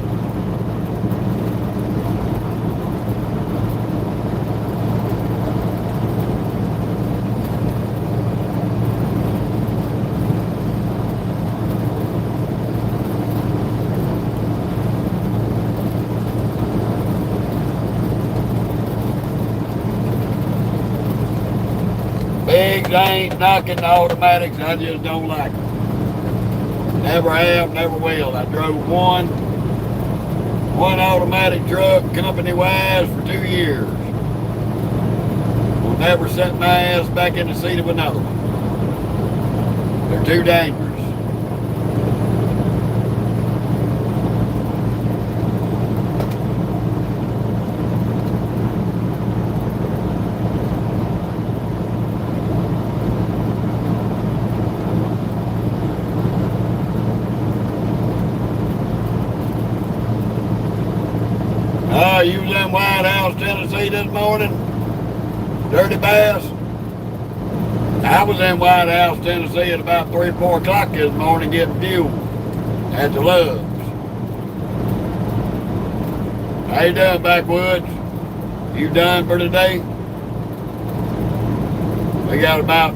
Biggs, I ain't knocking the automatics, I just don't like them. Never have, never will. I drove one automatic truck, company-wise, for 2 years. Will never set my ass back in the seat of another one. They're too dangerous. You was in White House, Tennessee this morning? Dirty Bass? I was in White House, Tennessee at about 3 or 4 o'clock this morning getting fuel at the Loves. How you doing, Backwoods? You done for today? We got about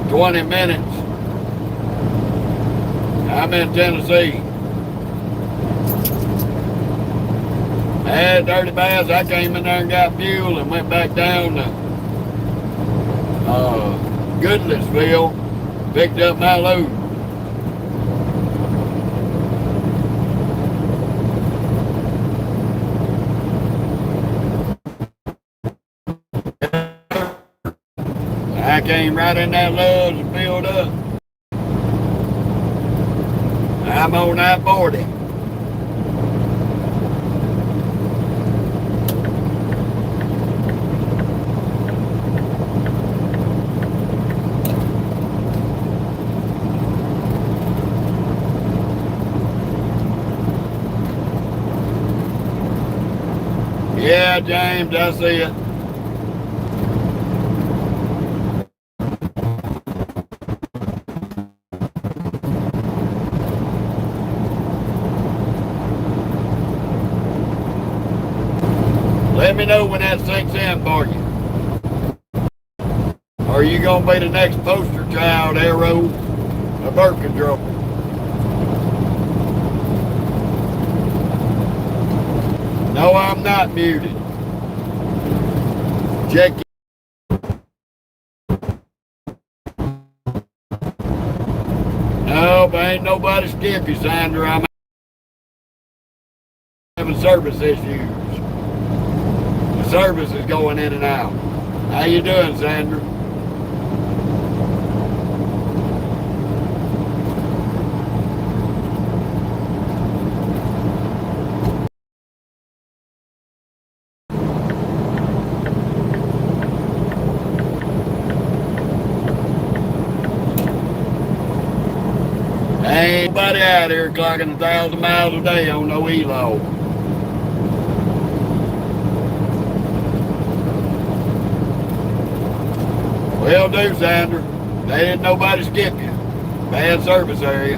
20 minutes. I'm in Tennessee. Had Dirty Bass, I came in there and got fuel and went back down to Goodlettsville, picked up my load. I came right in that Loves and filled up. I'm on I-40. right, James. I see it. Let me know when that sinks in for you. Are you going to be the next poster child, Arrow, of birth control? No, I'm not muted. Check it. No, ain't nobody skip you, Sandra. I'm having service issues. The service is going in and out. How you doing, Sandra? Ain't nobody out here clocking 1,000 miles a day on no e-log. Well, do, Sandra. They didn't nobody skip you. Bad service area.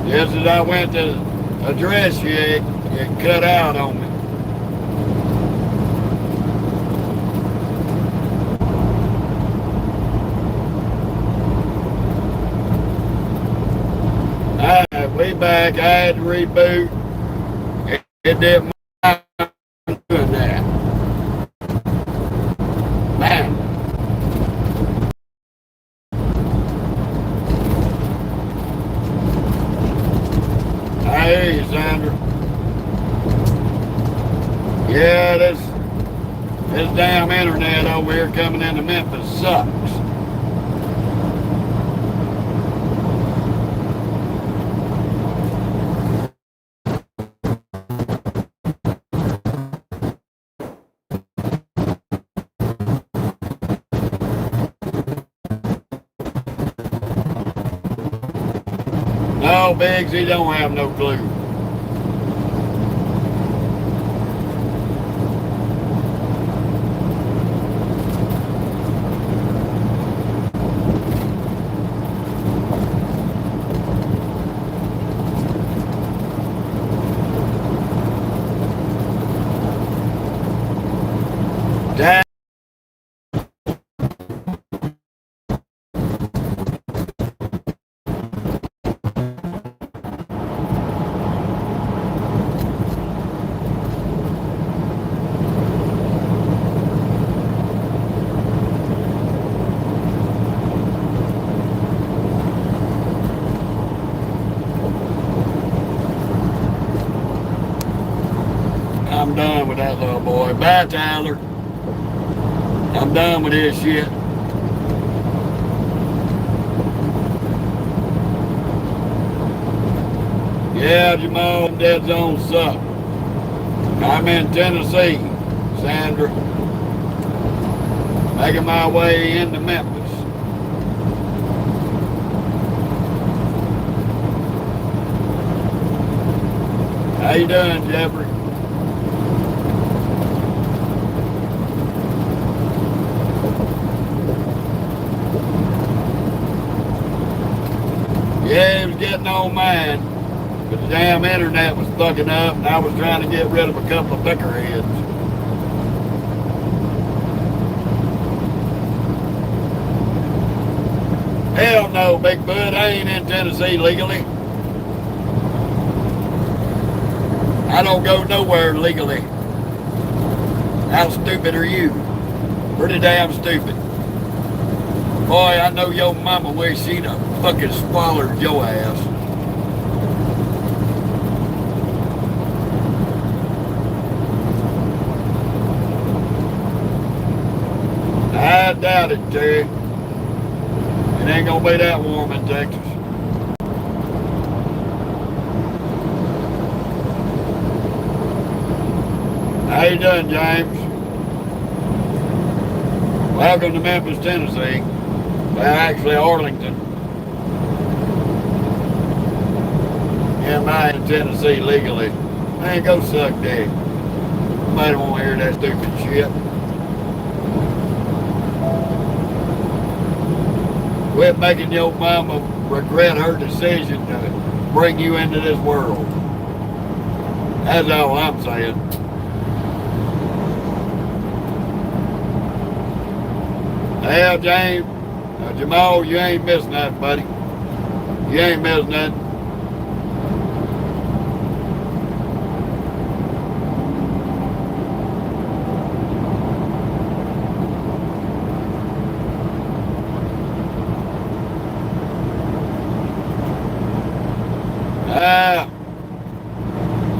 Just as I went to address you, it cut out on me. Alright, we back. I had to reboot. It didn't mind doing that. Man. I hear you, Sandra. Yeah, this damn internet over here coming into Memphis sucks. No, Biggs, he don't have no clue. Dad. I'm done with that little boy. Bye, Tyler. I'm done with this shit. Yeah, Jamal, dead zone suck. I'm in Tennessee, Sandra. Making my way into Memphis. How you doing, Jeffrey? Yeah, it was getting on mine, but the damn internet was fucking up, and I was trying to get rid of a couple of peckerheads. Hell no, Big Bud, I ain't in Tennessee legally. I don't go nowhere legally. How stupid are you? Pretty damn stupid. Boy, I know your mama wish she'd have fucking swallowed your ass. I doubt it, Terry. It ain't gonna be that warm in Texas. How you doing, James? Welcome to Memphis, Tennessee. Well, actually, Arlington. am I in Tennessee legally? Man, go suck dick. Nobody won't hear that stupid shit. Quit making your mama regret her decision to bring you into this world. That's all I'm saying. Hell, James, Jamal, you ain't missing nothing, buddy. You ain't missing nothing.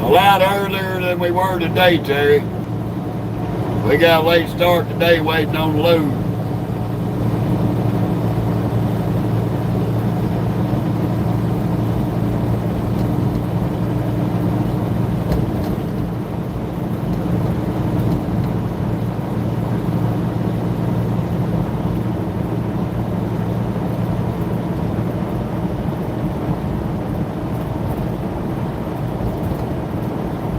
A lot earlier than we were today, Terry. We got a late start today waiting on the load.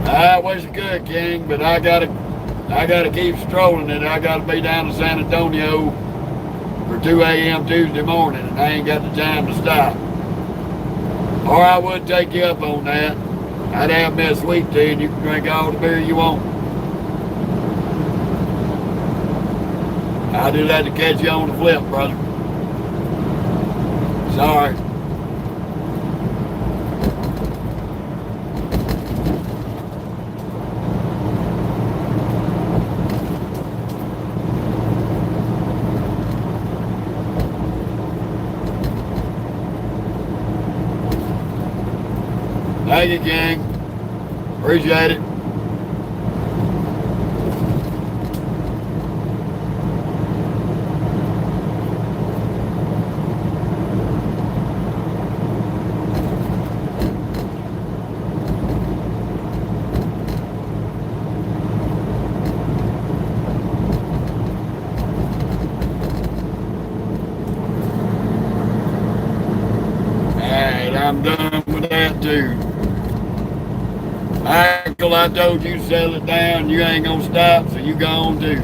I wish I could, King, but I gotta keep strolling it. I gotta be down to San Antonio for 2 a.m. Tuesday morning, and I ain't got the time to stop. Or I would take you up on that. I'd have me a sweet tea, and you can drink all the beer you want. I'll do that to catch you on the flip, brother. Sorry. Thank you, gang. Appreciate it. Alright, I'm done with that too. Michael, I told you to settle it down. You ain't gonna stop, so you go on too.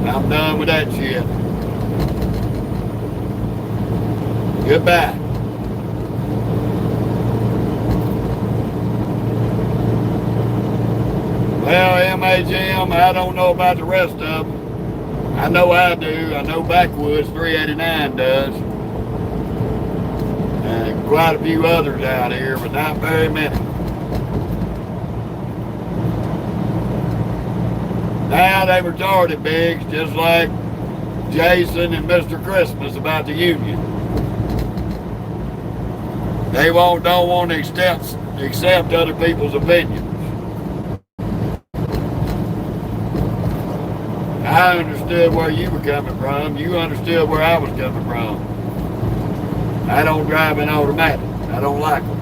I'm done with that shit. Goodbye. Well, MHM, I don't know about the rest of them. I know I do. I know Backwoods 389 does. Quite a few others out here, but not very many. Now they retarded bigs, just like Jason and Mr. Christmas about the union. They don't want to accept other people's opinions. I understood where you were coming from. You understood where I was coming from. I don't drive an automatic. I don't like them.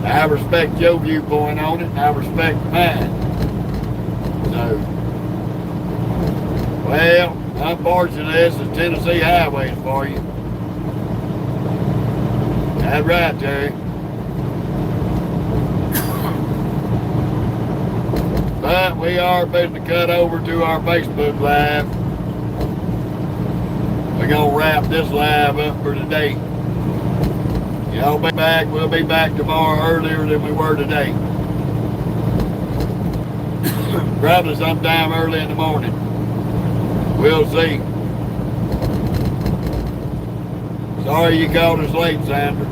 I respect your viewpoint on it, and I respect mine. So, well, unfortunately, this is Tennessee highways for you. That's right, Terry. But we are about to cut over to our Facebook Live. We're going to wrap this live up for today. Y'all be back. We'll be back tomorrow earlier than we were today. Probably sometime early in the morning. We'll see. Sorry you called us late, Sandra.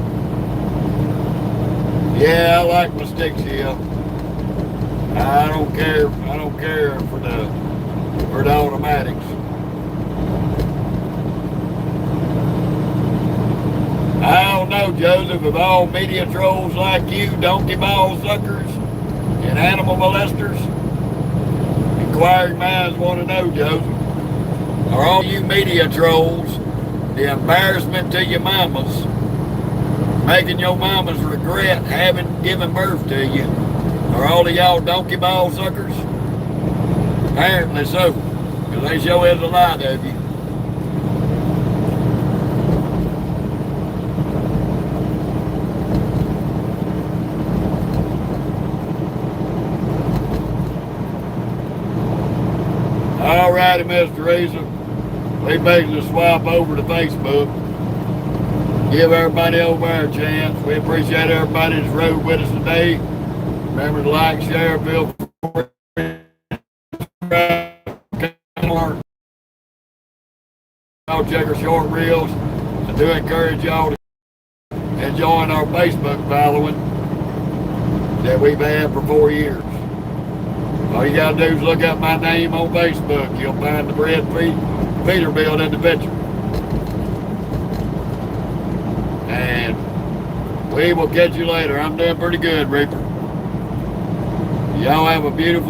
Yeah, I like my stick shift. I don't care for the automatics. I don't know, Joseph, if all media trolls like you, donkey ball suckers, and animal molesters, inquiring minds want to know, Joseph, are all you media trolls the embarrassment to your mamas, making your mamas regret having given birth to you? Are all of y'all donkey ball suckers? Apparently so, because they sure is a lot of you. Friday, Miss Teresa. We begging to swap over to Facebook. Give everybody over there a chance. We appreciate everybody that's rode with us today. Remember to like, share, feel free to check our short reels. I do encourage y'all to join our Facebook following that we've had for 4 years. All you gotta do is look up my name on Facebook. You'll find the Bread Peterbilt in the picture. And we will catch you later. I'm doing pretty good, Reaper. Y'all have a beautiful